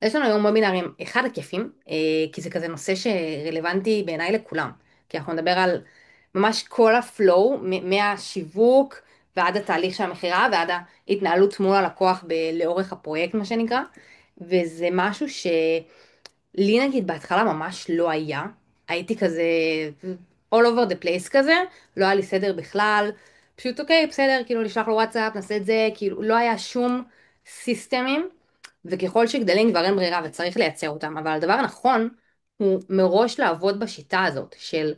יש לנו היום וובינרים אחד הכיפים, כי זה כזה נושא שרלוונטי בעיניי לכולם. כי אנחנו נדבר על ממש כל הפלואו, מהשיווק ועד התהליך של המכירה ועד ההתנהלות מול הלקוח לאורך הפרויקט, מה שנקרא. וזה משהו לי נגיד בהתחלה ממש לא היה. הייתי כזה all over the place כזה, לא היה לי סדר בכלל. פשוט אוקיי, בסדר, כאילו נשלח לו וואטסאפ, נעשה את זה, כאילו לא היה שום סיסטמים. וככל שגדלים כבר אין ברירה וצריך לייצר אותם. אבל הדבר הנכון הוא מראש לעבוד בשיטה הזאת של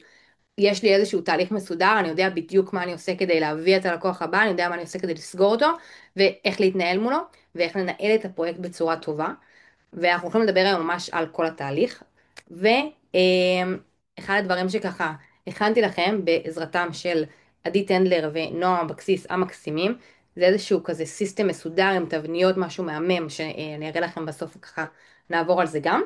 יש לי איזשהו תהליך מסודר, אני יודע בדיוק מה אני עושה כדי להביא את הלקוח הבא, אני יודע מה אני עושה כדי לסגור אותו, ואיך להתנהל מולו, ואיך לנהל את הפרויקט בצורה טובה. ואנחנו הולכים לדבר היום ממש על כל התהליך. ואחד הדברים שככה הכנתי לכם בעזרתם של עדי טנדלר ונועם אבקסיס המקסימים, זה איזשהו כזה סיסטם מסודר עם תבניות, משהו מהמם, שאני אראה לכם בסוף ככה נעבור על זה גם.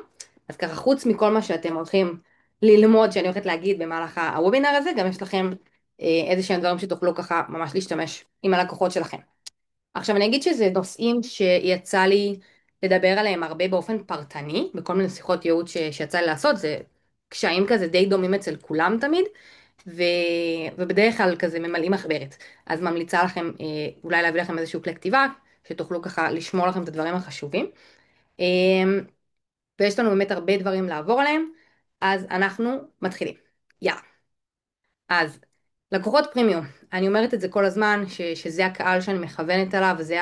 אז ככה חוץ מכל מה שאתם הולכים ללמוד, שאני הולכת להגיד במהלך הוובינר הזה, גם יש לכם איזה שהם דברים שתוכלו ככה ממש להשתמש עם הלקוחות שלכם. עכשיו אני אגיד שזה נושאים שיצא לי לדבר עליהם הרבה באופן פרטני, בכל מיני שיחות ייעוץ שיצא לי לעשות, זה קשיים כזה די דומים אצל כולם תמיד, ו... ובדרך כלל כזה ממלאים מחברת. אז ממליצה לכם אולי להביא לכם איזשהו כלי כתיבה, שתוכלו ככה לשמור לכם את הדברים החשובים. אה, ויש לנו באמת הרבה דברים לעבור עליהם, אז אנחנו מתחילים. יאללה. אז, לקוחות פרימיום, אני אומרת את זה כל הזמן, שזה הקהל שאני מכוונת עליו, וזה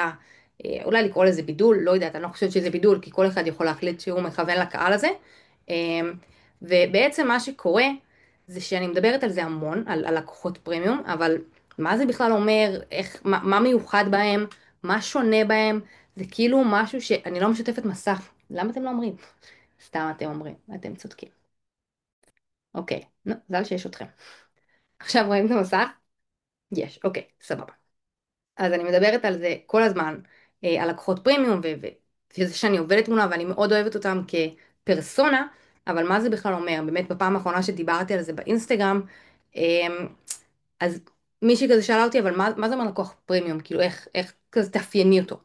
אולי לקרוא לזה בידול, לא יודעת, אני לא חושבת שזה בידול, כי כל אחד יכול להחליט שהוא מכוון לקהל הזה. ובעצם מה שקורה, זה שאני מדברת על זה המון, על לקוחות פרימיום, אבל מה זה בכלל אומר, מה מיוחד בהם, מה שונה בהם, זה כאילו משהו שאני לא משתפת מסך. למה אתם לא אומרים? סתם אתם אומרים, אתם צודקים. אוקיי, נו, מזל שיש אתכם. עכשיו רואים את המסך? יש, אוקיי, סבבה. אז אני מדברת על זה כל הזמן, על לקוחות פרימיום, וזה שאני עובדת מולה ואני מאוד אוהבת אותם כפרסונה, אבל מה זה בכלל אומר? באמת בפעם האחרונה שדיברתי על זה באינסטגרם, אה, אז מישהי כזה שאלה אותי, אבל מה זה אומר לקוח פרימיום? כאילו איך כזה תאפייני אותו?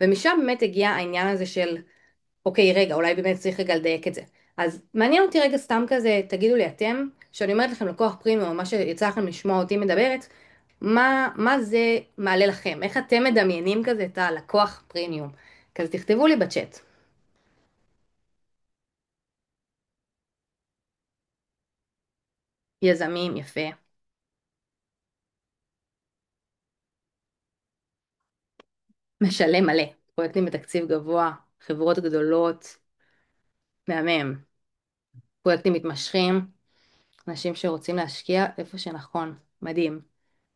ומשם באמת הגיע העניין הזה של אוקיי, רגע, אולי באמת צריך רגע לדייק את זה. אז מעניין אותי רגע סתם כזה, תגידו לי אתם, שאני אומרת לכם לקוח פרימיום, מה שיצא לכם לשמוע אותי מדברת, מה זה מעלה לכם? איך אתם מדמיינים כזה את הלקוח פרימיום? כזה תכתבו לי בצ'אט. יזמים, יפה. משלם מלא. פרויקטים בתקציב גבוה, חברות גדולות, מהמם. פרויקטים מתמשכים, אנשים שרוצים להשקיע איפה שנכון. מדהים.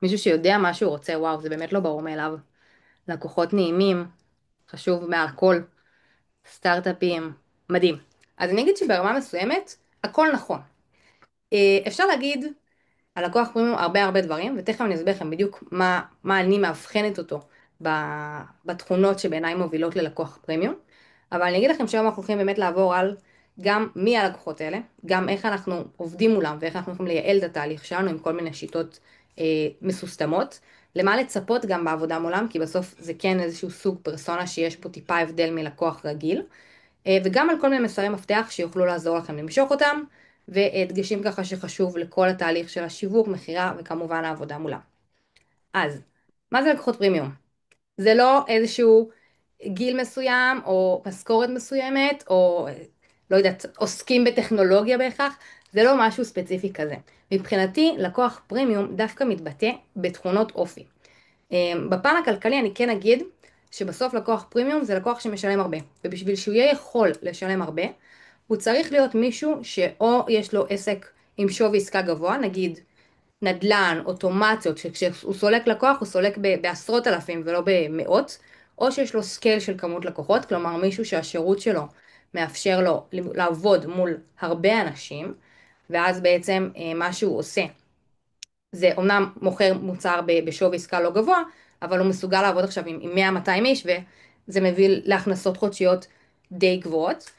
מישהו שיודע מה שהוא רוצה, וואו, זה באמת לא ברור מאליו. לקוחות נעימים, חשוב מעל הכל, סטארט-אפים, מדהים. אז אני אגיד שברמה מסוימת, הכל נכון. אפשר להגיד על לקוח פרימיום הרבה דברים, ותכף אני אסביר לכם בדיוק מה אני מאבחנת אותו בתכונות שבעיניי מובילות ללקוח פרימיום. אבל אני אגיד לכם שהיום אנחנו הולכים באמת לעבור על גם מי הלקוחות האלה, גם איך אנחנו עובדים מולם ואיך אנחנו יכולים לייעל את התהליך שלנו עם כל מיני שיטות מסוסתמות. למה לצפות גם בעבודה מולם, כי בסוף זה כן איזשהו סוג פרסונה שיש פה טיפה הבדל מלקוח רגיל. וגם על כל מיני מסרי מפתח שיוכלו לעזור לכם למשוך אותם, והדגשים ככה שחשוב לכל התהליך של השיווק, מכירה וכמובן העבודה מולם. אז, מה זה לקוחות פרימיום? זה לא איזשהו גיל מסוים או משכורת מסוימת או לא יודעת, עוסקים בטכנולוגיה בהכרח, זה לא משהו ספציפי כזה. מבחינתי, לקוח פרימיום דווקא מתבטא בתכונות אופי. בפן הכלכלי אני כן אגיד שבסוף לקוח פרימיום זה לקוח שמשלם הרבה, ובשביל שהוא יהיה יכול לשלם הרבה, הוא צריך להיות מישהו שאו יש לו עסק עם שווי עסקה גבוה, נגיד נדל"ן, אוטומציות, שכשהוא סולק לקוח הוא סולק בעשרות אלפים ולא במאות, או שיש לו סקייל של כמות לקוחות, כלומר מישהו שהשירות שלו מאפשר לו לעבוד מול הרבה אנשים, ואז בעצם מה שהוא עושה זה אומנם מוכר מוצר בשווי עסקה לא גבוה, אבל הוא מסוגל לעבוד עכשיו עם 100-200 איש, וזה מביא להכנסות חודשיות די גבוהות.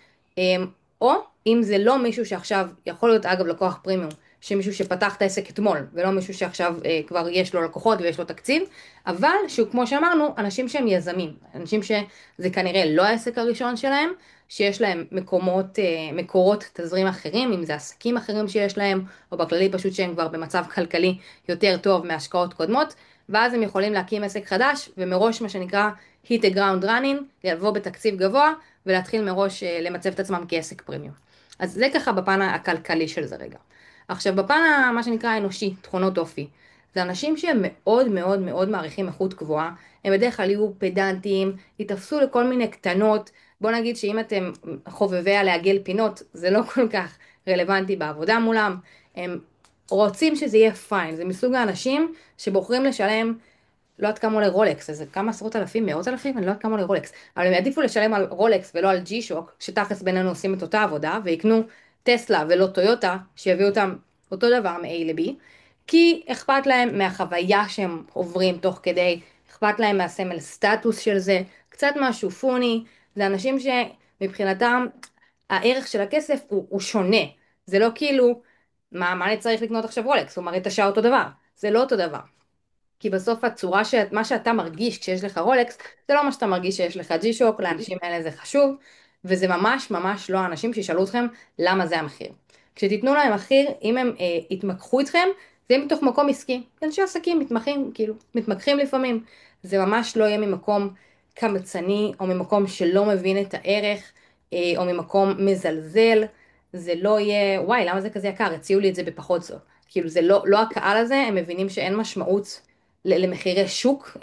או אם זה לא מישהו שעכשיו, יכול להיות אגב לקוח פרימיום, שמישהו שפתח את העסק אתמול, ולא מישהו שעכשיו כבר יש לו לקוחות ויש לו תקציב, אבל שהוא כמו שאמרנו, אנשים שהם יזמים, אנשים שזה כנראה לא העסק הראשון שלהם, שיש להם מקורות תזרים אחרים, אם זה עסקים אחרים שיש להם, או בכללי פשוט שהם כבר במצב כלכלי יותר טוב מהשקעות קודמות, ואז הם יכולים להקים עסק חדש, ומראש מה שנקרא hit the ground running, לבוא בתקציב גבוה, ולהתחיל מראש למצב את עצמם כעסק פרימיום. אז זה ככה בפן הכלכלי של זה רגע. עכשיו בפן מה שנקרא האנושי, תכונות אופי, זה אנשים שהם מאוד מאוד מאוד מעריכים איכות גבוהה, הם בדרך כלל יהיו פדנטיים, ייתפסו לכל מיני קטנות, בוא נגיד שאם אתם חובבי לעגל פינות, זה לא כל כך רלוונטי בעבודה מולם, הם רוצים שזה יהיה פיין, זה מסוג האנשים שבוחרים לשלם לא יודעת כמה עולה רולקס, איזה כמה עשרות אלפים, מאות אלפים, אני לא יודעת כמה עולה רולקס, אבל הם יעדיפו לשלם על רולקס ולא על ג'י שוק, שתכלס בינינו עושים את אותה עבודה, ויקנו טסלה ולא טויוטה, שיביאו אותם אותו דבר מ-A ל-B, כי אכפת להם מהחוויה שהם עוברים תוך כדי, אכפת להם מהסמל סטטוס של זה, קצת משהו פוני, זה אנשים שמבחינתם הערך של הכסף הוא שונה, זה לא כאילו, מה אני צריך לקנות עכשיו רולקס, הוא מראה את השעה אותו דבר, זה לא אותו דבר. כי בסוף הצורה מה שאתה מרגיש כשיש לך רולקס, זה לא מה שאתה מרגיש שיש לך ג'י שוק, לאנשים האלה זה חשוב, וזה ממש ממש לא האנשים שישאלו אתכם למה זה המחיר. כשתיתנו להם מחיר, אם הם יתמקחו איתכם, זה יהיה מתוך מקום עסקי. אנשי עסקים מתמחים, כאילו, מתמקחים לפעמים. זה ממש לא יהיה ממקום קמצני, או ממקום שלא מבין את הערך, או ממקום מזלזל. זה לא יהיה, וואי, למה זה כזה יקר? הציעו לי את זה בפחות זול. כאילו, זה לא הקהל הזה, הם מבינים שאין משמעות למחירי שוק,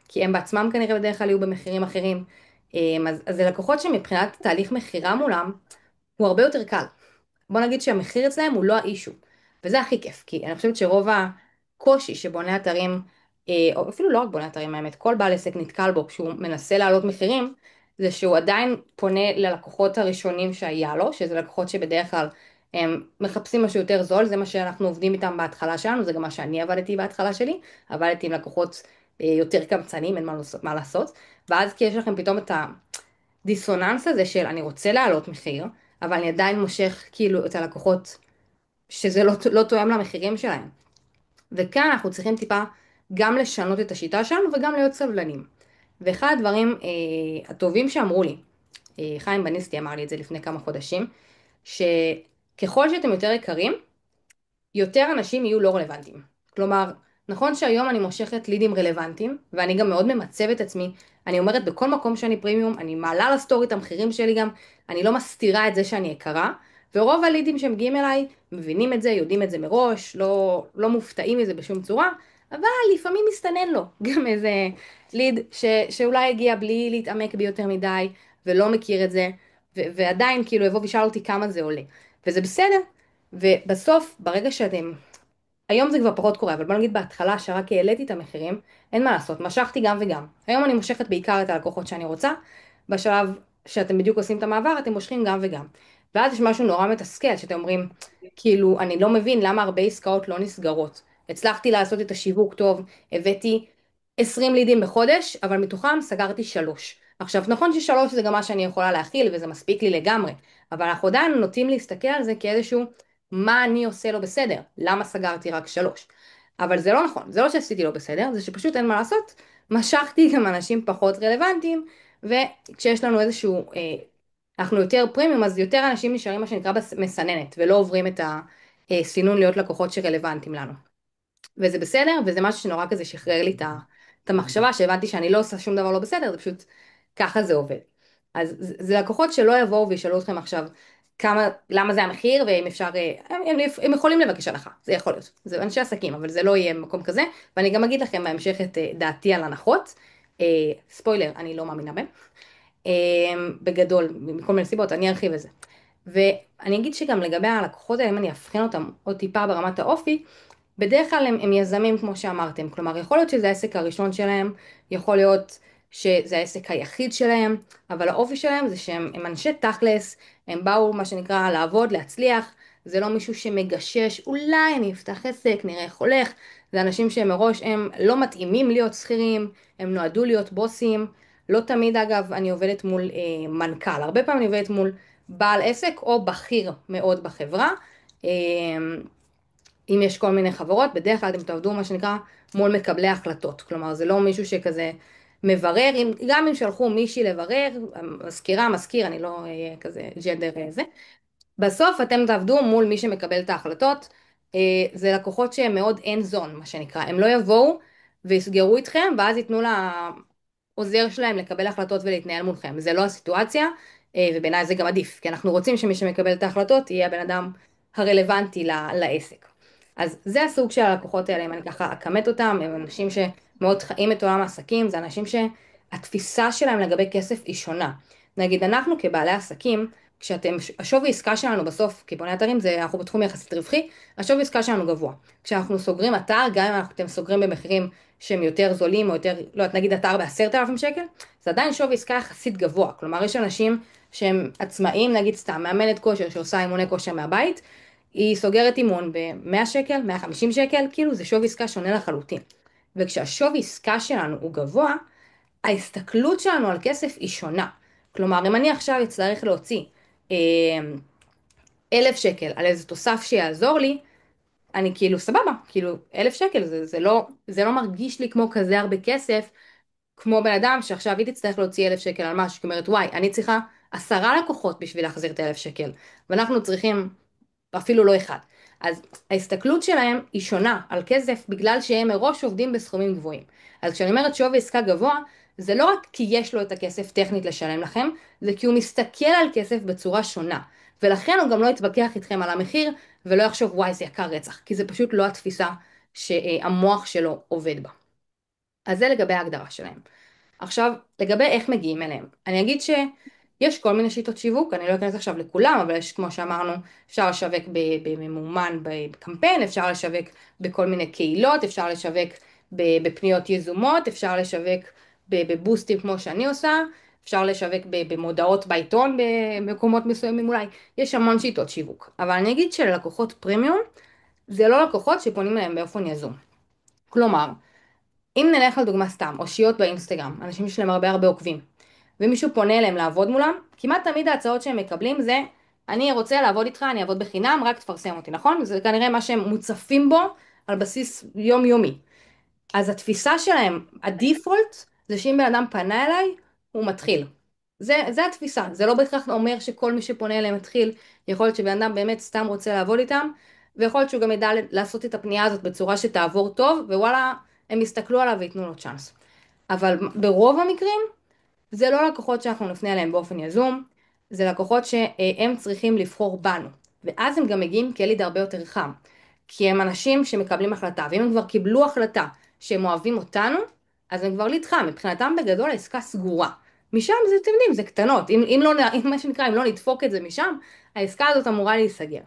כי הם בעצמם כנראה בדרך כלל יהיו במחירים אחרים. אז זה לקוחות שמבחינת תהליך מכירה מולם, הוא הרבה יותר קל. בוא נגיד שהמחיר אצלהם הוא לא האישו. וזה הכי כיף, כי אני חושבת שרוב הקושי שבוני אתרים, או אפילו לא רק בוני אתרים האמת, כל בעל עסק נתקל בו כשהוא מנסה להעלות מחירים, זה שהוא עדיין פונה ללקוחות הראשונים שהיה לו, שזה לקוחות שבדרך כלל הם מחפשים משהו יותר זול, זה מה שאנחנו עובדים איתם בהתחלה שלנו, זה גם מה שאני עבדתי בהתחלה שלי, עבדתי עם לקוחות יותר קמצנים, אין מה לעשות, ואז כי יש לכם פתאום את הדיסוננס הזה של אני רוצה להעלות מחיר, אבל אני עדיין מושך כאילו את הלקוחות שזה לא תואם למחירים שלהם. וכאן אנחנו צריכים טיפה גם לשנות את השיטה שלנו וגם להיות סבלנים. ואחד הדברים הטובים שאמרו לי, חיים בניסטי אמר לי את זה לפני כמה חודשים, שככל שאתם יותר יקרים, יותר אנשים יהיו לא רלוונטיים. כלומר, נכון שהיום אני מושכת לידים רלוונטיים, ואני גם מאוד ממצבת את עצמי, אני אומרת בכל מקום שאני פרימיום, אני מעלה לסטורי את המחירים שלי גם, אני לא מסתירה את זה שאני יקרה, ורוב הלידים שמגיעים אליי מבינים את זה, יודעים את זה מראש, לא מופתעים מזה בשום צורה, אבל לפעמים מסתנן לו גם איזה ליד שאולי הגיע בלי להתעמק בי יותר מדי, ולא מכיר את זה, ועדיין כאילו יבוא וישאל אותי כמה זה עולה. וזה בסדר, ובסוף, ברגע שאתם, היום זה כבר פחות קורה, אבל בוא נגיד בהתחלה שרק העליתי את המחירים, אין מה לעשות, משכתי גם וגם. היום אני מושכת בעיקר את הלקוחות שאני רוצה, בשלב שאתם בדיוק עושים את המעבר, אתם מושכים גם וגם. ואז יש משהו נורא מתסכל, שאתם אומרים, כאילו, אני לא מבין למה הרבה עסקאות לא נסגרות. הצלחתי לעשות את השיווק טוב, הבאתי 20 לידים בחודש, אבל מתוכם סגרתי 3. עכשיו, נכון ש3 זה גם מה שאני יכולה להכיל, וזה מספיק לי לגמרי, אבל אנחנו עדיין נוטים להסתכל על זה כאיזשהו מה אני עושה לא בסדר, למה סגרתי רק 3. אבל זה לא נכון, זה לא שעשיתי לא בסדר, זה שפשוט אין מה לעשות, משכתי גם אנשים פחות רלוונטיים, וכשיש לנו איזשהו, אנחנו יותר פרימיום, אז יותר אנשים נשארים מה שנקרא מסננת, ולא עוברים את הסינון להיות לקוחות שרלוונטיים לנו. וזה בסדר, וזה משהו שנורא כזה שחרר לי את המחשבה, שהבנתי שאני לא עושה שום דבר לא בסדר, זה פשוט ככה זה עובד. אז זה לקוחות שלא יבואו וישאלו אתכם עכשיו למה זה המחיר, ואם אפשר, הם יכולים לבקש הנחה, זה יכול להיות. זה אנשי עסקים, אבל זה לא יהיה מקום כזה, ואני גם אגיד לכם בהמשך את דעתי על הנחות. ספוילר, אני לא מאמינה בהם. בגדול, מכל מיני סיבות, אני ארחיב את זה. ואני אגיד שגם לגבי הלקוחות האלה, אם אני אבחן אותם עוד טיפה ברמת האופי, בדרך כלל הם יזמים כמו שאמרתם, כלומר יכול להיות שזה העסק הראשון שלהם, יכול להיות שזה העסק היחיד שלהם, אבל האופי שלהם זה שהם אנשי תכלס, הם באו מה שנקרא לעבוד, להצליח, זה לא מישהו שמגשש, אולי אני אפתח עסק, נראה איך הולך, זה אנשים שהם מראש הם לא מתאימים להיות שכירים, הם נועדו להיות בוסים, לא תמיד אגב אני עובדת מול מנכ"ל, הרבה פעמים אני עובדת מול בעל עסק או בכיר מאוד בחברה, אה, אם יש כל מיני חברות, בדרך כלל אתם תעבדו מה שנקרא מול מקבלי החלטות. כלומר, זה לא מישהו שכזה מברר, גם אם שלחו מישהי לברר, מזכירה, מזכיר, אני לא אהיה כזה ג'נדר זה. בסוף אתם תעבדו מול מי שמקבל את ההחלטות. זה לקוחות שהם מאוד end zone, מה שנקרא. הם לא יבואו ויסגרו איתכם, ואז ייתנו לעוזר שלהם לקבל החלטות ולהתנהל מולכם. זה לא הסיטואציה, ובעיניי זה גם עדיף, כי אנחנו רוצים שמי שמקבל את ההחלטות יהיה הבן אדם הרלוונטי לעסק. אז זה הסוג של הלקוחות האלה, אם אני ככה אכמת אותם, הם אנשים שמאוד חיים את עולם העסקים, זה אנשים שהתפיסה שלהם לגבי כסף היא שונה. נגיד, אנחנו כבעלי עסקים, השווי עסקה שלנו בסוף, כבוני אתרים, זה, אנחנו בתחום יחסית רווחי, השווי עסקה שלנו גבוה. כשאנחנו סוגרים אתר, גם אם אתם סוגרים במחירים שהם יותר זולים, או יותר, לא יודעת, נגיד אתר ב10,000 שקל, זה עדיין שווי עסקה יחסית גבוה. כלומר, יש אנשים שהם עצמאים, נגיד סתם, מאמנת כושר שעושה אימוני כושר מהבית, היא סוגרת אימון ב-100 שקל, 150 שקל, כאילו זה שווי עסקה שונה לחלוטין. וכשהשווי עסקה שלנו הוא גבוה, ההסתכלות שלנו על כסף היא שונה. כלומר, אם אני עכשיו אצטרך להוציא 1,000 שקל על איזה תוסף שיעזור לי, אני כאילו סבבה, כאילו 1,000 שקל זה לא מרגיש לי כמו כזה הרבה כסף, כמו בן אדם שעכשיו היא תצטרך להוציא 1,000 שקל על משהו, כי אומרת וואי, אני צריכה 10 לקוחות בשביל להחזיר את ה1,000 שקל, ואנחנו צריכים אפילו לא אחד. אז ההסתכלות שלהם היא שונה על כסף בגלל שהם מראש עובדים בסכומים גבוהים. אז כשאני אומרת שווי עסקה גבוה, זה לא רק כי יש לו את הכסף טכנית לשלם לכם, זה כי הוא מסתכל על כסף בצורה שונה. ולכן הוא גם לא יתווכח איתכם על המחיר, ולא יחשוב וואי זה יקר רצח, כי זה פשוט לא התפיסה שהמוח שלו עובד בה. אז זה לגבי ההגדרה שלהם. עכשיו, לגבי איך מגיעים אליהם. אני אגיד שיש כל מיני שיטות שיווק, אני לא אכנס עכשיו לכולם, אבל יש, כמו שאמרנו, אפשר לשווק בממומן בקמפיין, אפשר לשווק בכל מיני קהילות, אפשר לשווק בפניות יזומות, אפשר לשווק בבוסטים כמו שאני עושה, אפשר לשווק במודעות בעיתון במקומות מסוימים אולי, יש המון שיטות שיווק. אבל אני אגיד שללקוחות פרימיום, זה לא לקוחות שפונים אליהם באופן יזום. כלומר, אם נלך על דוגמה סתם, אושיות באינסטגרם, אנשים שיש להם הרבה הרבה עוקבים, ומישהו פונה אליהם לעבוד מולם, כמעט תמיד ההצעות שהם מקבלים זה, אני רוצה לעבוד איתך, אני אעבוד בחינם, רק תפרסם אותי, נכון? זה כנראה מה שהם מוצפים בו על בסיס יומיומי. אז התפיסה שלהם, הדיפולט, זה שאם בן אדם פנה אליי, הוא מתחיל. זה התפיסה, זה לא בהכרח אומר שכל מי שפונה אליהם מתחיל, יכול להיות שבן אדם באמת סתם רוצה לעבוד איתם, ויכול להיות שהוא גם ידע לעשות את הפנייה הזאת בצורה שתעבור טוב, ווואלה, הם יסתכלו עליו וייתנו לו צ'אנס. אבל ברוב המקרים, זה לא לקוחות שאנחנו נפנה אליהם באופן יזום, זה לקוחות שהם צריכים לבחור בנו, ואז הם גם מגיעים כליד הרבה יותר חם, כי הם אנשים שמקבלים החלטה, ואם הם כבר קיבלו החלטה שהם אוהבים אותנו, אז הם כבר ליד חם, מבחינתם בגדול העסקה סגורה. משם זה, אתם יודעים, זה קטנות, אם לא, מה שנקרא, אם לא נדפוק את זה משם, העסקה הזאת אמורה להיסגר.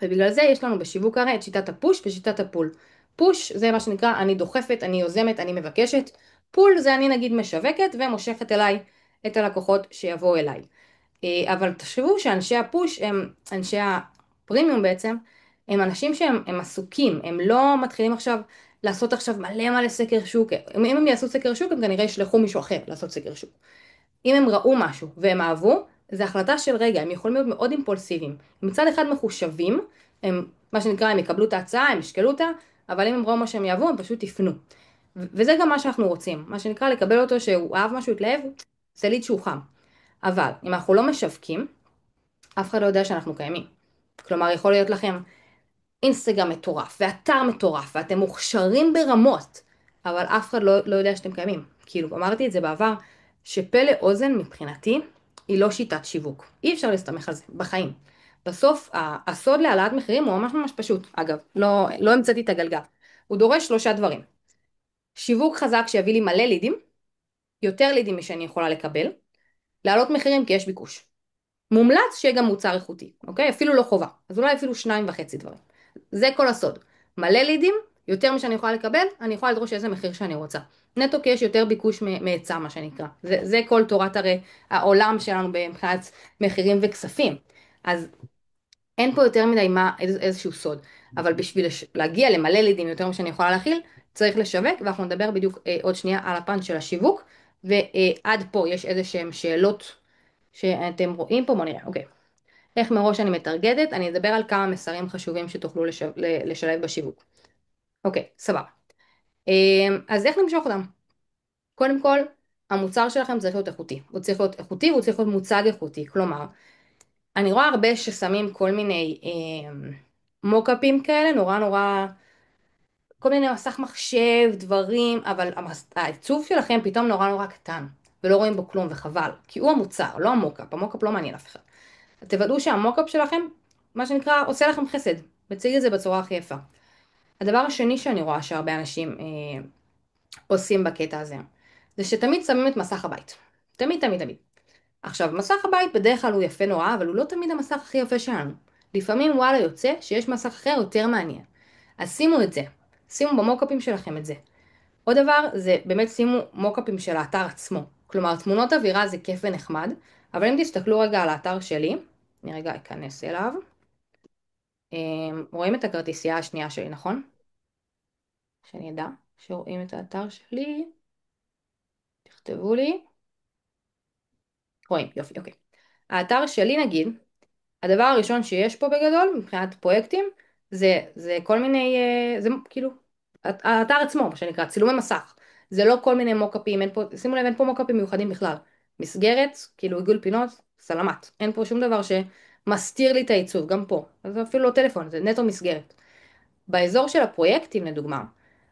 ובגלל זה יש לנו בשיווק הרי את שיטת הפוש ושיטת הפול. פוש זה מה שנקרא אני דוחפת, אני יוזמת, אני מבקשת. פול זה אני נגיד משווקת ומושכת אליי את הלקוחות שיבואו אליי. אבל תחשבו שאנשי הפוש הם, אנשי הפרימיום בעצם, הם אנשים שהם עסוקים, הם לא מתחילים עכשיו לעשות עכשיו מלא מלא סקר שוק. אם הם יעשו סקר שוק הם כנראה ישלחו מישהו אחר לעשות סקר שוק. אם הם ראו משהו והם אהבו, זו החלטה של רגע, הם יכולים להיות מאוד אימפולסיביים. הם מצד אחד מחושבים, הם, מה שנקרא, הם יקבלו את ההצעה, הם ישקלו אותה, אבל אם הם ראו מה שהם יאהבו, הם פשוט יפנו. וזה גם מה שאנחנו רוצים, מה שנקרא לקבל אותו שהוא אהב משהו, התלהב, זה ליד שהוא חם. אבל אם אנחנו לא משווקים, אף אחד לא יודע שאנחנו קיימים. כלומר, יכול להיות לכם אינסטגרם מטורף, ואתר מטורף, ואתם מוכשרים ברמות, אבל אף אחד לא יודע שאתם קיימים. כאילו, אמרתי את זה בעבר, שפלא אוזן מבחינתי היא לא שיטת שיווק. אי אפשר להסתמך על זה, בחיים. בסוף, הסוד להעלאת מחירים הוא ממש ממש פשוט. אגב, לא המצאתי את הגלגל. הוא דורש 3 דברים. שיווק חזק שיביא לי מלא לידים, יותר לידים משאני יכולה לקבל, להעלות מחירים כי יש ביקוש. מומלץ שיהיה גם מוצר איכותי, אוקיי? אפילו לא חובה. אז אולי אפילו 2.5 דברים. זה כל הסוד. מלא לידים, יותר משאני יכולה לקבל, אני יכולה לדרוש איזה מחיר שאני רוצה. נטו כי יש יותר ביקוש מהיצע, מה שנקרא. זה כל תורת הרי העולם שלנו מבחינת מחירים וכספים. אז אין פה יותר מדי איזשהו סוד. אבל בשביל להגיע למלא לידים יותר משאני יכולה להכיל, צריך לשווק, ואנחנו נדבר בדיוק עוד שנייה על הפן של השיווק. ועד פה יש איזה שהן שאלות שאתם רואים פה, בוא נראה, אוקיי. איך מראש אני מטרגטת, אני אדבר על כמה מסרים חשובים שתוכלו לשלב בשיווק. אוקיי, סבבה. אז איך נמשוך אותם? קודם כל, המוצר שלכם צריך להיות איכותי. הוא צריך להיות איכותי והוא צריך להיות מוצג איכותי. כלומר, אני רואה הרבה ששמים כל מיני מוקאפים כאלה, נורא נורא, כל מיני מסך מחשב, דברים, אבל העיצוב שלכם פתאום נורא נורא קטן, ולא רואים בו כלום, וחבל. כי הוא המוצר, לא המוקאפ. המוקאפ לא מעניין אף אחד. תוודאו שהמוקאפ שלכם, מה שנקרא, עושה לכם חסד. מציג את זה בצורה הכי יפה. הדבר השני שאני רואה שהרבה אנשים עושים בקטע הזה, זה שתמיד שמים את מסך הבית. תמיד, תמיד, תמיד. עכשיו, מסך הבית בדרך כלל הוא יפה נורא, אבל הוא לא תמיד המסך הכי יפה שלנו. לפעמים וואלה יוצא שיש מסך אחר יותר מעניין. אז שימו את זה. שימו במוקאפים שלכם את זה. עוד דבר זה באמת שימו מוקאפים של האתר עצמו. כלומר, תמונות אווירה זה כיף ונחמד, אבל אם תסתכלו רגע על האתר שלי, אני רגע אכנס אליו. רואים את הכרטיסייה השנייה שלי, נכון? שאני אדע שרואים את האתר שלי. תכתבו לי. רואים, יופי, אוקיי. האתר שלי נגיד, הדבר הראשון שיש פה בגדול מבחינת פרויקטים זה כל מיני, זה כאילו, האתר עצמו, מה שנקרא, צילומי מסך. זה לא כל מיני מוקאפים, אין פה, שימו לב, אין פה מוקאפים מיוחדים בכלל. מסגרת, כאילו עיגול פינות, סלמת. אין פה שום דבר שמסתיר לי את העיצוב, גם פה. זה אפילו לא טלפון, זה נטו מסגרת. באזור של הפרויקטים לדוגמה,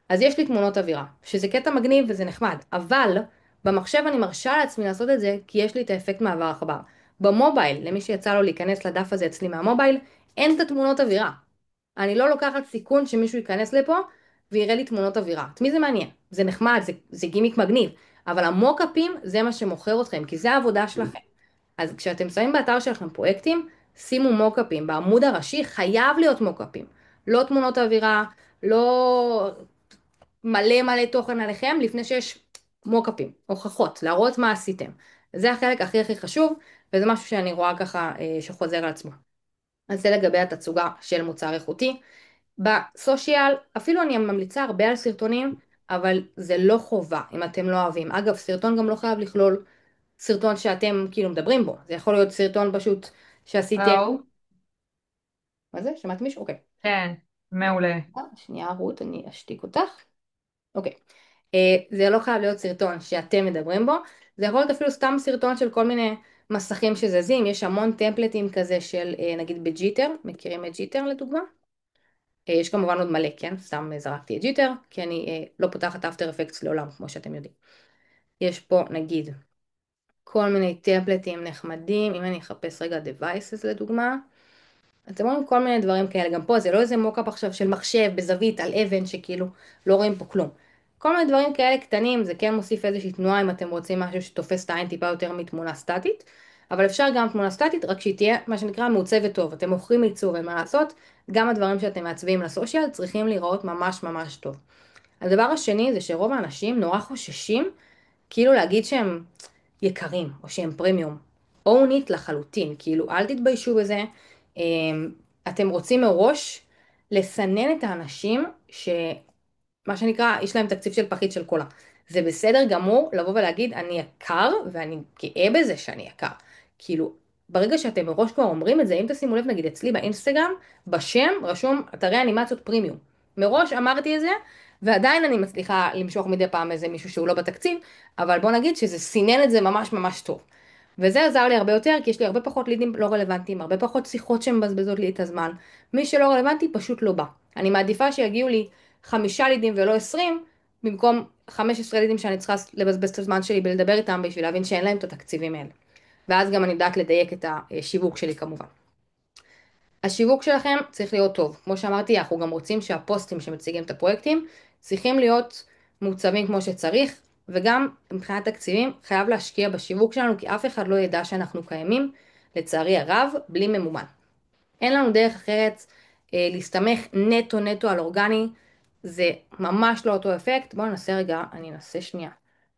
אז יש לי תמונות אווירה, שזה קטע מגניב וזה נחמד, אבל במחשב אני מרשה לעצמי לעשות את זה כי יש לי את האפקט מעבר עכבר. במובייל, למי שיצא לו להיכנס לדף הזה אצלי מהמובייל, אין את התמונות אווירה. אני לא לוקחת סיכון שמישהו ייכנס לפה ויראה לי תמונות אווירה. את מי זה מעניין? זה נחמד, זה גימיק מגניב, אבל המוקאפים זה מה שמוכר אתכם, כי זה העבודה שלכם. אז כשאתם שמים באתר שלכם פרויקטים, שימו מוקאפים. בעמוד הראשי חייב להיות מוקאפים. לא תמונות אווירה, לא מלא מלא תוכן עליכם, לפני שיש מוקאפים, הוכחות, להראות מה עשיתם. זה החלק הכי הכי חשוב, וזה משהו שאני רואה ככה שחוזר על עצמו. אז זה לגבי התצוגה של מוצר איכותי. בסושיאל, אפילו אני ממליצה הרבה על סרטונים, אבל זה לא חובה אם אתם לא אוהבים. אגב, סרטון גם לא חייב לכלול סרטון שאתם כאילו מדברים בו. זה יכול להיות סרטון פשוט שעשיתם. או, מה זה? שמעת מישהו? אוקיי. כן, מעולה. שנייה, רות, אני אשתיק אותך. אוקיי. זה לא חייב להיות סרטון שאתם מדברים בו. זה יכול להיות אפילו סתם סרטון של כל מיני מסכים שזזים. יש המון טמפלטים כזה של נגיד בג'יטר. מכירים את ג'יטר לדוגמה? יש כמובן עוד מלא, כן? סתם זרקתי את ג'יטר, כי אני לא פותחת אפטר אפקטס לעולם, כמו שאתם יודעים. יש פה נגיד כל מיני טמפלטים נחמדים. אם אני אחפש רגע devices לדוגמה. אתם רואים כל מיני דברים כאלה, גם פה זה לא איזה מוקאפ עכשיו של מחשב בזווית על אבן שכאילו לא רואים פה כלום. כל מיני דברים כאלה קטנים, זה כן מוסיף איזושהי תנועה אם אתם רוצים משהו שתופס את העין טיפה יותר מתמונה סטטית, אבל אפשר גם תמונה סטטית, רק שהיא תהיה מה שנקרא מעוצבת טוב. אתם מוכרים עיצוב, אין מה לעשות, גם הדברים שאתם מעצבים לסושיאל צריכים להיראות ממש ממש טוב. הדבר השני זה שרוב האנשים נורא חוששים כאילו להגיד שהם יקרים, או שהם פרימיום. אונית לחלוטין, כאילו אל תתביישו בזה. אתם רוצים מראש לסנן את האנשים מה שנקרא, יש להם תקציב של פחית של קולה. זה בסדר גמור לבוא ולהגיד, אני יקר, ואני גאה בזה שאני יקר. כאילו, ברגע שאתם מראש כבר אומרים את זה, אם תשימו לב, נגיד אצלי באינסטגרם, בשם רשום אתרי אנימציות פרימיום. מראש אמרתי את זה, ועדיין אני מצליחה למשוך מדי פעם איזה מישהו שהוא לא בתקציב, אבל בוא נגיד שזה סינן את זה ממש ממש טוב. וזה עזר לי הרבה יותר, כי יש לי הרבה פחות לידים לא רלוונטיים, הרבה פחות שיחות שמבזבזות לי את הזמן. מי שלא רלוונטי פשוט לא בא. אני מעדיפה שיגיעו לי 5 לידים ולא 20, במקום 15 לידים שאני צריכה לבזבז את הזמן שלי בלדבר איתם בשביל להבין שאין להם את התקציבים האלה. ואז גם אני יודעת לדייק את השיווק שלי כמובן. השיווק שלכם צריך להיות טוב. כמו שאמרתי, אנחנו גם רוצים שהפוסטים שמציגים את הפרויקטים צריכים להיות מוצבים כמו שצריך, וגם מבחינת תקציבים חייב להשקיע בשיווק שלנו, כי אף אחד לא ידע שאנחנו קיימים, לצערי הרב, בלי ממומן. אין לנו דרך אחרת להסתמך נטו נטו על אורגני, זה ממש לא אותו אפקט. בואו ננסה רגע, אני אנסה שנייה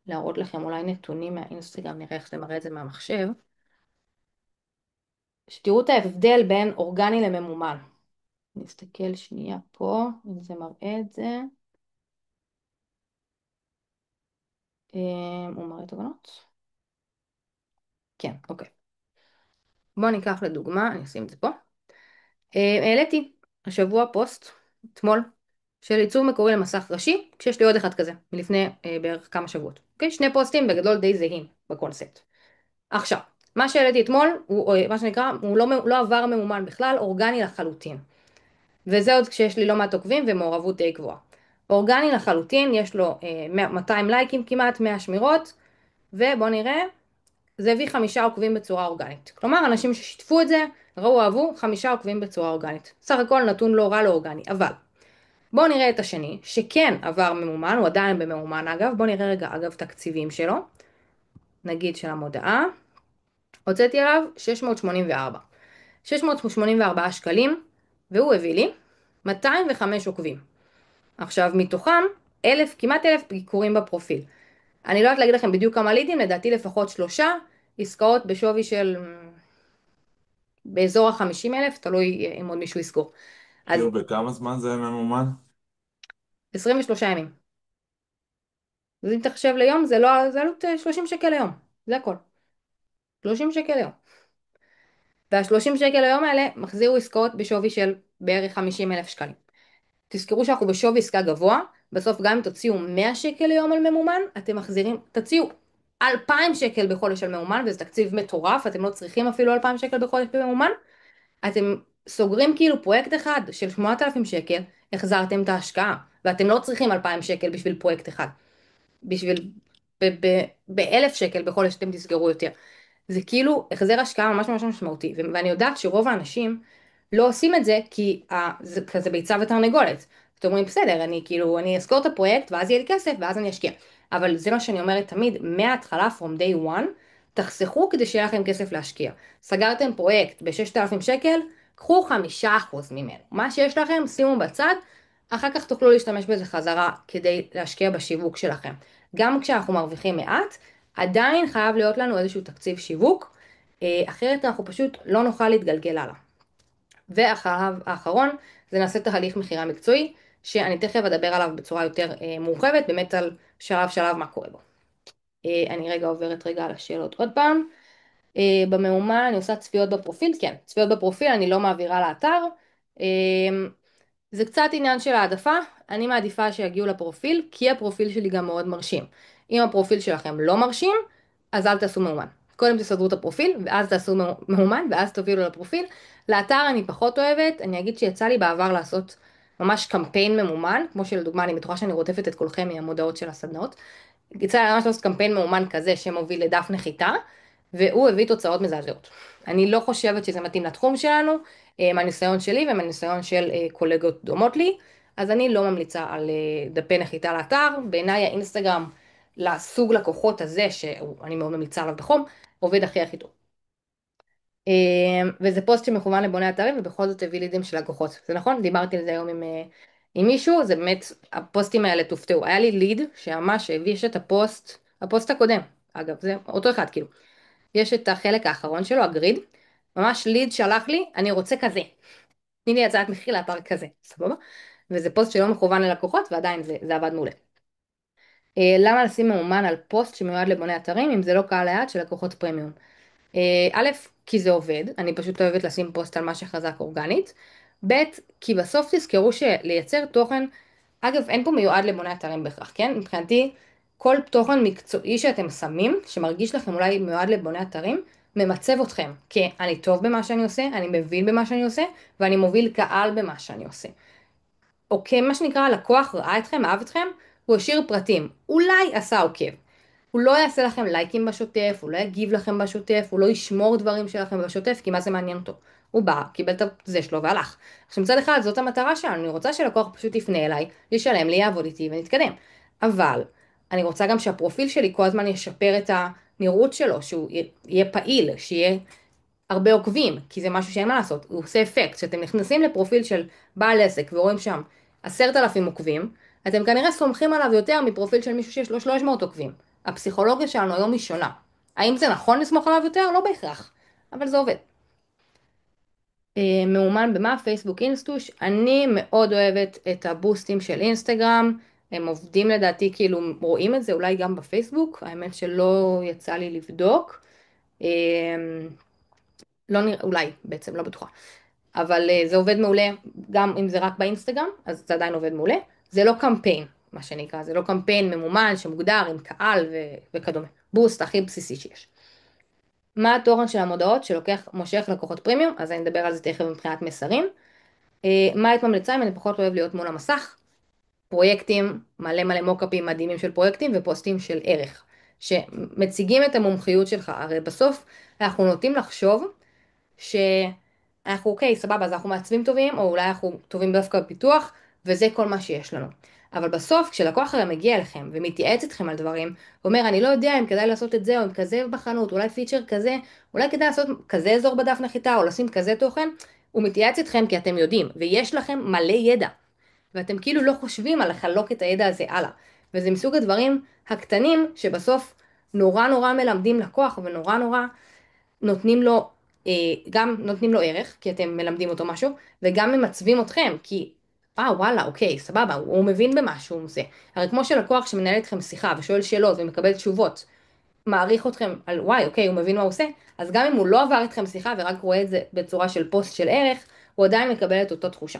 להראות לכם אולי נתונים מהאינסטגרם, נראה איך זה מראה את זה מהמחשב. שתראו את ההבדל בין אורגני לממומן. נסתכל שנייה פה, אם זה מראה את זה. הוא מראה תובנות? כן, אוקיי. בואו ניקח לדוגמה, אני אשים את זה פה. העליתי השבוע פוסט, אתמול, של עיצוב מקורי למסך ראשי, כשיש לי עוד אחד כזה, מלפני בערך כמה שבועות. אוקיי? שני פוסטים בגדול די זהים בקונספט. עכשיו, מה שהעליתי אתמול, הוא מה שנקרא, הוא לא עבר ממומן בכלל, אורגני לחלוטין. וזה עוד כשיש לי לא מעט עוקבים ומעורבות די גבוהה. אורגני לחלוטין, יש לו 200 לייקים כמעט, 100 שמירות, ובואו נראה, זה הביא 5 עוקבים בצורה אורגנית. כלומר, אנשים ששיתפו את זה, ראו, אהבו, 5 עוקבים בצורה אורגנית. סך הכל נתון לא רע, לא אורגני. אבל, בואו נראה את השני, שכן עבר ממומן, הוא עדיין בממומן אגב, בואו נראה רגע אגב תקציבים שלו, נגיד של המודעה, הוצאתי עליו 684. 684 שקלים, והוא הביא לי 205 עוקבים. עכשיו, מתוכם, כמעט 1,000 ביקורים בפרופיל. אני לא יודעת להגיד לכם בדיוק כמה לידים, לדעתי לפחות 3 עסקאות בשווי של באזור ה-50,000, תלוי אם עוד מישהו יסגור. אז כאילו, בכמה זמן זה ממומן? 23 ימים. אז אם תחשב ליום, זה עלות 30 שקל ליום. זה הכל. 30 שקל ליום. וה-30 שקל ליום האלה מחזירו עסקאות בשווי של בערך 50,000 שקלים. תזכרו שאנחנו בשווי עסקה גבוה, בסוף גם אם תוציאו 100 שקל ליום על ממומן, אתם מחזירים, תציעו 2,000 שקל בחודש על ממומן, וזה תקציב מטורף, אתם לא צריכים אפילו 2,000 שקל בחודש בממומן, אתם סוגרים כאילו פרויקט אחד של 8,000 שקל, החזרתם את ההשקעה, ואתם לא צריכים 2,000 שקל בשביל פרויקט אחד, בשביל ב-1,000 שקל בחודש אתם תסגרו יותר. זה כאילו החזר השקעה ממש ממש משמעותי, ואני יודעת שרוב האנשים לא עושים את זה כי זה כזה ביצה ותרנגולת. אתם אומרים בסדר, אני אזכור את הפרויקט ואז יהיה לי כסף ואז אני אשקיע. אבל זה מה שאני אומרת תמיד, מההתחלה, from day one, תחסכו כדי שיהיה לכם כסף להשקיע. סגרתם פרויקט ב-6,000 שקל, קחו 5% ממנו. מה שיש לכם, שימו בצד, אחר כך תוכלו להשתמש בזה חזרה כדי להשקיע בשיווק שלכם. גם כשאנחנו מרוויחים מעט, עדיין חייב להיות לנו איזשהו תקציב שיווק, אחרת אנחנו פשוט לא נוכל להתגלגל הלאה. ואחריו האחרון זה נעשה תהליך מכירה מקצועי, שאני תכף אדבר עליו בצורה יותר מורחבת, באמת על שלב שלב מה קורה בו. אני רגע עוברת רגע על השאלות עוד פעם. במאומן אני עושה צפיות בפרופיל, כן, צפיות בפרופיל אני לא מעבירה לאתר. אה, זה קצת עניין של העדפה, אני מעדיפה שיגיעו לפרופיל, כי הפרופיל שלי גם מאוד מרשים. אם הפרופיל שלכם לא מרשים, אז אל תעשו מאומן. קודם תסדרו את הפרופיל, ואז תעשו מאומן, ואז תובילו לפרופיל. לאתר אני פחות אוהבת, אני אגיד שיצא לי בעבר לעשות ממש קמפיין ממומן, כמו שלדוגמה אני בטוחה שאני רודפת את כולכם מהמודעות של הסדנאות. יצא לי ממש לעשות קמפיין מאומן כזה שמוביל לדף נחיתה, והוא הביא תוצאות מזעזעות. אני לא חושבת שזה מתאים לתחום שלנו, מהניסיון שלי ומהניסיון של קולגות דומות לי, אז אני לא ממליצה על דפי נחיתה לאתר. בעיניי האינסטגרם לסוג לקוחות הזה, שאני מאוד ממליצה עליו בחום, עובד הכי הכי טוב. וזה פוסט שמכוון לבוני אתרים ובכל זאת הביא לידים של לקוחות. זה נכון? דיברתי על זה היום עם מישהו, זה באמת, הפוסטים האלה תופתעו. היה לי ליד שממש הביא, יש את הפוסט הקודם, אגב, זה אותו אחד כאילו. יש את החלק האחרון שלו, הגריד, ממש ליד שלח לי, אני רוצה כזה. תני לי הצעת מחיר לאתר כזה, סבבה? וזה פוסט שלא מכוון ללקוחות ועדיין זה עבד מעולה. למה לשים מאומן על פוסט שמיועד לבוני אתרים אם זה לא קהל היעד של לקוחות פרמיום? א', כי זה עובד, אני פשוט אוהבת לשים פוסט על מה שחזק אורגנית. ב', כי בסוף תזכרו שלייצר תוכן, אגב, אין פה מיועד לבוני אתרים בהכרח, כן? מבחינתי, כל תוכן מקצועי שאתם שמים, שמרגיש לכם אולי מיועד לבוני אתרים, ממצב אתכם, כי אני טוב במה שאני עושה, אני מבין במה שאני עושה, ואני מוביל קהל במה שאני עושה. או מה שנקרא, הלקוח ראה אתכם, אהב אתכם, הוא השאיר פרטים, אולי עשה עוקב. הוא לא יעשה לכם לייקים בשוטף, הוא לא יגיב לכם בשוטף, הוא לא ישמור דברים שלכם בשוטף, כי מה זה מעניין אותו? הוא בא, קיבל את זה שלו והלך. עכשיו מצד אחד זאת המטרה שלנו, אני רוצה שלקוח פשוט יפנה אליי, ישלם לי, יעבוד איתי ונתקדם. אבל אני רוצה גם שהפרופיל שלי כל הזמן ישפר את הנראות שלו, שהוא יהיה פעיל, שיהיה הרבה עוקבים, כי זה משהו שאין מה לעשות, הוא עושה אפקט. כשאתם נכנסים לפרופיל של בעל עסק ורואים שם 10,000 עוקבים, אתם כנראה סומכים עליו יותר מפרופיל של מישהו שיש לו 300 עוקבים. הפסיכולוגיה שלנו היום היא שונה. האם זה נכון לסמוך עליו יותר? לא בהכרח, אבל זה עובד. מאומן במה? פייסבוק אינסטוש. אני מאוד אוהבת את הבוסטים של אינסטגרם, הם עובדים לדעתי, כאילו רואים את זה אולי גם בפייסבוק, האמת שלא יצא לי לבדוק. לא נראה, אולי, בעצם, לא בטוחה. אבל זה עובד מעולה, גם אם זה רק באינסטגרם, אז זה עדיין עובד מעולה. זה לא קמפיין, מה שנקרא, זה לא קמפיין ממומן שמוגדר עם קהל וכדומה. בוסט הכי בסיסי שיש. מה התוכן של המודעות שלוקח, מושך לקוחות פרימיום? אז אני אדבר על זה תכף מבחינת מסרים. מה היית ממליצה אם אני פחות אוהב להיות מול המסך? פרויקטים, מלא מלא מוקאפים מדהימים של פרויקטים ופוסטים של ערך, שמציגים את המומחיות שלך. הרי בסוף אנחנו נוטים לחשוב שאנחנו אוקיי, סבבה, אז אנחנו מעצבים טובים, או אולי אנחנו טובים דווקא בפיתוח, וזה כל מה שיש לנו. אבל בסוף, כשלקוח הרי מגיע אליכם ומתייעץ איתכם על דברים, ואומר, אני לא יודע אם כדאי לעשות את זה, או אם כזה בחנות, אולי פיצ'ר כזה, אולי כדאי לעשות כזה אזור בדף נחיתה, או לשים כזה תוכן, הוא מתייעץ איתכם כי אתם יודעים, ויש לכם מלא ידע, ואתם כאילו לא חושבים על לחלוק את הידע הזה הלאה. וזה מסוג הדברים הקטנים, שבסוף נורא נורא מלמדים לקוח, ונורא נורא נותנים לו, גם נותנים לו ערך, כי אתם מלמדים אותו משהו, וגם ממצבים אתכם, כי, וואלה, אוקיי, סבבה, הוא מבין במה שהוא עושה. הרי כמו שלקוח שמנהל איתכם שיחה ושואל שאלות ומקבל תשובות, מעריך אתכם על וואי, אוקיי, הוא מבין מה הוא עושה, אז גם אם הוא לא עבר איתכם שיחה ורק רואה את זה בצורה של פוסט של ערך, הוא עדיין מקבל את אותו תחושה.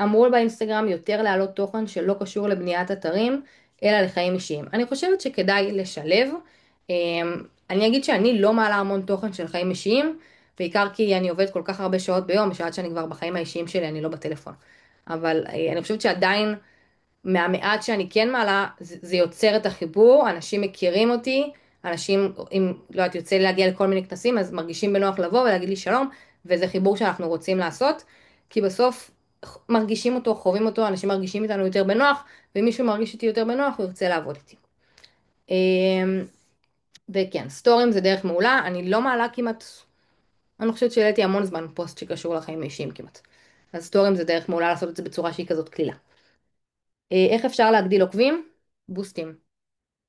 אמרו באינסטגרם יותר להעלות תוכן שלא קשור לבניית אתרים, אלא לחיים אישיים. אני חושבת שכדאי לשלב. אה, אני אגיד שאני לא מעלה המון תוכן של חיים אישיים, בעיקר כי אני עובדת כל כך הרבה שעות ביום, שעד שאני כבר בחיים האישיים שלי אני לא בטלפון. אבל אני חושבת שעדיין מהמעט שאני כן מעלה, זה יוצר את החיבור, אנשים מכירים אותי, אנשים, אם לא יודעת, יוצא לי להגיע לכל מיני כנסים, אז מרגישים בנוח לבוא ולהגיד לי שלום, וזה חיבור שאנחנו רוצים לעשות, כי בסוף מרגישים אותו, חווים אותו, אנשים מרגישים איתנו יותר בנוח, ואם מישהו מרגיש איתי יותר בנוח, הוא ירצה לעבוד איתי. וכן, סטורים זה דרך מעולה, אני לא מעלה כמעט, אני לא חושבת שהעליתי המון זמן פוסט שקשור לחיים האישיים כמעט. אז סטורים זה דרך מעולה לעשות את זה בצורה שהיא כזאת קלילה. איך אפשר להגדיל עוקבים? בוסטים.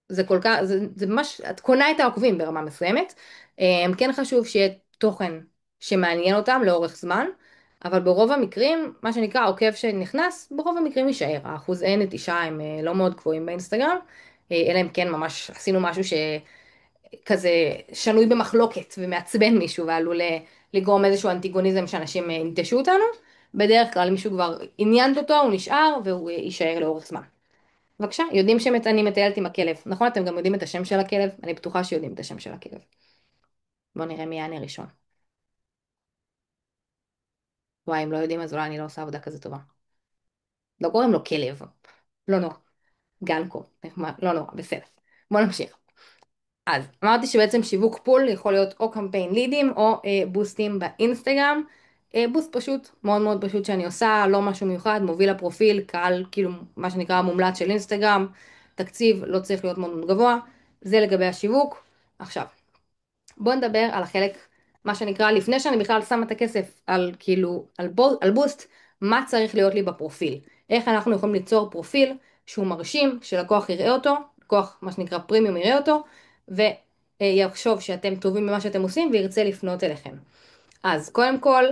זה כל כך, זה ממש, את קונה את העוקבים ברמה מסוימת. כן חשוב שיהיה תוכן שמעניין אותם לאורך זמן, אבל ברוב המקרים, מה שנקרא עוקב שנכנס, ברוב המקרים יישאר. האחוזי נטישה הם לא מאוד גבוהים באינסטגרם, אלא אם כן ממש עשינו משהו שכזה שנוי במחלוקת ומעצבן מישהו ועלול לגרום איזשהו אנטיגוניזם שאנשים ינטשו אותנו. בדרך כלל מישהו כבר עניינת אותו, הוא נשאר והוא יישאר לאורך זמן. בבקשה, יודעים שאני מטיילת עם הכלב. נכון, אתם גם יודעים את השם של הכלב? אני בטוחה שיודעים את השם של הכלב. בואו נראה מי יענה ראשון. וואי, אם לא יודעים אז אולי אני לא עושה עבודה כזה טובה. לא קוראים לו כלב. לא נורא. גנקו. לא נורא, בסדר. בואו נמשיך. אז אמרתי שבעצם שיווק פול יכול להיות או קמפיין לידים או בוסטים באינסטגרם. בוסט פשוט, מאוד מאוד פשוט שאני עושה, לא משהו מיוחד, מוביל לפרופיל, קהל כאילו מה שנקרא מומלץ של אינסטגרם, תקציב לא צריך להיות מאוד מאוד גבוה, זה לגבי השיווק. עכשיו, בואו נדבר על החלק, מה שנקרא, לפני שאני בכלל שמה את הכסף על כאילו, על בוסט, מה צריך להיות לי בפרופיל. איך אנחנו יכולים ליצור פרופיל שהוא מרשים, שלקוח יראה אותו, לקוח, מה שנקרא פרימיום יראה אותו, ויחשוב שאתם טובים במה שאתם עושים וירצה לפנות אליכם. אז קודם כל,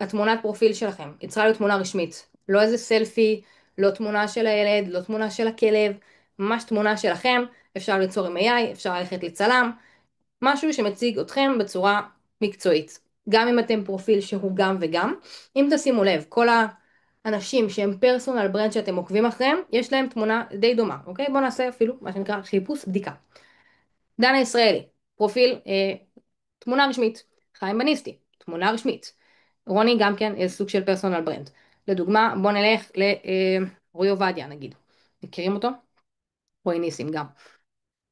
התמונת פרופיל שלכם, היא צריכה להיות תמונה רשמית. לא איזה סלפי, לא תמונה של הילד, לא תמונה של הכלב, ממש תמונה שלכם, אפשר ליצור עם AI, אפשר ללכת לצלם, משהו שמציג אתכם בצורה מקצועית. גם אם אתם פרופיל שהוא גם וגם. אם תשימו לב, כל האנשים שהם פרסונל ברנד שאתם עוקבים אחריהם, יש להם תמונה די דומה, אוקיי? בואו נעשה אפילו מה שנקרא חיפוש בדיקה. דנה ישראלי, פרופיל, תמונה רשמית. חיים בניסטי, תמונה רשמית. רוני גם כן סוג של פרסונל ברנד. לדוגמה, בואו נלך לרועי עובדיה נגיד. מכירים אותו? רועי ניסים גם.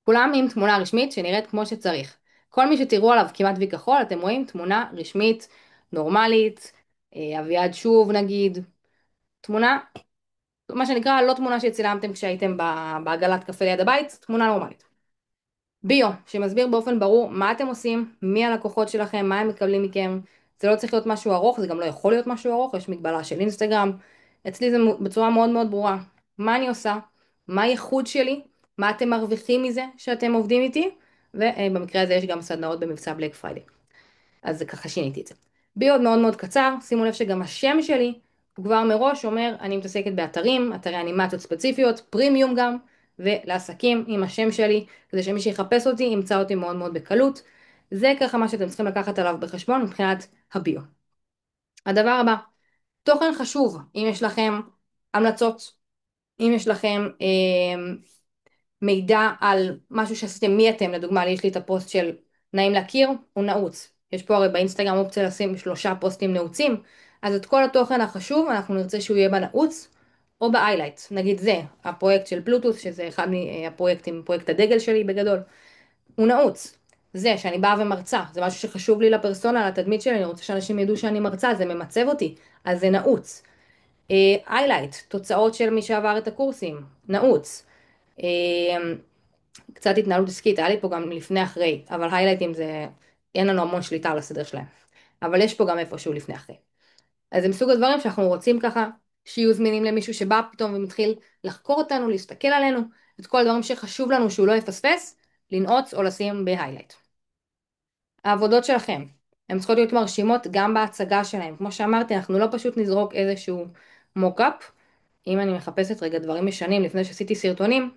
כולם עם תמונה רשמית שנראית כמו שצריך. כל מי שתראו עליו כמעט וי כחול, אתם רואים תמונה רשמית, נורמלית, אביעד שוב נגיד, תמונה, מה שנקרא, לא תמונה שצילמתם כשהייתם בעגלת קפה ליד הבית, תמונה נורמלית. ביו, שמסביר באופן ברור מה אתם עושים, מי הלקוחות שלכם, מה הם מקבלים מכם. זה לא צריך להיות משהו ארוך, זה גם לא יכול להיות משהו ארוך, יש מגבלה של אינסטגרם. אצלי זה בצורה מאוד מאוד ברורה. מה אני עושה, מה הייחוד שלי, מה אתם מרוויחים מזה שאתם עובדים איתי, ובמקרה הזה יש גם סדנאות במבצע בלייק פריידי. אז זה ככה שיניתי את זה. ביו מאוד מאוד קצר, שימו לב שגם השם שלי הוא כבר מראש אומר, אני מתעסקת באתרים, אתרי אנימציות ספציפיות, פרימיום גם, ולעסקים עם השם שלי, כדי שמי שיחפש אותי ימצא אותי מאוד מאוד בקלות. זה ככה מה שאתם צריכים לקחת עליו בחשבון מבחינת הביו. הדבר הבא, תוכן חשוב, אם יש לכם המלצות, אם יש לכם מידע על משהו שעשיתם, מי אתם, לדוגמה, לי יש לי את הפוסט של נעים להכיר, הוא נעוץ. יש פה הרי באינסטגרם אופציה לשים 3 פוסטים נעוצים, אז את כל התוכן החשוב אנחנו נרצה שהוא יהיה בנעוץ או ב-highlight. נגיד זה, הפרויקט של בלוטות' שזה אחד מהפרויקטים, פרויקט הדגל שלי בגדול, הוא נעוץ. זה שאני באה ומרצה, זה משהו שחשוב לי לפרסונה, לתדמית שלי, אני רוצה שאנשים ידעו שאני מרצה, זה ממצב אותי, אז זה נעוץ. highlight, תוצאות של מי שעבר את הקורסים, נעוץ. אה, קצת התנהלות עסקית, היה לי פה גם לפני אחרי, אבל highlightים זה, אין לנו המון שליטה על הסדר שלהם. אבל יש פה גם איפשהו לפני אחרי. אז זה מסוג הדברים שאנחנו רוצים ככה, שיהיו זמינים למישהו שבא פתאום ומתחיל לחקור אותנו, להסתכל עלינו, את כל הדברים שחשוב לנו שהוא לא יפספס, לנעוץ או לשים בהיילייט. העבודות שלכם, הן צריכות להיות מרשימות גם בהצגה שלהם. כמו שאמרתי, אנחנו לא פשוט נזרוק איזשהו מוקאפ. אם אני מחפשת רגע דברים ישנים לפני שעשיתי סרטונים,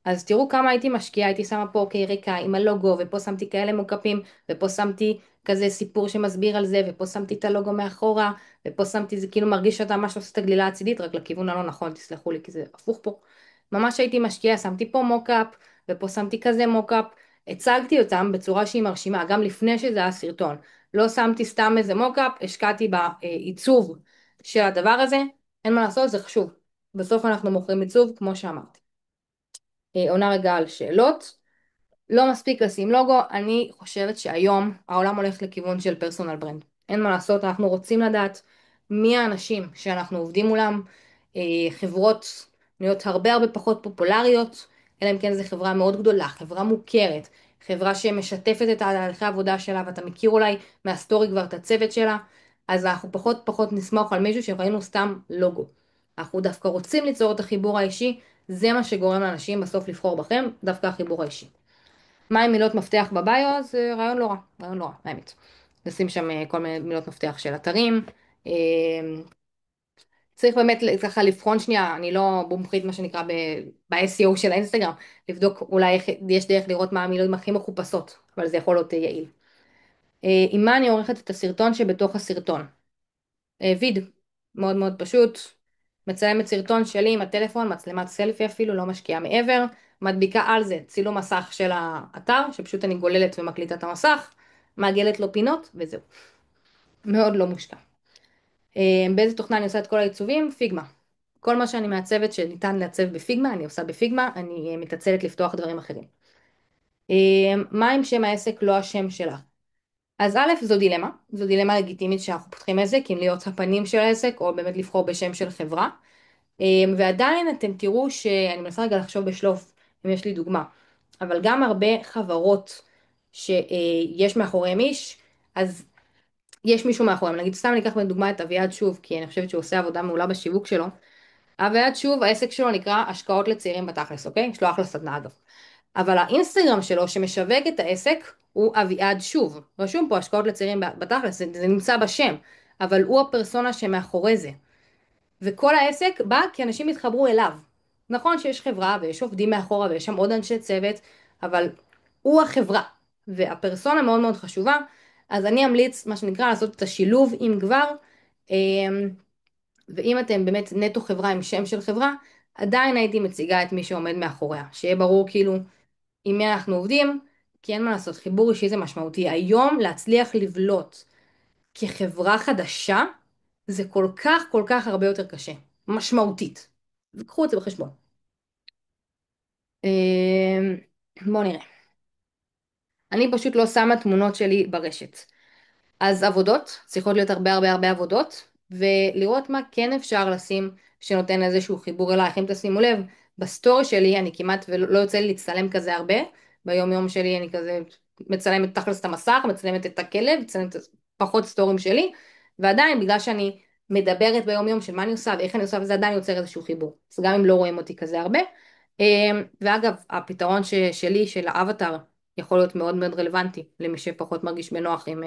אז תראו כמה הייתי משקיעה, הייתי שמה פה ריקה עם הלוגו, ופה שמתי כאלה מוקפים, ופה שמתי כזה סיפור שמסביר על זה, ופה שמתי את הלוגו מאחורה, ופה שמתי, זה כאילו מרגיש שאתה ממש עושה את הגלילה הצידית, רק לכיוון הלא נכון, תסלחו לי, כי זה הפוך פה. ממש הייתי משקיעה, שמתי פה מוקאפ, ופה שמתי כזה מוקאפ, הצגתי אותם בצורה שהיא מרשימה, גם לפני שזה היה סרטון. לא שמתי סתם איזה מוקאפ, השקעתי בעיצוב של הדבר הזה, אין מה לעשות, זה חשוב. בסוף אנחנו מוכרים עיצוב, כמו שאמרתי. עונה רגע על שאלות. לא מספיק לשים לוגו, אני חושבת שהיום העולם הולך לכיוון של פרסונל ברנד. אין מה לעשות, אנחנו רוצים לדעת מי האנשים שאנחנו עובדים מולם. חברות נהיות הרבה הרבה פחות פופולריות, אלא אם כן זו חברה מאוד גדולה, חברה מוכרת, חברה שמשתפת את תהליכי העבודה שלה, ואתה מכיר אולי מהסטורי כבר את הצוות שלה, אז אנחנו פחות פחות נסמוך על מישהו שראינו סתם לוגו. אנחנו דווקא רוצים ליצור את החיבור האישי, זה מה שגורם לאנשים בסוף לבחור בכם, דווקא החיבור האישי. מה עם מילות מפתח בביו? זה רעיון לא רע, רעיון לא רע, האמת. נשים שם כל מיני מילות מפתח של אתרים. אה, צריך באמת ככה לבחון שנייה, אני לא מומחית מה שנקרא ב-SEO של האינסטגרם, לבדוק אולי יש דרך לראות מה המילים הכי מחופשות, אבל זה יכול להיות יעיל. עם מה אני עורכת את הסרטון שבתוך הסרטון? ויד, מאוד מאוד פשוט. מצלמת סרטון שלי עם הטלפון, מצלמת סלפי אפילו, לא משקיעה מעבר. מדביקה על זה צילום מסך של האתר, שפשוט אני גוללת ומקליטה את המסך, מעגלת לו פינות, וזהו. מאוד לא מושקע. באיזה תוכנה אני עושה את כל העיצובים? פיגמה. כל מה שאני מעצבת שניתן לעצב בפיגמה, אני עושה בפיגמה, אני מתעצלת לפתוח דברים אחרים. מה עם שם העסק, לא השם שלך? אז א', זו דילמה לגיטימית שאנחנו פותחים עסק, אם להיות הפנים של העסק, או באמת לבחור בשם של חברה. ועדיין אתם תראו שאני מנסה רגע לחשוב בשלוף, אם יש לי דוגמה, אבל גם הרבה חברות שיש מאחוריהם איש, אז יש מישהו מאחוריהם. נגיד סתם אני אקח בדוגמה את אביעד שוב, כי אני חושבת שהוא עושה עבודה מעולה בשיווק שלו. אביעד שוב, העסק שלו נקרא השקעות לצעירים בתכלס, אוקיי? יש לו אחלה סדנה אגב. אבל האינסטגרם שלו שמשווק את העסק הוא אביעד שוב. רשום פה השקעות לצעירים בתכלס, זה נמצא בשם, אבל הוא הפרסונה שמאחורי זה. וכל העסק בא כי אנשים התחברו אליו. נכון שיש חברה ויש עובדים מאחורה ויש שם עוד אנשי צוות, אבל הוא החברה, והפרסונה מאוד מאוד חשובה, אז אני אמליץ, מה שנקרא, לעשות את השילוב עם כבר, ואם אתם באמת נטו חברה עם שם של חברה, עדיין הייתי מציגה את מי שעומד מאחוריה, שיהיה ברור כאילו עם מי אנחנו עובדים, כי אין מה לעשות, חיבור אישי זה משמעותי. היום להצליח לבלוט כחברה חדשה, זה כל כך הרבה יותר קשה, משמעותית. וקחו את זה בחשבון. בואו נראה. אני פשוט לא שמה תמונות שלי ברשת. אז עבודות, צריכות להיות הרבה הרבה הרבה עבודות, ולראות מה כן אפשר לשים שנותן איזשהו חיבור אלייך. אם תשימו לב, בסטורי שלי אני כמעט ולא לא יוצא לי להצטלם כזה הרבה, ביום יום שלי אני כזה מצלמת תכלס את המסך, מצלמת את הכלב, מצלמת פחות סטורים שלי, ועדיין בגלל שאני מדברת ביום יום של מה אני עושה ואיך אני עושה, וזה עדיין יוצר איזשהו חיבור. אז גם אם לא רואים אותי כזה הרבה. ואגב, הפתרון שלי של האבטר יכול להיות מאוד מאוד רלוונטי למי שפחות מרגיש בנוח עם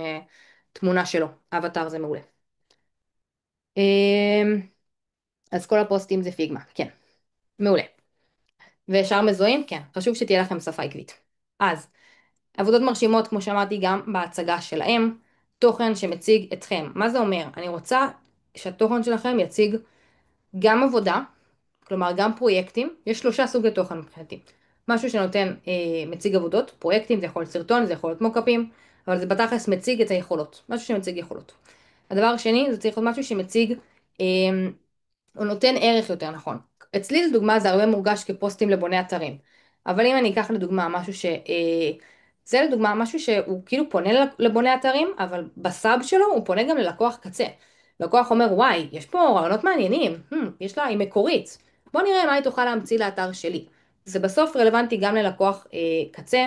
תמונה שלו. אבטר זה מעולה. אז כל הפוסטים זה פיגמה, כן, מעולה. ושאר מזוהים, כן, חשוב שתהיה לכם שפה עקבית. אז עבודות מרשימות, כמו שאמרתי, גם בהצגה שלהם. תוכן שמציג אתכם. מה זה אומר? אני רוצה שהתוכן שלכם יציג גם עבודה, כלומר גם פרויקטים. יש שלושה סוגי תוכן מבחינתי. משהו שנותן, מציג עבודות, פרויקטים, זה יכול להיות סרטון, זה יכול להיות מוקאפים, אבל זה בתכלס מציג את היכולות. משהו שמציג יכולות. הדבר השני, זה צריך להיות משהו שמציג, אה, הוא נותן ערך יותר נכון. אצלי לדוגמה זה הרבה מורגש כפוסטים לבוני אתרים. אבל אם אני אקח לדוגמה משהו זה לדוגמה משהו שהוא כאילו פונה לבוני אתרים, אבל בסאב שלו הוא פונה גם ללקוח קצה. לקוח אומר, וואי, יש פה רעיונות מעניינים, יש לה, היא מקורית. בוא נראה מה היא תוכל להמציא לאתר שלי. זה בסוף רלוונטי גם ללקוח קצה.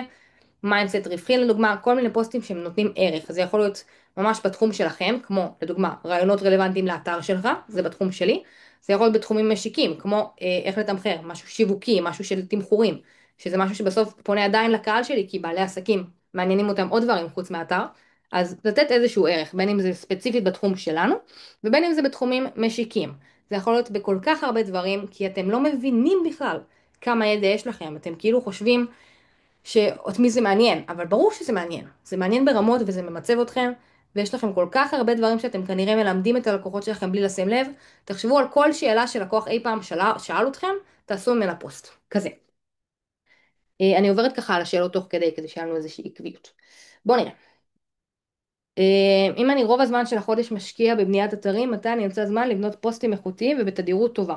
מיינדסט רווחי לדוגמה, כל מיני פוסטים שהם נותנים ערך. זה יכול להיות ממש בתחום שלכם, כמו לדוגמה רעיונות רלוונטיים לאתר שלך, זה בתחום שלי. זה יכול להיות בתחומים משיקים, כמו איך לתמחר, משהו שיווקי, משהו של תמחורים, שזה משהו שבסוף פונה עדיין לקהל שלי, כי בעלי עסקים מעניינים אותם עוד דברים חוץ מהאתר. אז לתת איזשהו ערך, בין אם זה ספציפית בתחום שלנו, ובין אם זה בתחומים משיקים. זה יכול להיות בכל כך הרבה דברים, כי אתם לא מבינים בכלל כמה ידע יש לכם. אתם כאילו חושבים שאת מי זה מעניין, אבל ברור שזה מעניין. זה מעניין ברמות וזה ממצב אתכם, ויש לכם כל כך הרבה דברים שאתם כנראה מלמדים את הלקוחות שלכם בלי לשים לב. תחשבו על כל שאלה שלקוח אי פעם שאל אתכם, תעשו ממנה פוסט. כזה. אני עוברת ככה על השאלות תוך כדי שיהיה לנו איזושהי עקביות. בואו נראה. אם אני רוב הזמן של החודש משקיע בבניית אתרים, מתי אני אמצא זמן לבנות פוסטים איכותיים ובתדירות טובה?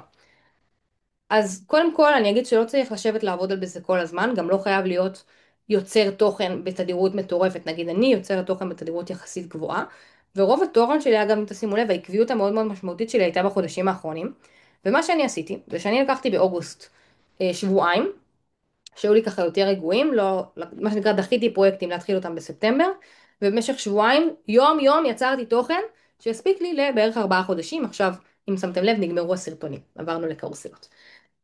אז קודם כל אני אגיד שלא צריך לשבת לעבוד על זה כל הזמן, גם לא חייב להיות יוצר תוכן בתדירות מטורפת, נגיד אני יוצרת תוכן בתדירות יחסית גבוהה, ורוב התוכן שלי, אגב אם תשימו לב, העקביות המאוד מאוד משמעותית שלי הייתה בחודשים האחרונים, ומה שאני עשיתי, זה שאני לקחתי באוגוסט שבועיים, שהיו לי ככה יותר רגועים, לא, מה שנקרא דחיתי פרויקטים להתחיל אותם בספטמבר, ובמשך שבועיים, יום יום יצרתי תוכן שהספיק לי לבערך 4 חודשים, עכשיו אם שמתם לב נגמרו הסרטונים, עברנו לקרוסלות.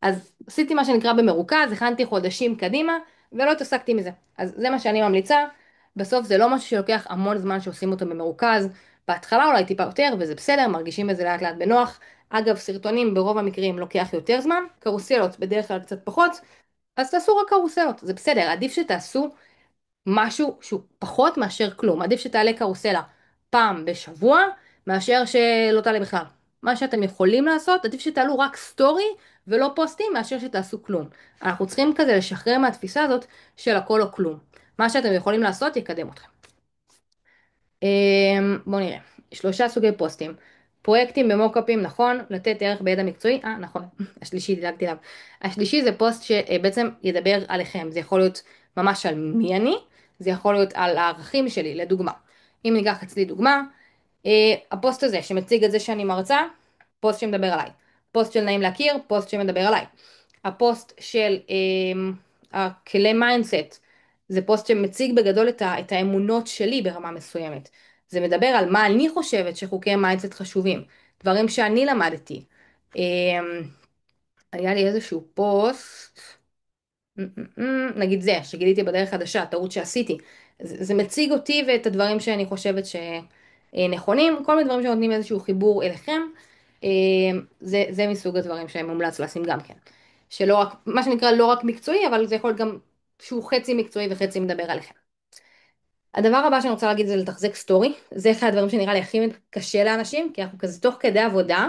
אז עשיתי מה שנקרא במרוכז, הכנתי חודשים קדימה, ולא התעסקתי מזה. אז זה מה שאני ממליצה. בסוף זה לא משהו שלוקח המון זמן שעושים אותו במרוכז. בהתחלה אולי טיפה יותר, וזה בסדר, מרגישים בזה לאט לאט בנוח. אגב, סרטונים ברוב המקרים לוקח יותר זמן, קרוסלות בדרך כלל קצת פחות, אז תעשו רק קרוסלות, זה בסדר, עדיף שתעשו משהו שהוא פחות מאשר כלום. עדיף שתעלה קרוסלה פעם בשבוע, מאשר שלא תעלה בכלל. מה שאתם יכולים לעשות, עדיף שתעלו רק סטורי ולא פוסטים, מאשר שתעשו כלום. אנחנו צריכים כזה לשחרר מהתפיסה הזאת של הכל או כלום. מה שאתם יכולים לעשות יקדם אתכם. בואו נראה. 3 סוגי פוסטים. פרויקטים במוקאפים, נכון, לתת ערך בידע מקצועי, נכון, השלישי דילגתי עליו. השלישי זה פוסט שבעצם ידבר עליכם, זה יכול להיות ממש על מי אני, זה יכול להיות על הערכים שלי, לדוגמה. אם ניקח אצלי דוגמה, הפוסט הזה שמציג את זה שאני מרצה, פוסט שמדבר עליי. פוסט של נעים להכיר, פוסט שמדבר עליי. הפוסט של הכלי מיינדסט, זה פוסט שמציג בגדול את האמונות שלי ברמה מסוימת. זה מדבר על מה אני חושבת שחוקי מיינדסט חשובים, דברים שאני למדתי. היה לי איזשהו פוסט, נגיד זה, שגיליתי בדרך חדשה, טעות שעשיתי. זה מציג אותי ואת הדברים שאני חושבת שנכונים, כל מיני דברים שנותנים איזשהו חיבור אליכם. זה מסוג הדברים שמומלץ לשים גם כן. שלא רק, מה שנקרא לא רק מקצועי, אבל זה יכול להיות גם שהוא חצי מקצועי וחצי מדבר עליכם. הדבר הבא שאני רוצה להגיד זה לתחזק סטורי, זה אחד הדברים שנראה לי הכי קשה לאנשים, כי אנחנו כזה תוך כדי עבודה,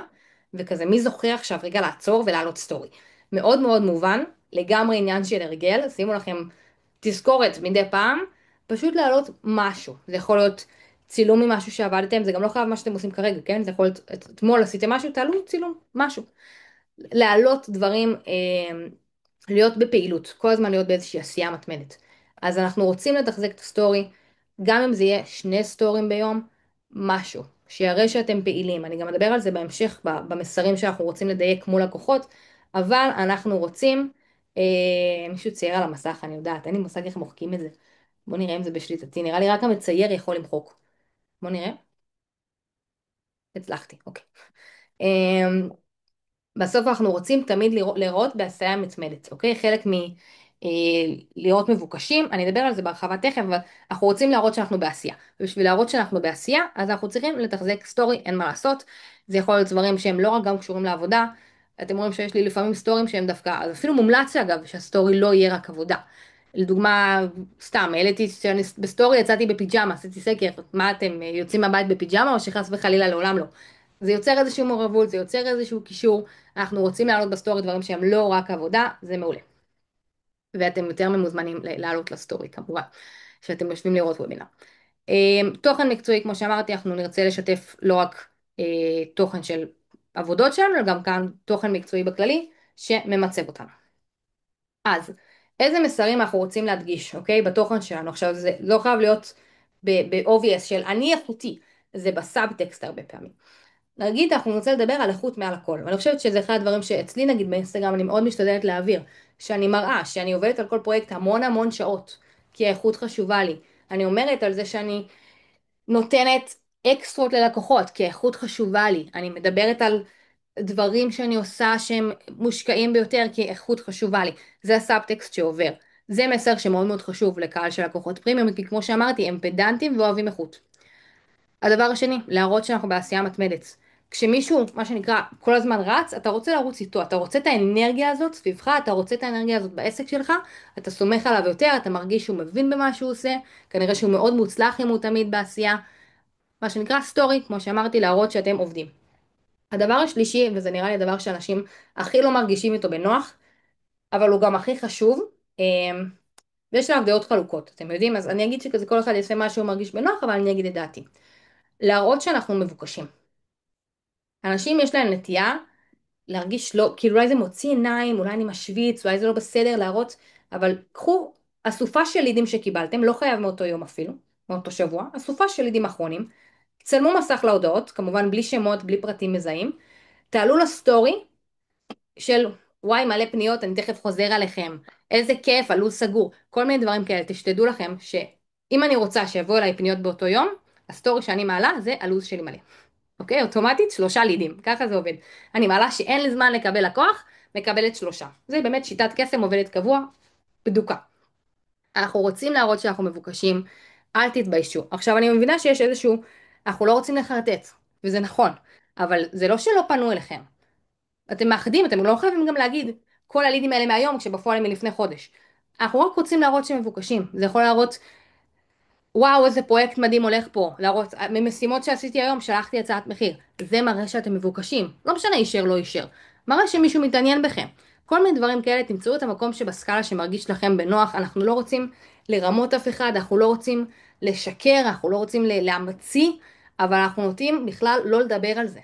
וכזה מי זוכר עכשיו רגע לעצור ולהעלות סטורי. מאוד מאוד מובן, לגמרי עניין של הרגל, שימו לכם תזכורת מדי פעם, פשוט להעלות משהו. זה יכול להיות צילום ממשהו שעבדתם, זה גם לא חייב מה שאתם עושים כרגע, כן? זה יכול להיות, אתמול עשיתם משהו, תעלו צילום, משהו. להעלות דברים, להיות בפעילות, כל הזמן להיות באיזושהי עשייה מתמדת. אז אנחנו רוצים לתחזק את הסטורי, גם אם זה יהיה 2 סטורים ביום, משהו, שיראה שאתם פעילים. אני גם אדבר על זה בהמשך במסרים שאנחנו רוצים לדייק מול לקוחות, אבל אנחנו רוצים, מישהו צייר על המסך, אני יודעת, אין לי מושג איך מוחקים את זה. בואו נראה אם זה בשליטתי, נראה לי רק המצייר יכול למחוק. בואו נראה. הצלחתי, אוקיי. בסוף אנחנו רוצים תמיד לראות בעשייה מתמדת, אוקיי? חלק מלהיות מבוקשים, אני אדבר על זה בהרחבה תכף, אבל אנחנו רוצים להראות שאנחנו בעשייה. ובשביל להראות שאנחנו בעשייה, אז אנחנו צריכים לתחזק סטורי, אין מה לעשות. זה יכול להיות דברים שהם לא רק גם קשורים לעבודה. אתם רואים שיש לי לפעמים סטורים שהם דווקא, אז אפילו מומלץ אגב שהסטורי לא יהיה רק עבודה. לדוגמה, סתם, העליתי שאני בסטורי, יצאתי בפיג'מה, עשיתי סקר, מה אתם יוצאים מהבית בפיג'מה או שחס וחלילה לעולם לא. זה יוצר איזושהי מעורבות, זה יוצר איזשהו קישור, אנחנו רוצים להעלות בסטורי דברים שהם לא רק עבודה, זה מעולה. ואתם יותר ממוזמנים לעלות לסטורי כמובן, שאתם יושבים לראות וובינר. תוכן מקצועי, כמו שאמרתי, אנחנו נרצה לשתף לא רק תוכן של עבודות שלנו, אלא גם כאן תוכן מקצועי בכללי, שממצב אותנו. אז, איזה מסרים אנחנו רוצים להדגיש, אוקיי? בתוכן שלנו. עכשיו, זה לא חייב להיות ב-obvious של אני איכותי, זה בסאבטקסט הרבה פעמים. נגיד, אנחנו נרצה לדבר על איכות מעל הכל, ואני חושבת שזה אחד הדברים שאצלי, נגיד באינסטגרם, אני מאוד משתדלת להעביר, שאני מראה, שאני עובדת על כל פרויקט המון המון שעות, כי האיכות חשובה לי. אני אומרת על זה שאני נותנת אקסטרות ללקוחות, כי האיכות חשובה לי. אני מדברת על דברים שאני עושה שהם מושקעים ביותר, כי איכות חשובה לי. זה הסאבטקסט שעובר. זה מסר שמאוד מאוד חשוב לקהל של לקוחות פרימיום, כי כמו שאמרתי, הם פדנטים ואוהבים איכות. הדבר השני, להראות שאנחנו בעשייה מתמדת. כשמישהו, מה שנקרא, כל הזמן רץ, אתה רוצה לרוץ איתו, אתה רוצה את האנרגיה הזאת סביבך, אתה רוצה את האנרגיה הזאת בעסק שלך, אתה סומך עליו יותר, אתה מרגיש שהוא מבין במה שהוא עושה, כנראה שהוא מאוד מוצלח אם הוא תמיד בעשייה, מה שנקרא סטורי, כמו שאמרתי, להראות שאתם עובדים. הדבר השלישי, וזה נראה לי הדבר שאנשים הכי לא מרגישים איתו בנוח, אבל הוא גם הכי חשוב, ויש עליו דעות חלוקות, אתם יודעים, אז אני אגיד שכזה כל אחד יעשה מה שהוא מרגיש בנוח, אבל אני אגיד את דעתי. להראות שאנחנו מבוקשים. אנשים יש להם נטייה להרגיש לא, כאילו אולי זה מוציא עיניים, אולי אני משוויץ, אולי זה לא בסדר להראות, אבל קחו אסופה של לידים שקיבלתם, לא חייב מאותו יום אפילו, מאותו שבוע, אסופה של לידים אחרונים, צלמו מסך להודעות, כמובן בלי שמות, בלי פרטים מזהים, תעלו לסטורי של וואי מלא פניות, אני תכף חוזר עליכם, איזה כיף, הלו"ז סגור, כל מיני דברים כאלה, תשתדעו לכם שאם אני רוצה שיבואו אליי פניות באותו יום, הסטורי שאני מעלה זה הלו"ז שלי מלא. אוקיי? אוטומטית 3 לידים, ככה זה עובד. אני מעלה שאין לי זמן לקבל לקוח, מקבלת 3. זה באמת שיטת קסם עובדת קבוע, בדוקה. אנחנו רוצים להראות שאנחנו מבוקשים, אל תתביישו. עכשיו אני מבינה שיש איזשהו, אנחנו לא רוצים לחרטט, וזה נכון, אבל זה לא שלא פנו אליכם. אתם מאחדים, אתם לא חייבים גם להגיד כל הלידים האלה מהיום, כשבפועל הם מלפני חודש. אנחנו רק רוצים להראות שהם מבוקשים. זה יכול להראות וואו, איזה פרויקט מדהים הולך פה, להראות, ממשימות שעשיתי היום שלחתי הצעת מחיר, זה מראה שאתם מבוקשים, לא משנה אישר לא אישר, מראה שמישהו מתעניין בכם, כל מיני דברים כאלה, תמצאו את המקום שבסקאלה שמרגיש לכם בנוח, אנחנו לא רוצים לרמות אף אחד, אנחנו לא רוצים לשקר, אנחנו לא רוצים להמציא, אבל אנחנו נוטים בכלל לא לדבר על זה,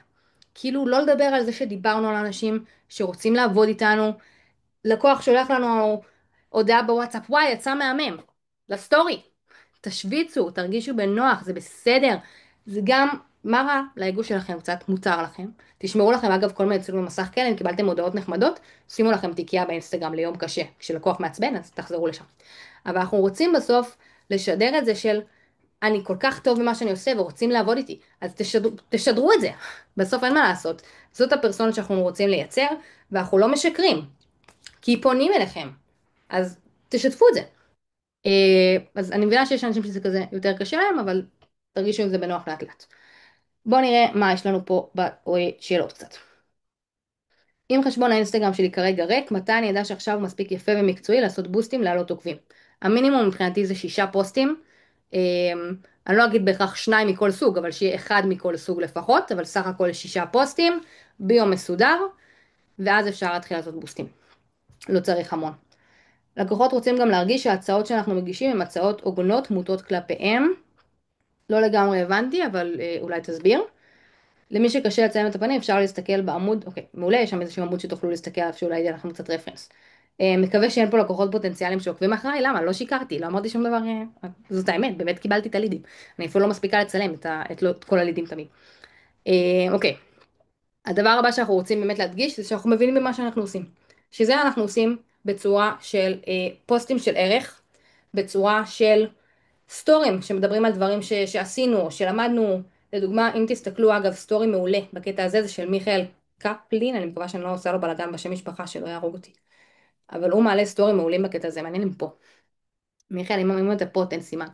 כאילו לא לדבר על זה שדיברנו על אנשים שרוצים לעבוד איתנו, לקוח שולח לנו הודעה בוואטסאפ, וואי יצא מהמם, לסטורי. תשוויצו, תרגישו בנוח, זה בסדר. זה גם, מה רע לאגו שלכם קצת, מותר לכם. תשמרו לכם, אגב, כל מיני צילומי מסך כאלה, אם קיבלתם הודעות נחמדות, שימו לכם תיקייה באינסטגרם ליום קשה. כשלקוח מעצבן, אז תחזרו לשם. אבל אנחנו רוצים בסוף לשדר את זה של, אני כל כך טוב במה שאני עושה ורוצים לעבוד איתי, אז תשדרו את זה. בסוף אין מה לעשות. זאת הפרסונה שאנחנו רוצים לייצר, ואנחנו לא משקרים, כי פונים אליכם. אז תשתפו את זה. אז אני מבינה שיש אנשים שזה כזה יותר קשה להם, אבל תרגישו עם זה בנוח לאט לאט. בואו נראה מה יש לנו פה בשאלות קצת. אם חשבון האינסטגרם שלי כרגע ריק, מתי אני אדע שעכשיו הוא מספיק יפה ומקצועי לעשות בוסטים לעלות עוקבים? המינימום מבחינתי זה 6 פוסטים. אני לא אגיד בהכרח 2 מכל סוג, אבל שיהיה 1 מכל סוג לפחות, אבל סך הכל 6 פוסטים ביום מסודר, ואז אפשר להתחיל לעשות בוסטים. לא צריך המון. לקוחות רוצים גם להרגיש שההצעות שאנחנו מגישים הן הצעות הוגנות מוטות כלפיהם. לא לגמרי הבנתי, אבל אולי תסביר. למי שקשה לציין את הפנים, אפשר להסתכל בעמוד, אוקיי, מעולה, יש שם איזשהו עמוד שתוכלו להסתכל עליו, שאולי יהיה לכם קצת רפרנס. מקווה שאין פה לקוחות פוטנציאליים שעוקבים אחריי, למה? לא שיקרתי, לא אמרתי שום דבר, זאת האמת, באמת קיבלתי את הלידים. אני אפילו לא מספיקה לצלם את כל הלידים תמיד. אוקיי, הדבר הבא שאנחנו רוצים באמת להדגיש, זה שאנחנו מבינים במה שאנחנו עושים. שזה אנחנו עושים בצורה של פוסטים של ערך, בצורה של סטורים שמדברים על דברים שעשינו או שלמדנו. לדוגמה, אם תסתכלו, אגב, סטורי מעולה בקטע הזה זה של מיכאל קפלין, אני מקווה שאני לא עושה לו בלאגן בשם משפחה שלא יהרוג אותי. אבל הוא מעלה סטורים מעולים בקטע הזה, מעניין אם פה. מיכאל, אם אתה פה, תן סימן.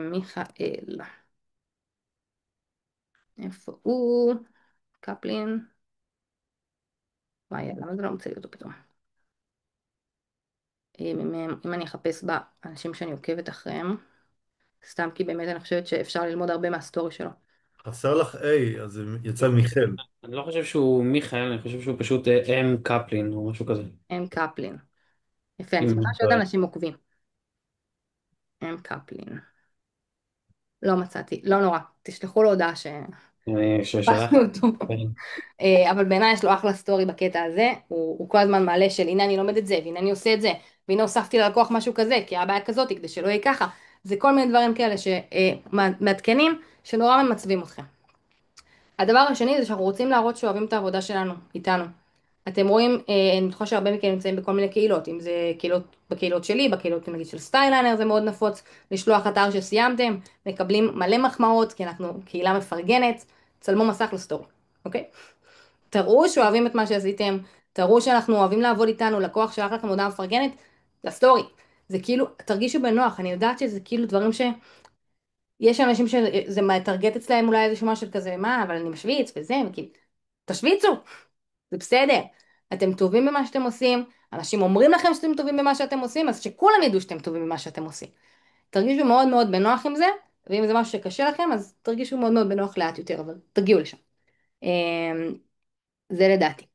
מיכאל, איפה הוא? קפלין. וואי, למה זה לא מוצא לי אותו פתאום? אם אני אחפש באנשים שאני עוקבת אחריהם, סתם כי באמת אני חושבת שאפשר ללמוד הרבה מהסטורי שלו. חסר לך A, אז זה יצא מיכאל. אני לא חושב שהוא מיכאל, אני חושב שהוא פשוט אם קפלין או משהו כזה. אם קפלין. יפה, אני אם שמחה אני שעוד טועה. אנשים עוקבים. אם קפלין. לא מצאתי, לא נורא, תשלחו לו הודעה אני שפסנו ששלח. אותו. כן. אבל בעיניי יש לו אחלה סטורי בקטע הזה, הוא כל הזמן מעלה של הנה אני לומד את זה, והנה אני עושה את זה, והנה הוספתי ללקוח משהו כזה, כי הבעיה כזאת, כדי שלא יהיה ככה. זה כל מיני דברים כאלה שמעדכנים, שנורא ממצבים אתכם. הדבר השני זה שאנחנו רוצים להראות שאוהבים את העבודה שלנו, איתנו. אתם רואים, אני בטוחה שהרבה מכם נמצאים בכל מיני קהילות, אם זה קהילות, בקהילות שלי, בקהילות נגיד של סטיילנר זה מאוד נפוץ, לשלוח אתר שסיימתם, מקבלים מלא מחמאות, כי אנחנו קהילה מפרגנת, צלמו מסך לסטורי, אוקיי? תראו שאוהבים את מה שעשיתם, תראו שאנחנו אוהבים לעבוד איתנו, לקוח שלח לכם הודעה מפרגנת, לסטורי. זה כאילו, תרגישו בנוח, אני יודעת שזה כאילו דברים יש אנשים שזה מטרגט אצלהם אולי איזשהו משהו כזה, מה, אבל אני משוויץ וזה, וכאילו, תשוויצו, זה בסדר. אתם טובים במה שאתם עושים, אנשים אומרים לכם שאתם טובים במה שאתם עושים, אז שכולם ידעו שאתם טובים במה שאתם עושים. תרגישו מאוד מאוד בנוח עם זה, ואם זה משהו שקשה לכם, אז תרגישו מאוד מאוד בנוח לאט יותר, אבל תגיעו לשם. אמ, זה לדעתי.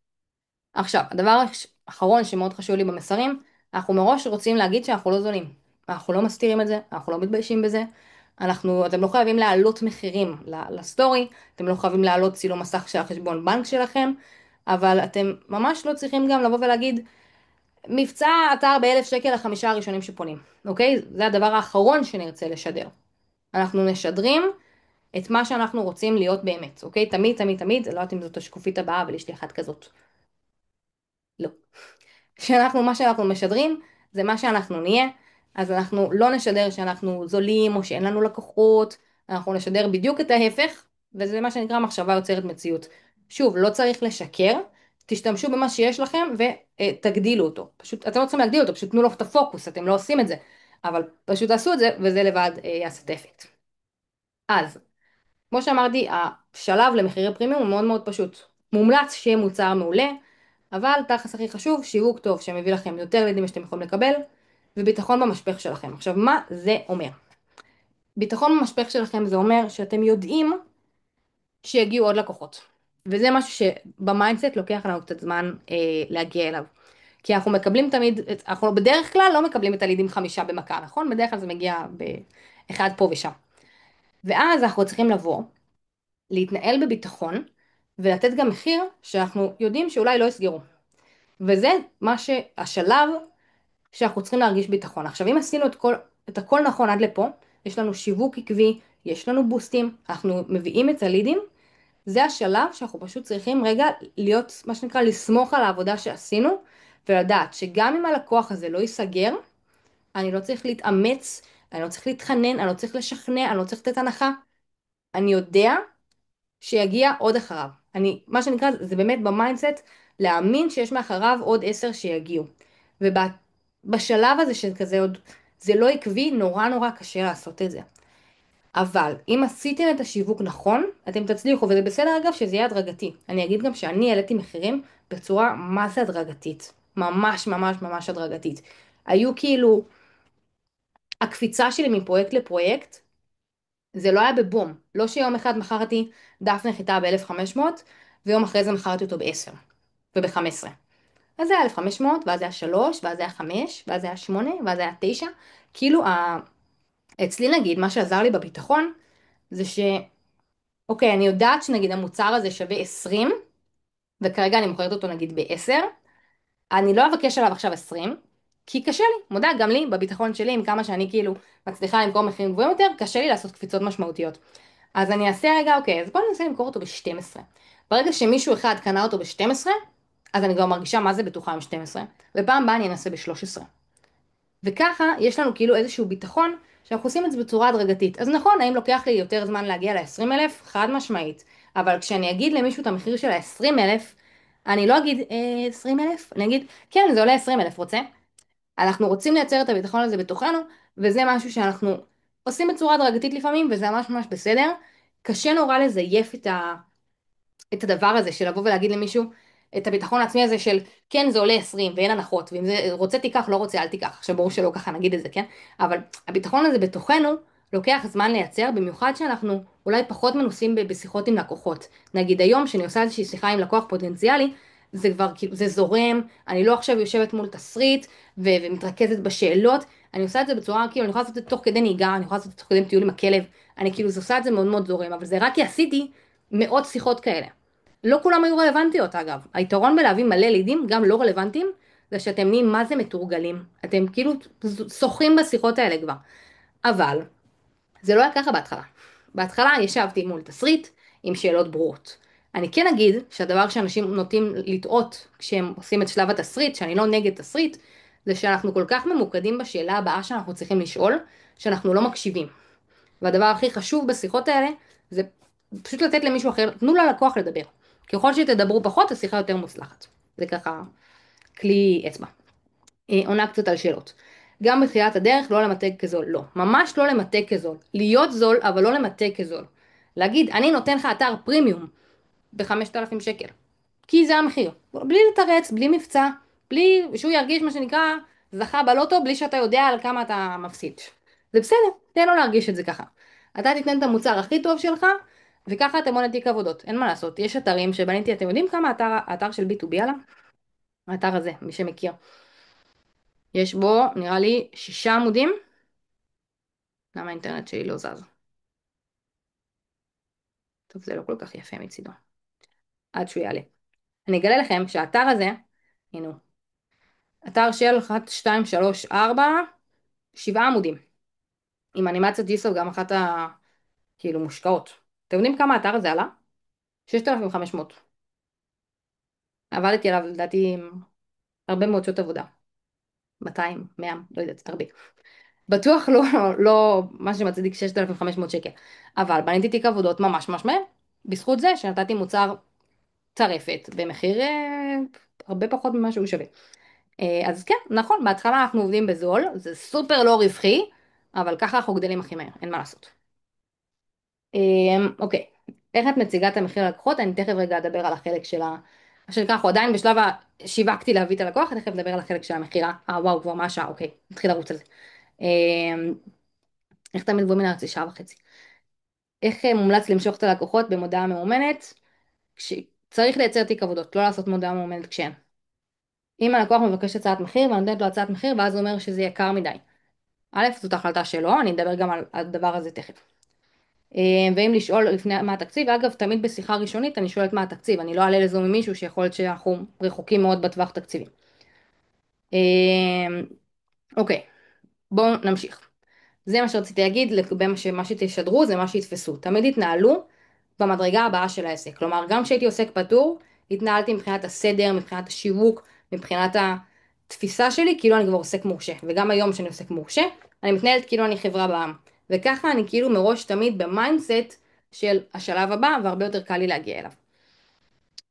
עכשיו, הדבר האחרון שמאוד חשוב לי במסרים, אנחנו מראש רוצים להגיד שאנחנו לא זולים. אנחנו לא מסתירים את זה, אנחנו לא מתביישים בזה. אתם לא חייבים להעלות מחירים לסטורי, אתם לא חייבים להעלות צילום מסך של החשבון בנק שלכם, אבל אתם ממש לא צריכים גם לבוא ולהגיד, מבצע אתר ב1,000 שקל ל5 הראשונים שפונים, אוקיי? זה הדבר האחרון שנרצה לשדר. אנחנו משדרים את מה שאנחנו רוצים להיות באמת, אוקיי? תמיד, תמיד, תמיד, לא יודעת אם זאת השקופית הבאה, אבל יש לי אחת כזאת. לא. מה שאנחנו משדרים זה מה שאנחנו נהיה, אז אנחנו לא נשדר שאנחנו זולים או שאין לנו לקוחות, אנחנו נשדר בדיוק את ההפך, וזה מה שנקרא מחשבה יוצרת מציאות. שוב, לא צריך לשקר, תשתמשו במה שיש לכם ותגדילו אותו. פשוט, אתם לא צריכים להגדיל אותו, פשוט תנו לו את הפוקוס, אתם לא עושים את זה, אבל פשוט תעשו את זה וזה לבד יעשה את האפקט. אז, כמו שאמרתי, השלב למחירי פרימיום הוא מאוד מאוד פשוט. מומלץ שיהיה מוצר מעולה, אבל תכלס הכי חשוב, שיווק טוב שמביא לכם יותר לידים שאתם יכולים לקבל, וביטחון במשפך שלכם. עכשיו, מה זה אומר? ביטחון במשפך שלכם זה אומר שאתם יודעים שיגיעו עוד לקוחות. וזה משהו שבמיינדסט לוקח לנו קצת זמן להגיע אליו. כי אנחנו מקבלים תמיד, אנחנו בדרך כלל לא מקבלים את הלידים 5 במכה, נכון? בדרך כלל זה מגיע באחד פה ושם. ואז אנחנו צריכים לבוא, להתנהל בביטחון, ולתת גם מחיר שאנחנו יודעים שאולי לא יסגרו. וזה השלב שאנחנו צריכים להרגיש ביטחון. עכשיו, אם עשינו את הכל נכון עד לפה, יש לנו שיווק עקבי, יש לנו בוסטים, אנחנו מביאים את הלידים, זה השלב שאנחנו פשוט צריכים רגע להיות, מה שנקרא, לסמוך על העבודה שעשינו, ולדעת שגם אם הלקוח הזה לא ייסגר, אני לא צריך להתאמץ, אני לא צריך להתחנן, אני לא צריך לשכנע, אני לא צריך לתת הנחה. אני יודע שיגיע עוד אחריו. מה שנקרא, זה באמת במיינדסט, להאמין שיש מאחריו עוד 10 שיגיעו. ובשלב הזה של כזה עוד, זה לא עקבי, נורא נורא קשה לעשות את זה. אבל אם עשיתם את השיווק נכון, אתם תצליחו, וזה בסדר אגב שזה יהיה הדרגתי. אני אגיד גם שאני העליתי מחירים בצורה מה זה הדרגתית. ממש ממש ממש הדרגתית. היו כאילו, הקפיצה שלי מפרויקט לפרויקט, זה לא היה בבום. לא שיום אחד מכרתי דף נחיתה ב-1,500, ויום אחרי זה מכרתי אותו ב-10 וב-15. אז זה היה 1,500, ואז זה היה 3, ואז זה היה 5, ואז זה היה 8, ואז זה היה 9. כאילו, אצלי נגיד, מה שעזר לי בביטחון, זה אוקיי, אני יודעת שנגיד המוצר הזה שווה 20, וכרגע אני מוכרת אותו נגיד ב-10, אני לא אבקש עליו עכשיו 20, כי קשה לי, מודה, גם לי, בביטחון שלי, עם כמה שאני כאילו מצליחה למכור מחירים גבוהים יותר, קשה לי לעשות קפיצות משמעותיות. אז אני אעשה רגע, אוקיי, אז בואו ננסה למכור אותו ב-12. ברגע שמישהו אחד קנה אותו ב-12, אז אני כבר מרגישה מה זה בטוחה עם 12, ופעם הבאה אני אנסה ב-13. וככה יש לנו כאילו איזשהו ביטחון שאנחנו עושים את זה בצורה הדרגתית. אז נכון, האם לוקח לי יותר זמן להגיע ל-20,000? חד משמעית. אבל כשאני אגיד למישהו את המחיר של ה-20,000, אני לא אגיד 20,000, אני אגיד, כן, זה עולה 20,000, רוצה? אנחנו רוצים לייצר את הביטחון הזה בתוכנו, וזה משהו שאנחנו עושים בצורה הדרגתית לפעמים, וזה ממש ממש בסדר. קשה נורא לזייף את הדבר הזה של לבוא ולהגיד למישהו, את הביטחון העצמי הזה של כן זה עולה 20 ואין הנחות, ואם זה רוצה תיקח, לא רוצה אל תיקח. עכשיו ברור שלא ככה נגיד את זה, כן? אבל הביטחון הזה בתוכנו לוקח זמן לייצר, במיוחד שאנחנו אולי פחות מנוסים בשיחות עם לקוחות. נגיד היום שאני עושה איזושהי שיחה עם לקוח פוטנציאלי, זה כבר כאילו, זה זורם, אני לא עכשיו יושבת מול תסריט ומתרכזת בשאלות, אני עושה את זה בצורה, כאילו אני יכולה לעשות את זה תוך כדי נהיגה, אני יכולה לעשות את זה תוך כדי טיול עם הכלב, אני כאילו עושה את זה מאוד מאוד זורם, אבל זה רק כי עשיתי מאות שיחות כאלה. לא כולם היו רלוונטיות אגב. היתרון בלהביא מלא לידים, גם לא רלוונטיים, זה שאתם נהיים מה זה מתורגלים. אתם כאילו שוחים בשיחות האלה כבר. אבל זה לא היה ככה בהתחלה. בהתחלה ישבתי מול תסריט עם שאלות ברורות. אני כן אגיד שהדבר שאנשים נוטים לטעות כשהם עושים את שלב התסריט, שאני לא נגד תסריט, זה שאנחנו כל כך ממוקדים בשאלה הבאה שאנחנו צריכים לשאול, שאנחנו לא מקשיבים. והדבר הכי חשוב בשיחות האלה, זה פשוט לתת למישהו אחר, תנו ללקוח לדבר. ככל שתדברו פחות, השיחה יותר מוצלחת. זה ככה כלי אצבע. עונה קצת על שאלות. גם בתחילת הדרך לא למתג כזול, לא. ממש לא למתג כזול. להיות זול, אבל לא למתג כזול. להגיד, אני נותן לך אתר פרימיום ב5,000 שקל. כי זה המחיר. בלי לתרץ, בלי מבצע, בלי שהוא ירגיש מה שנקרא זכה בלוטו, בלי שאתה יודע על כמה אתה מפסיד. זה בסדר, תן לו להרגיש את זה ככה. אתה תיתן את המוצר הכי טוב שלך, וככה אתה בונה תיק עבודות. אין מה לעשות. יש אתרים שבניתי, אתם יודעים כמה האתר של B2B עלה? האתר הזה, מי שמכיר. יש בו, נראה לי, 6 עמודים. למה האינטרנט שלי לא זז? טוב, זה לא כל כך יפה מצידו. עד שהוא יעלה. אני אגלה לכם שהאתר הזה, הנה הוא. אתר של 1, 2, 3, 4, 7 עמודים. עם אנימציות דיסו, גם אחת כאילו מושקעות. אתם יודעים כמה האתר הזה עלה? 6,500. עבדתי עליו לדעתי עם הרבה מאוד שעות עבודה. 200, 100, לא יודעת, הרבה. בטוח לא מה שמצדיק 6,500 שקל. אבל בניתי תיק עבודות ממש ממש מהר. בזכות זה שנתתי מוצר טרפת במחיר הרבה פחות ממה שהוא שווה. אז כן, נכון, בהתחלה אנחנו עובדים בזול, זה סופר לא רווחי, אבל ככה אנחנו גדלים הכי מהר, אין מה לעשות. אוקיי, איך את מציגה את המחיר ללקוחות? אני תכף רגע אדבר על החלק של מה שנקרא, אנחנו עדיין בשלב שיווקתי להביא את הלקוח, תכף נדבר על החלק של המכירה. וואו, כבר מה השעה, אוקיי, נתחיל לרוץ על זה. איך תמיד וובינר זה שעה וחצי. איך מומלץ למשוך את הלקוחות במודעה ממומנת? צריך לייצר תיק עבודות, לא לעשות מודעה ממומנת כשאין. אם הלקוח מבקש הצעת מחיר ואני נותנת לו הצעת מחיר ואז הוא אומר שזה יקר מדי. א', זאת החלטה שלו, אני אדבר גם על הדבר הזה תכף. ואם לשאול לפני מה התקציב, אגב, תמיד בשיחה ראשונית אני שואלת מה התקציב, אני לא אעלה לזום עם מישהו שיכול להיות שאנחנו רחוקים מאוד בטווח תקציבי. אוקיי, בואו נמשיך. זה מה שרציתי להגיד, לגבי מה שתשדרו זה מה שיתפסו. תמיד התנהלו במדרגה הבאה של העסק. כלומר, גם כשהייתי עוסק פטור, התנהלתי מבחינת הסדר, מבחינת השיווק, מבחינת התפיסה שלי, כאילו אני כבר עוסק מורשה. וגם היום כשאני עוסק מורשה, אני מתנהלת כאילו אני חברה בעם. וככה אני כאילו מראש תמיד במיינדסט של השלב הבא, והרבה יותר קל לי להגיע אליו.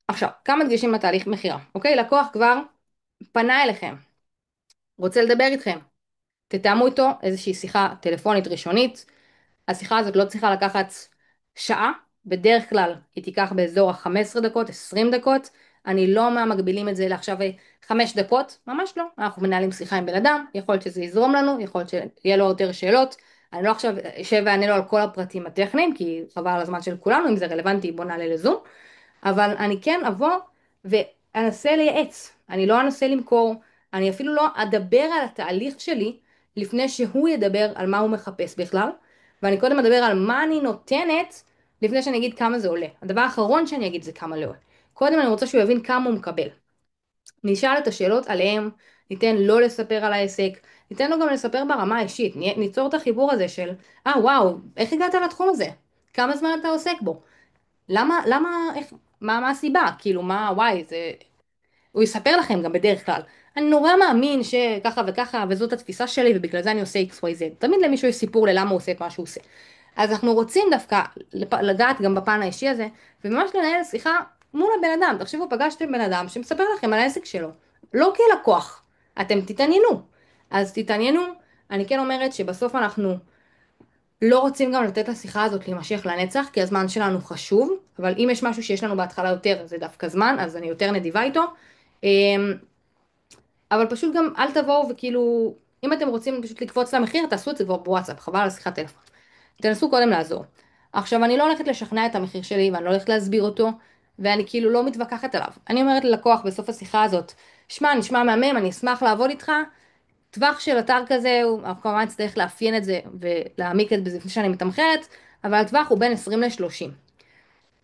עכשיו, כמה דגשים לתהליך מכירה, אוקיי? לקוח כבר פנה אליכם, רוצה לדבר איתכם. תתאמו איתו איזושהי שיחה טלפונית ראשונית. השיחה הזאת לא צריכה לקחת שעה, בדרך כלל היא תיקח באזור ה-15 דקות, 20 דקות. אני לא מהמגבילים את זה לעכשיו 5 דקות, ממש לא. אנחנו מנהלים שיחה עם בן אדם, יכול להיות שזה יזרום לנו, יכול להיות שיהיה לו יותר שאלות. אני לא עכשיו אשב ואענה לו על כל הפרטים הטכניים, כי חבל על הזמן של כולנו, אם זה רלוונטי בוא נעלה לזום. אבל אני כן אבוא ואנסה לייעץ, אני לא אנסה למכור, אני אפילו לא אדבר על התהליך שלי לפני שהוא ידבר על מה הוא מחפש בכלל, ואני קודם אדבר על מה אני נותנת לפני שאני אגיד כמה זה עולה. הדבר האחרון שאני אגיד זה כמה לא עולה. קודם אני רוצה שהוא יבין כמה הוא מקבל. נשאל את השאלות עליהם, ניתן לו לספר על העסק, ניתן לו גם לספר ברמה האישית, ניצור את החיבור הזה של, וואו, איך הגעת לתחום הזה? כמה זמן אתה עוסק בו? איך, מה הסיבה? כאילו, וואי, הוא יספר לכם גם בדרך כלל. אני נורא מאמין שככה וככה, וזאת התפיסה שלי, ובגלל זה אני עושה XYZ. תמיד למישהו יש סיפור ללמה הוא עושה את מה שהוא עושה. אז אנחנו רוצים דווקא לגעת גם בפן האישי הזה, וממש לנהל שיחה מול הבן אדם. תחשבו, פגשתם בן אדם שמספר לכם על העסק שלו. לא כלקוח. אתם תתעניינו. אז תתעניינו. אני כן אומרת שבסוף אנחנו לא רוצים גם לתת לשיחה הזאת להימשך לנצח, כי הזמן שלנו חשוב, אבל אם יש משהו שיש לנו בהתחלה יותר, זה דווקא זמן, אז אני יותר נדיבה איתו. אמ, אבל פשוט גם אל תבואו וכאילו, אם אתם רוצים פשוט לקפוץ למחיר, תעשו את זה כבר בוואטסאפ, חבל על שיחת טלפון. תנסו קודם לעזור. עכשיו, אני לא הולכת לשכנע את המחיר שלי, ואני לא הולכת להסביר אותו, ואני כאילו לא מתווכחת עליו. אני אומרת ללקוח בסוף השיחה הזאת, שמע, נשמע מהמם, אני אשמח לעבוד איתך, טווח של אתר כזה, אנחנו כמובן נצטרך לאפיין את זה ולהעמיק את זה לפני שאני מתמחרת, אבל הטווח הוא בין 20 ל-30.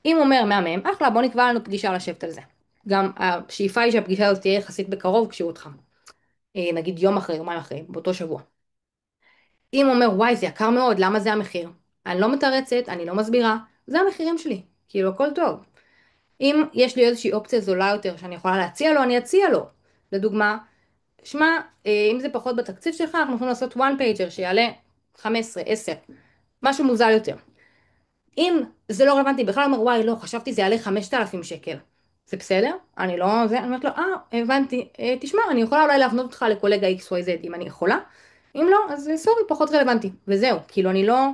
אם הוא אומר מהמם, אחלה, בוא נקבע לנו פגישה לשבת על זה. גם השאיפה היא שהפגישה הזאת תהיה יחסית בקרוב כשהוא אותך. נגיד יום אחרי, יומיים אחרי, באותו שבוע. אם הוא אומר, וואי, זה יקר מאוד, למה זה המחיר? אני לא מתרצת, אני לא מסבירה, זה המחירים שלי, כאילו הכל טוב. אם יש לי איזושהי אופציה זולה יותר שאני יכולה להציע לו, אני אציע לו. לדוגמה, שמע, אם זה פחות בתקציב שלך, אנחנו יכולים לעשות one pager שיעלה 15, 10, משהו מוזל יותר. אם זה לא רלוונטי, בכלל אומר, וואי, לא, חשבתי זה יעלה 5,000 שקל. זה בסדר? אני לא, זה, אני אומרת לו, הבנתי, תשמע, אני יכולה אולי להפנות אותך לקולגה XYZ אם אני יכולה. אם לא, אז סורי, פחות רלוונטי. וזהו, כאילו אני לא,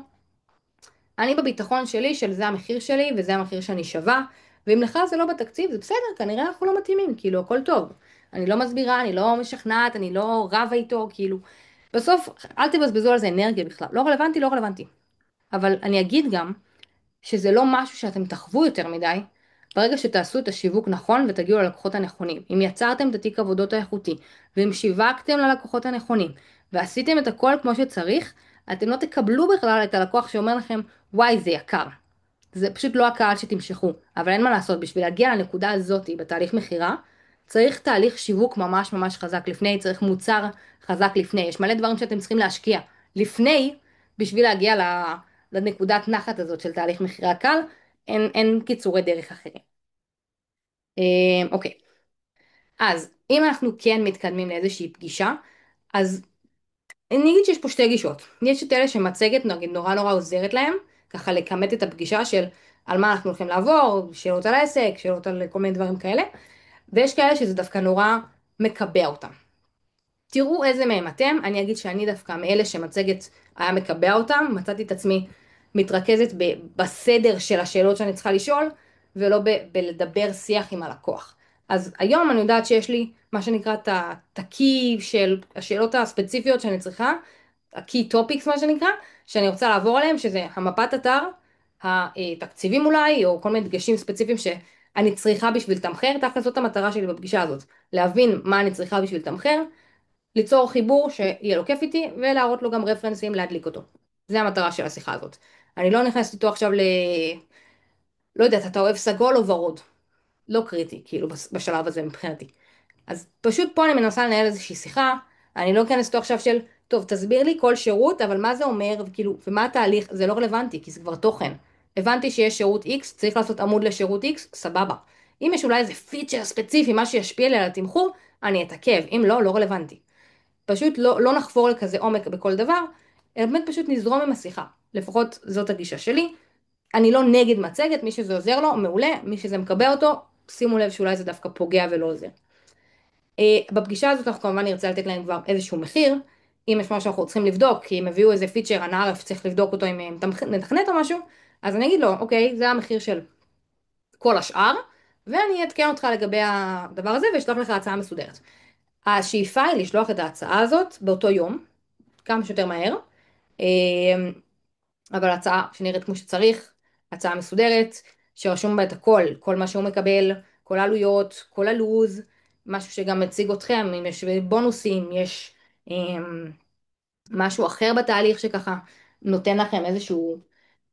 אני בביטחון שלי של זה המחיר שלי וזה המחיר שאני שווה, ואם לך זה לא בתקציב, זה בסדר, כנראה אנחנו לא מתאימים, כאילו הכל טוב. אני לא מסבירה, אני לא משכנעת, אני לא רבה איתו, כאילו, בסוף אל תבזבזו על זה אנרגיה בכלל, לא רלוונטי, לא רלוונטי. אבל אני אגיד גם, שזה לא משהו שאתם תחוו יותר מדי, ברגע שתעשו את השיווק נכון ותגיעו ללקוחות הנכונים. אם יצרתם את התיק עבודות האיכותי, ואם שיווקתם ללקוחות הנכונים, ועשיתם את הכל כמו שצריך, אתם לא תקבלו בכלל את הלקוח שאומר לכם, וואי, זה יקר. זה פשוט לא הקהל שתמשכו. אבל אין מה לעשות, בשביל להגיע לנקודה הזאת בתהליך מכירה, צריך תהליך שיווק ממש ממש חזק לפני, צריך מוצר חזק לפני. יש מלא דברים שאתם צריכים להשקיע לפני, בשביל להגיע לנקודת נחת הזאת של תהליך מכירה קל, אין קיצורי דרך אחרים. אוקיי, אז אם אנחנו כן מתקדמים לאיזושהי פגישה, אז אני אגיד שיש פה שתי גישות. יש את אלה שמצגת נגיד נורא נורא עוזרת להם, ככה לכמת את הפגישה של על מה אנחנו הולכים לעבור, שאלות על העסק, שאלות על כל מיני דברים כאלה, ויש כאלה שזה דווקא נורא מקבע אותם. תראו איזה מהם אתם, אני אגיד שאני דווקא מאלה שמצגת היה מקבע אותם, מצאתי את עצמי מתרכזת בסדר של השאלות שאני צריכה לשאול, ולא בלדבר שיח עם הלקוח. אז היום אני יודעת שיש לי מה שנקרא את ה-key של השאלות הספציפיות שאני צריכה, ה-key topics מה שנקרא, שאני רוצה לעבור עליהם, שזה המפת אתר, התקציבים אולי, או כל מיני דגשים ספציפיים שאני צריכה בשביל תמחר, תכף זאת המטרה שלי בפגישה הזאת, להבין מה אני צריכה בשביל תמחר, ליצור חיבור שיהיה לו כיף איתי, ולהראות לו גם רפרנסים להדליק אותו. זה המטרה של השיחה הזאת. אני לא נכנסת איתו עכשיו לא יודעת, אתה אוהב סגול או ורוד. לא קריטי, כאילו, בשלב הזה מבחינתי. אז פשוט פה אני מנסה לנהל איזושהי שיחה, אני לא אכנס איתו עכשיו של, טוב, תסביר לי כל שירות, אבל מה זה אומר, וכאילו, ומה התהליך, זה לא רלוונטי, כי זה כבר תוכן. הבנתי שיש שירות X, צריך לעשות עמוד לשירות X, סבבה. אם יש אולי איזה פיצ'ר ספציפי, מה שישפיע לי על התמחור, אני אתעכב, אם לא, לא רלוונטי. פשוט לא נחפור לכזה עומק בכל דבר, אלא באמת פשוט נזרום עם השיחה. לפחות זאת הגישה שלי. אני לא נגד מצגת, מי שזה עוזר לו, מעולה, מי שזה מקבע אותו, שימו לב שאולי זה דווקא פוגע ולא עוזר. בפגישה הזאת אנחנו כמובן נרצה לתת להם כבר איזשהו מחיר, אם יש משהו שאנחנו צריכים לבדוק, כי הם הביאו איזה פיצ'ר, הנערף צריך לבדוק אותו אם נתכנת או משהו, אז אני אגיד לו, אוקיי, זה המחיר של כל השאר, ואני אעדכן אותך לגבי הדבר הזה ואשלח לך הצעה מסודרת. השאיפה היא לשלוח את ההצעה הזאת באותו יום, כמה שיותר מהר, אבל הצעה שנראית כמו שצריך, הצעה מסודרת, שרשום בה את הכל, כל מה שהוא מקבל, כל העלויות, כל הלו"ז, משהו שגם מציג אתכם, אם יש בונוסים, יש משהו אחר בתהליך שככה נותן לכם איזשהו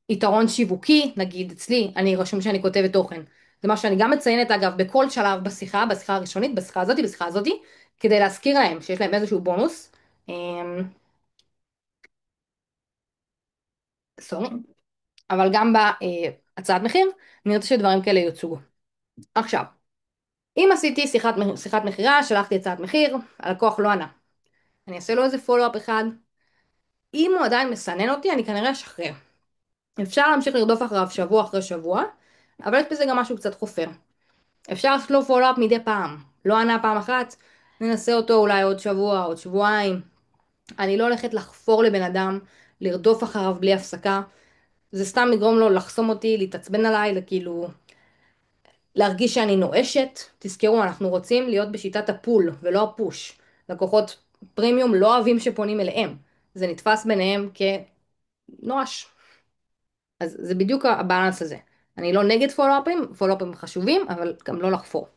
יתרון שיווקי, נגיד אצלי, אני רשום שאני כותבת תוכן. זה מה שאני גם מציינת אגב בכל שלב בשיחה, בשיחה הראשונית, בשיחה הזאתי, כדי להזכיר להם שיש להם איזשהו בונוס. סורי. אבל גם בהצעת מחיר, אני רוצה שדברים כאלה יוצגו. עכשיו, אם עשיתי שיחת מכירה, שלחתי הצעת מחיר, הלקוח לא ענה. אני אעשה לו איזה פולו-אפ אחד. אם הוא עדיין מסנן אותי, אני כנראה אשחרר. אפשר להמשיך לרדוף אחריו שבוע אחרי שבוע, אבל יש בזה גם משהו קצת חופר. אפשר לעשות לו פולו-אפ מדי פעם. לא ענה פעם אחת, ננסה אותו אולי עוד שבוע, עוד שבועיים. אני לא הולכת לחפור לבן אדם, לרדוף אחריו בלי הפסקה. זה סתם יגרום לו לחסום אותי, להתעצבן עליי, כאילו להרגיש שאני נואשת. תזכרו, אנחנו רוצים להיות בשיטת הפול ולא הפוש. לקוחות פרימיום לא אוהבים שפונים אליהם. זה נתפס ביניהם כנואש. אז זה בדיוק הבאלנס הזה. אני לא נגד פולו-אפים, פולו-אפים חשובים, אבל גם לא לחפור.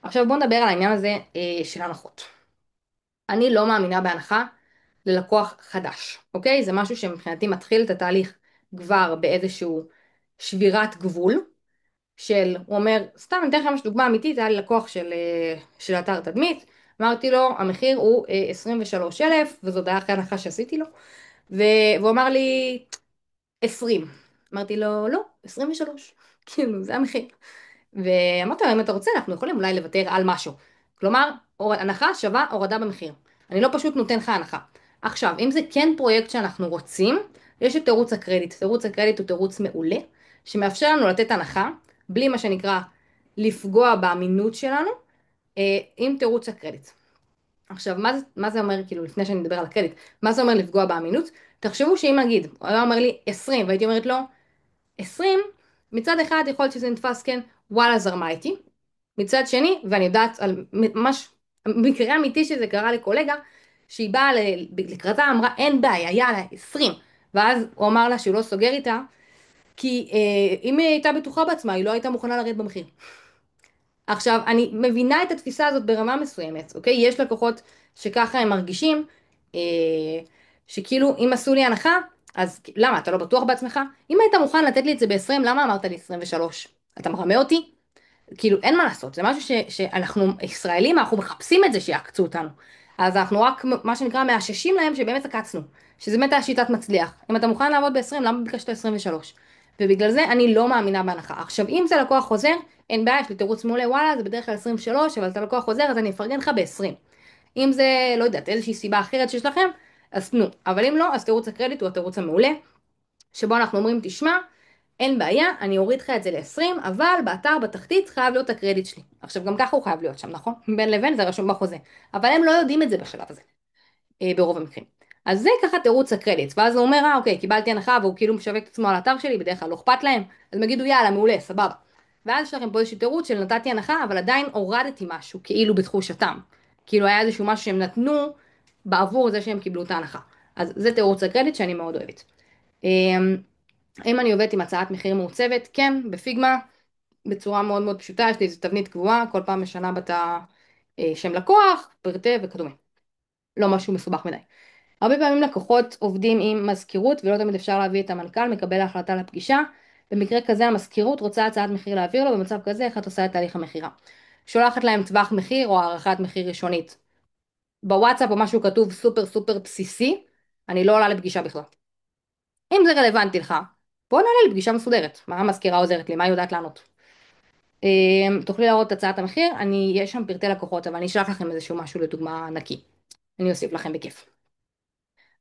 עכשיו בואו נדבר על העניין הזה של הנחות. אני לא מאמינה בהנחה ללקוח חדש, אוקיי? זה משהו שמבחינתי מתחיל את התהליך כבר באיזשהו שבירת גבול, הוא אומר, סתם אני אתן לכם ממש דוגמה אמיתית, היה לי לקוח של אתר תדמית, אמרתי לו, המחיר הוא 23,000, וזאת היה אחרי הנחה שעשיתי לו, והוא אמר לי, 20. אמרתי לו, לא, 23. כאילו, זה המחיר. ואמרתי לו, אם אתה רוצה, אנחנו יכולים אולי לוותר על משהו. כלומר, הנחה שווה הורדה במחיר. אני לא פשוט נותן לך הנחה. עכשיו, אם זה כן פרויקט שאנחנו רוצים, יש את תירוץ הקרדיט. תירוץ הקרדיט הוא תירוץ מעולה, שמאפשר לנו לתת הנחה, בלי מה שנקרא לפגוע באמינות שלנו, עם תירוץ הקרדיט. עכשיו, מה זה אומר, כאילו, לפני שאני אדבר על הקרדיט, מה זה אומר לפגוע באמינות? תחשבו שאם נגיד, הוא היה אומר לי 20, והייתי אומרת לו, 20, מצד אחד יכול להיות שזה נתפס כן, וואלה זרמה איתי. מצד שני, ואני יודעת על ממש מקרה אמיתי שזה קרה לקולגה, שהיא באה לקראתה, אמרה אין בעיה, יאללה, 20. ואז הוא אמר לה שהוא לא סוגר איתה, כי אם היא הייתה בטוחה בעצמה, היא לא הייתה מוכנה לרדת במחיר. עכשיו, אני מבינה את התפיסה הזאת ברמה מסוימת, אוקיי? יש לקוחות שככה הם מרגישים, אה, שכאילו אם עשו לי הנחה, אז למה, אתה לא בטוח בעצמך? אם היית מוכן לתת לי את זה ב-20, למה אמרת לי 23? אתה מרמה אותי? כאילו, אין מה לעשות, זה משהו שאנחנו ישראלים, אנחנו מחפשים את זה שיעקצו אותנו. אז אנחנו רק, מה שנקרא, מאששים להם שבאמת עקצנו, שזה באמת השיטת מצליח. אם אתה מוכן לעבוד ב-20, למה ביקשת 23? ובגלל זה אני לא מאמינה בהנחה. עכשיו, אם זה לקוח חוזר, אין בעיה, יש לי תירוץ מעולה, וואלה, זה בדרך כלל 23, אבל אתה לקוח חוזר, אז אני אפרגן לך ב-20. אם זה, לא יודעת, איזושהי סיבה אחרת שיש לכם, אז תנו. אבל אם לא, אז תירוץ הקרדיט הוא התירוץ המעולה, שבו אנחנו אומרים, תשמע, אין בעיה, אני אוריד לך את זה ל-20, אבל באתר בתחתית חייב להיות הקרדיט שלי. עכשיו, גם ככה הוא חייב להיות שם, נכון? בין לבין זה רשום בחוזה. אבל הם לא יודעים את זה בשלב הזה, ברוב המקרים. אז זה ככה תירוץ הקרדיט. ואז הוא אומר, אוקיי, קיבלתי הנחה, והוא כאילו משווק את עצמו על האתר שלי, בדרך כלל לא אכפת להם, אז הם יגידו, יאללה, מעולה, סבבה. ואז יש לכם פה איזושהי תירוץ של נתתי הנחה, אבל עדיין הורדתי משהו, כאילו בתחושתם. כאילו היה איזשהו משהו שהם נתנו בעבור זה שהם קיבלו את ההנחה. אז זה תירוץ הקרדיט שאני מאוד אוהבת. אמ, אם אני עובדת עם הצעת מחיר מעוצבת, כן, בפיגמה, בצורה מאוד מאוד פשוטה, יש לי איזו תבנית קבועה, כל פעם משנה בת שם לקוח, פרטי וכדומה. לא משהו מסובך מדי. הרבה פעמים לקוחות עובדים עם מזכירות, ולא תמיד אפשר להביא את המנכ"ל, מקבל ההחלטה לפגישה. במקרה כזה המזכירות רוצה הצעת מחיר להעביר לו, במצב כזה איך את עושה את תהליך המכירה. שולחת להם טווח מחיר או הערכת מחיר ראשונית. בוואטסאפ או משהו כתוב סופר סופר בסיסי, אני לא עולה לפגישה בכלל. אם זה רלוונטי לך, בוא נעלה לפגישה מסודרת. מה המזכירה עוזרת לי? מה היא יודעת לענות? תוכלי להראות את הצעת המחיר, יש שם פרטי לקוחות, אבל אני אשלח לכם איזשהו משהו לדוגמה נקי. אני אוסיף לכם בכיף.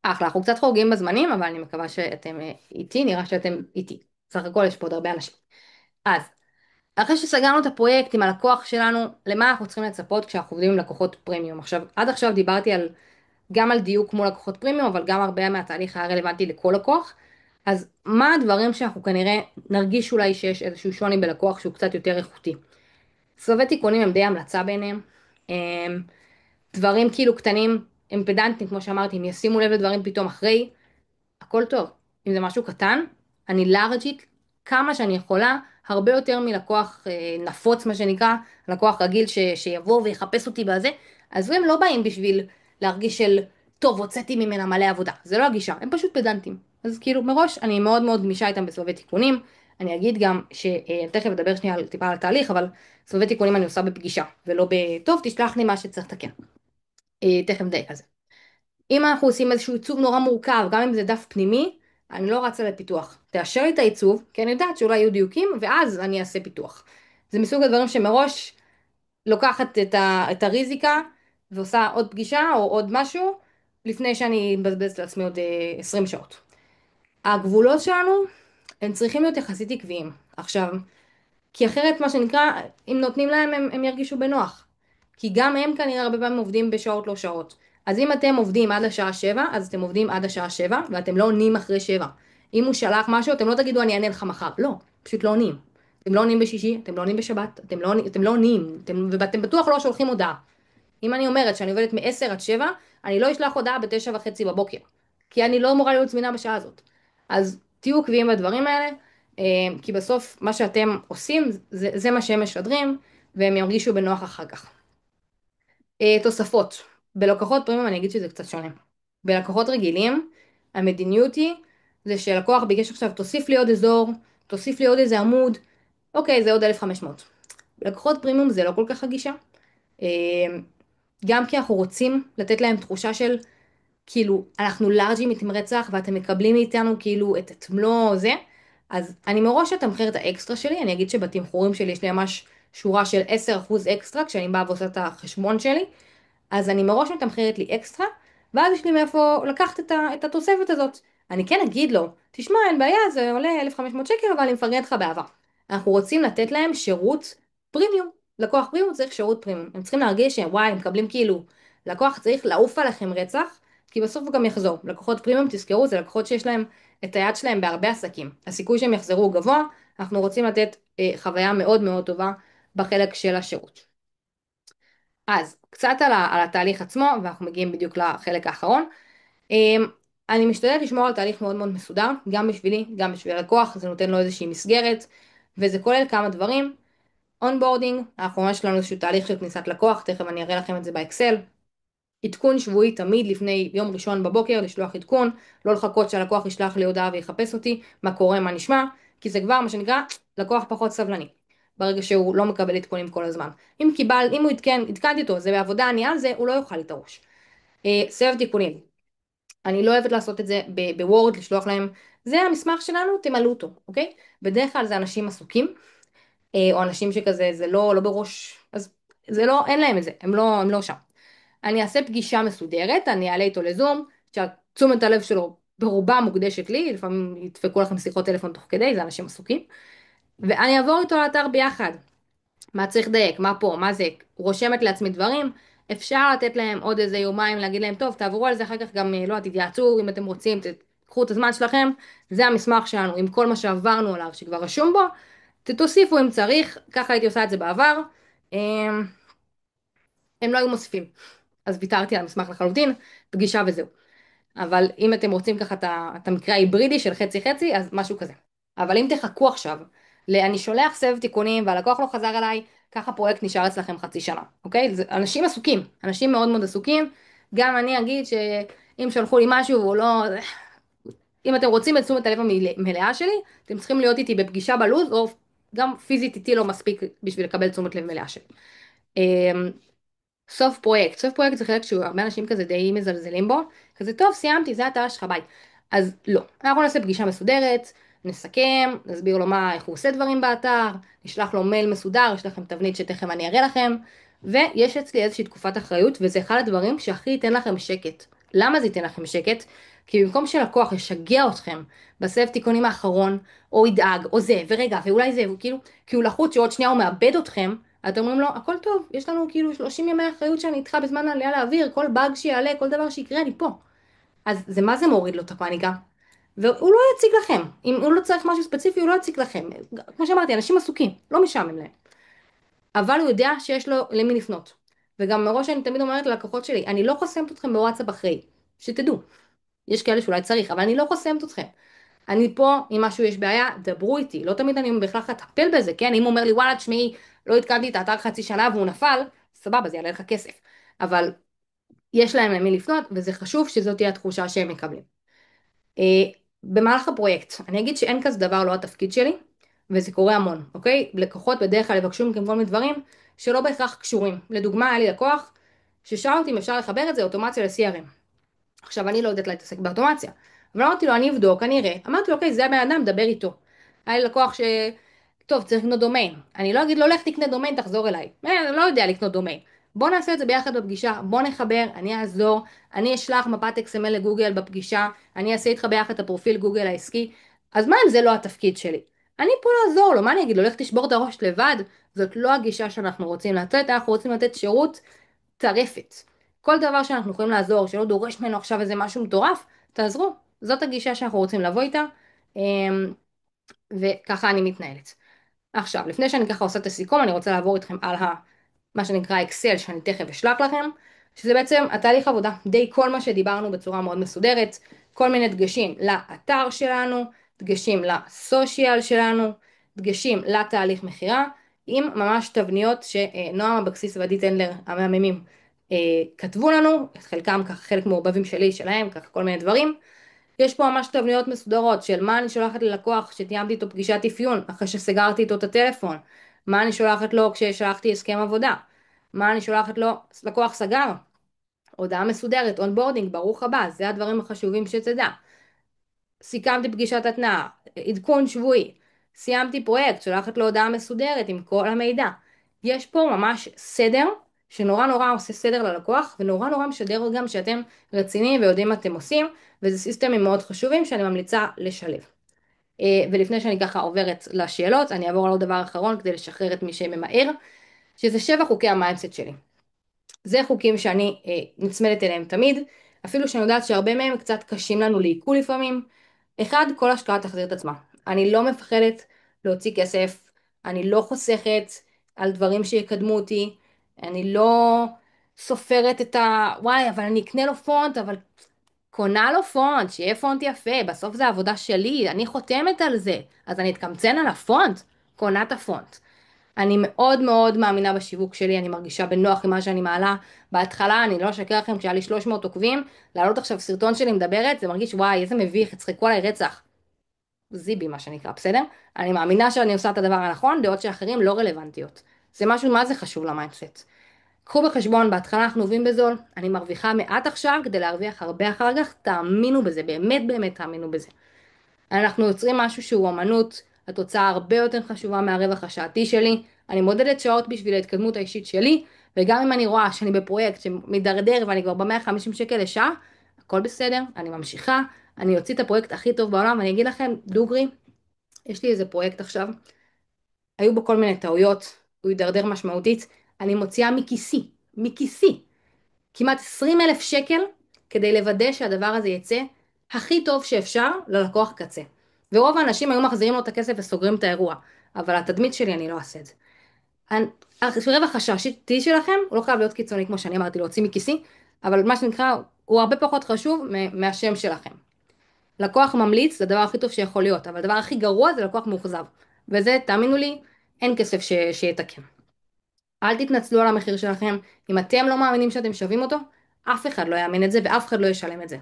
אחלה, אנחנו קצת חורגים בזמנים, אבל אני מקווה שאתם איתי, נראה שאתם איתי. סך הכל יש פה עוד הרבה אנשים. אז, אחרי שסגרנו את הפרויקט עם הלקוח שלנו, למה אנחנו צריכים לצפות כשאנחנו עובדים עם לקוחות פרימיום? עכשיו, עד עכשיו דיברתי גם על דיוק מול לקוחות פרימיום, אבל גם הרבה מהתהליך היה רלוונטי לכל לקוח. אז מה הדברים שאנחנו כנראה נרגיש אולי שיש איזשהו שוני בלקוח שהוא קצת יותר איכותי? סבבי תיקונים הם די המלצה בעיניהם. דברים כאילו קטנים, הם פדנטים, כמו שאמרתי, הם ישימו לב לדברים פתאום אחרי, הכל טוב. אם זה משהו קטן, אני לארג'ית כמה שאני יכולה, הרבה יותר מלקוח נפוץ, מה שנקרא, לקוח רגיל שיבוא ויחפש אותי בזה. אז הם לא באים בשביל להרגיש טוב, הוצאתי ממנה מלא עבודה. זה לא הגישה, הם פשוט פדנטים. אז כאילו מראש אני מאוד מאוד גמישה איתם בסבבי תיקונים. אני אגיד גם שתכף אדבר שנייה טיפה על התהליך, אבל סבבי תיקונים אני עושה בפגישה, ולא טוב, תשלח לי מה שצריך לתקן. תכף נדייק על זה. אם אנחנו עושים איזשהו עיצוב נורא מורכב, גם אם זה דף פנימי, אני לא רצה לפיתוח. תאשר לי את העיצוב, כי אני יודעת שאולי יהיו דיוקים, ואז אני אעשה פיתוח. זה מסוג הדברים שמראש לוקחת את הריזיקה, ועושה עוד פגישה או עוד משהו, לפני שאני מבזבזת לעצמי עוד 20 שעות. הגבולות שלנו, הם צריכים להיות יחסית עקביים. עכשיו, כי אחרת מה שנקרא, אם נותנים להם הם ירגישו בנוח. כי גם הם כנראה הרבה פעמים עובדים בשעות לא שעות. אז אם אתם עובדים עד השעה 7, אז אתם עובדים עד השעה 7, ואתם לא עונים אחרי 7. אם הוא שלח משהו, אתם לא תגידו אני אענה לך מחר. לא, פשוט לא עונים. אתם לא עונים בשישי, אתם לא עונים בשבת, אתם לא עונים, ואתם בטוח לא שולחים הודעה. אם אני אומרת שאני עובדת מ-10 עד 7, אני לא אשלח הודעה ב-9:30 בבוקר, כי אני לא אמורה להיות זמינה בשעה הזאת. אז תהיו עקביים בדברים האלה, כי בסוף מה שאתם עושים, זה מה שהם משדרים, והם ירגישו בנוח אחר כך. תוספות. בלקוחות פרימיום אני אגיד שזה קצת שונה. בלקוחות רגילים, המדיניות היא, זה שלקוח ביקש עכשיו, תוסיף לי עוד אזור, תוסיף לי עוד איזה עמוד, אוקיי, זה עוד 1,500. בלקוחות פרימיום זה לא כל כך הגישה. אה, גם כי אנחנו רוצים לתת להם תחושה של כאילו אנחנו לארג'ים איתם רצח ואתם מקבלים מאיתנו כאילו את מלוא זה, אז אני מראש אתמחר את האקסטרה שלי, אני אגיד שבתמחורים שלי יש לי ממש שורה של 10% אקסטרה כשאני באה ועושה את החשבון שלי, אז אני מראש מתמחרת לי אקסטרה, ואז יש לי מאיפה לקחת את התוספת הזאת. אני כן אגיד לו, תשמע, אין בעיה, זה עולה 1,500 שקל, אבל אני מפרגנת לך באהבה. אנחנו רוצים לתת להם שירות פרימיום. לקוח פרימיום צריך שירות פרימיום. הם צריכים להרגיש שהם, וואי, הם מקבלים כאילו, לקוח צריך לעוף עליכם רצח, כי בסוף הוא גם יחזור. לקוחות פרימיום, תזכרו, זה לקוחות שיש להם את היד שלהם בהרבה עסקים. הסיכוי שהם יחזרו הוא גבוה, אנחנו רוצים לתת חוויה מאוד מאוד טובה בחלק של השירות. אז קצת על התהליך עצמו, ואנחנו מגיעים בדיוק לחלק האחרון. אמ, אני משתדלת לשמור על תהליך מאוד מאוד מסודר, גם בשבילי, גם בשביל הלקוח, זה נותן לו איזושהי מסגרת, וזה כולל כמה דברים. אונבורדינג, אנחנו ממש יש לנו איזשהו תהליך של כניסת לקוח, תכף אני אראה לכם את זה באקסל. עדכון שבועי תמיד לפני יום ראשון בבוקר, לשלוח עדכון, לא לחכות שהלקוח ישלח לי הודעה ויחפש אותי, מה קורה, מה נשמע, כי זה כבר מה שנקרא לקוח פחות סבלני, ברגע שהוא לא מקבל עדכונים כל הזמן. אם הוא עדכנתי אותו, זה בעבודה, אני על זה, הוא לא יאכל לי את הראש. סבב תיקונים. אני לא אוהבת לעשות את זה בוורד, לשלוח להם, זה המסמך שלנו, תמלאו אותו, אוקיי? בדרך כלל זה אנשים עסוקים, או אנשים שכזה, זה לא בראש, אז זה לא, אין להם את זה, הם לא שם. אני אעשה פגישה מסודרת, אני אעלה איתו לזום, שתשומת הלב שלו ברובה מוקדשת לי, לפעמים ידפקו לכם שיחות טלפון תוך כדי, זה אנשים עסוקים, ואני אעבור איתו לאתר ביחד, מה צריך לדייק, מה פה, מה זה, רושמת לעצמי דברים, אפשר לתת להם עוד איזה יומיים, להגיד להם, טוב, תעברו על זה אחר כך גם, לא, תתייעצו אם אתם רוצים, תקחו את הזמן שלכם, זה המסמך שלנו, עם כל מה שעברנו עליו, שכבר רשום בו, תוסיפו אם צריך, ככה הייתי עושה את זה בעבר, הם לא היו מוסיפים, אז ויתרתי על המסמך לחלוטין, פגישה וזהו. אבל אם אתם רוצים ככה את המקרה ההיברידי של חצי חצי, אז משהו כזה. אבל אם תחכו עכשיו, אני שולח סבב תיקונים והלקוח לא חזר אליי, ככה פרויקט נשאר אצלכם חצי שנה, אוקיי? זה אנשים עסוקים, אנשים מאוד מאוד עסוקים. גם אני אגיד שאם שלחו לי משהו והוא לא... אם אתם רוצים את תשומת הלב המלאה שלי, אתם צריכים להיות איתי בפגישה בלוז, או גם פיזית איתי לא מספיק בשביל לקבל תשומת לב מלאה שלי. אמ, סוף פרויקט, סוף פרויקט זה חלק שהרבה אנשים כזה די מזלזלים בו, כזה טוב סיימתי זה התא שלך ביי, אז לא, אנחנו נעשה פגישה מסודרת, נסכם, נסביר לו איך הוא עושה דברים באתר, נשלח לו מייל מסודר, יש לכם תבנית שתכף אני אראה לכם, ויש אצלי איזושהי תקופת אחריות וזה אחד הדברים שהכי ייתן לכם שקט. למה זה ייתן לכם שקט? כי במקום שלקוח ישגע אתכם בסבב תיקונים האחרון, או ידאג, או זה, ורגע, ואולי זה, כאילו, כי הוא לחוץ שעוד שנייה הוא מאבד אתכם, אתם אומרים לו, הכל טוב, יש לנו כאילו 30 ימי אחריות שאני איתך בזמן העלייה לאוויר, כל באג שיעלה, כל דבר שיקרה, אני פה. אז זה מה זה מוריד לו את הפאניקה? והוא לא יציג לכם. אם הוא לא צריך משהו ספציפי, הוא לא יציג לכם. כמו שאמרתי, אנשים עסוקים, לא משעמם להם. אבל הוא יודע שיש לו למי לפנות. וגם מראש אני תמיד אומרת ללקוחות שלי, אני לא חוסמת אתכם בוואטסאפ אחרי, שתדעו. יש כאלה שאולי צריך, אבל אני לא חוסמת אתכם. אני פה, אם משהו יש בעיה, דברו איתי. לא תמיד אני בכלל אטפל בזה, כן? אם הוא אומר לי, וואלה, תשמעי, לא התקנתי את האתר חצי שנה והוא נפל, סבבה, זה יעלה לך כסף. אבל יש להם למי לפנות, וזה חשוב שזאת תהיה התחושה שהם מקבלים. אה, במהלך הפרויקט, אני אגיד שאין כזה דבר לא התפקיד שלי, וזה קורה המון, אוקיי? לקוחות בדרך כלל יבקשו מכם כל מיני דברים שלא בהכרח קשורים. לדוגמה, היה לי לקוח ששאל אותי אם אפשר לחבר את זה אוטומציה ל-CRM. עכשיו, אני לא יודעת להתעסק באוטומציה. אבל אמרתי לו, אני אבדוק, אני אראה. אמרתי לו, אוקיי, זה הבן אדם, דבר איתו. היה לי לקוח טוב, צריך לקנות דומיין. אני לא אגיד לו, לך תקנה דומיין, תחזור אליי. אני לא יודע לקנות דומיין. בוא נעשה את זה ביחד בפגישה, בוא נחבר, אני אעזור, אני אשלח מפת XML לגוגל בפגישה, אני אעשה איתך ביחד את הפרופיל גוגל העסקי. אז מה אם זה לא התפקיד שלי? אני פה לעזור לו, מה אני אגיד לו, לך תשבור את הראש לבד? זאת לא הגישה שאנחנו רוצים לתת, אנחנו רוצים לתת שירות טרפת. כל דבר שאנחנו יכולים לעזור, שלא דורש ממנו עכשיו איזה משהו מטורף, תעזרו. זאת הגישה שאנחנו רוצים לבוא איתה, וככה אני מתנהלת. עכשיו, לפני שאני ככה עושה את הסיכום, אני רוצה לעבור איתכם על מה שנקרא אקסל, שאני תכף אשלח לכם, שזה בעצם התהליך עבודה, די כל מה שדיברנו בצורה מאוד מסודרת, כל מיני דגשים לאתר שלנו, דגשים לסושיאל שלנו, דגשים לתהליך מכירה, עם ממש תבניות שנועם אבקסיס ועדי טנדלר המהממים כתבו לנו, את חלקם ככה חלק מעורבבים שלי, שלהם, ככה כל מיני דברים. יש פה ממש תבניות מסודרות של מה אני שולחת ללקוח שתיאמתי איתו פגישת אפיון אחרי שסגרתי איתו את הטלפון, מה אני שולחת לו כששלחתי הסכם עבודה, מה אני שולחת לו, לקוח סגר, הודעה מסודרת, אונבורדינג, ברוך הבא, זה הדברים החשובים שתדע. סיכמתי פגישת התנעה, עדכון שבועי, סיימתי פרויקט, שולחת לו הודעה מסודרת עם כל המידע. יש פה ממש סדר שנורא נורא עושה סדר ללקוח ונורא נורא משדר גם שאתם רציניים ויודעים מה אתם עושים, וזה סיסטמים מאוד חשובים שאני ממליצה לשלב. ולפני שאני ככה עוברת לשאלות, אני אעבור על עוד דבר אחרון כדי לשחרר את מי שממהר, שזה 7 חוקי המיינדסט שלי. זה חוקים שאני נצמדת אליהם תמיד, אפילו שאני יודעת שהרבה מהם קצת קשים לנו לעיכול לפעמים. אחד, כל השקעה תחזיר את עצמה. אני לא מפחדת להוציא כסף, אני לא חוסכת על דברים שיקדמו אותי, אני לא סופרת את וואי, אבל אני אקנה לו פונט, אבל קונה לו פונט, שיהיה פונט יפה, בסוף זה עבודה שלי, אני חותמת על זה, אז אני אתקמצן על הפונט, קונה את הפונט. אני מאוד מאוד מאמינה בשיווק שלי, אני מרגישה בנוח עם מה שאני מעלה. בהתחלה, אני לא אשקר לכם, כשהיה לי 300 עוקבים, להעלות עכשיו סרטון שלי מדברת, זה מרגיש וואי, איזה מביך, יצחקו עליי רצח. זיבי מה שנקרא, בסדר? אני מאמינה שאני עושה את הדבר הנכון, דעות שאחרים לא רלוונטיות. זה משהו, מה זה חשוב למיינדסט? קחו בחשבון, בהתחלה אנחנו עובדים בזול, אני מרוויחה מעט עכשיו כדי להרוויח הרבה אחר כך, תאמינו בזה, באמת באמת תאמינו בזה. אנחנו יוצרים משהו שהוא אמנות, התוצאה הרבה יותר חשובה מהרווח השעתי שלי, אני מודדת שעות בשביל ההתקדמות האישית שלי, וגם אם אני רואה שאני בפרויקט שמדרדר ואני כבר ב-150 שקל לשעה, הכל בסדר, אני ממשיכה, אני אוציא את הפרויקט הכי טוב בעולם, ואני אגיד לכם, דוגרי, יש לי איזה פרויקט עכשיו, היו בו כל מיני טעויות, הוא הידרדר משמעותית, אני מוציאה מכיסי, כמעט 20,000 שקל כדי לוודא שהדבר הזה יצא הכי טוב שאפשר ללקוח קצה. ורוב האנשים היו מחזירים לו את הכסף וסוגרים את האירוע, אבל התדמית שלי אני לא אעשה את זה. הרווח השעתי שלכם הוא לא חייב להיות קיצוני כמו שאני אמרתי להוציא מכיסי, אבל מה שנקרא הוא הרבה פחות חשוב מהשם שלכם. לקוח ממליץ זה הדבר הכי טוב שיכול להיות, אבל הדבר הכי גרוע זה לקוח מאוכזב, וזה תאמינו לי אין כסף שיתקן. אל תתנצלו על המחיר שלכם, אם אתם לא מאמינים שאתם שווים אותו, אף אחד לא יאמין את זה ואף אחד לא ישלם את זה.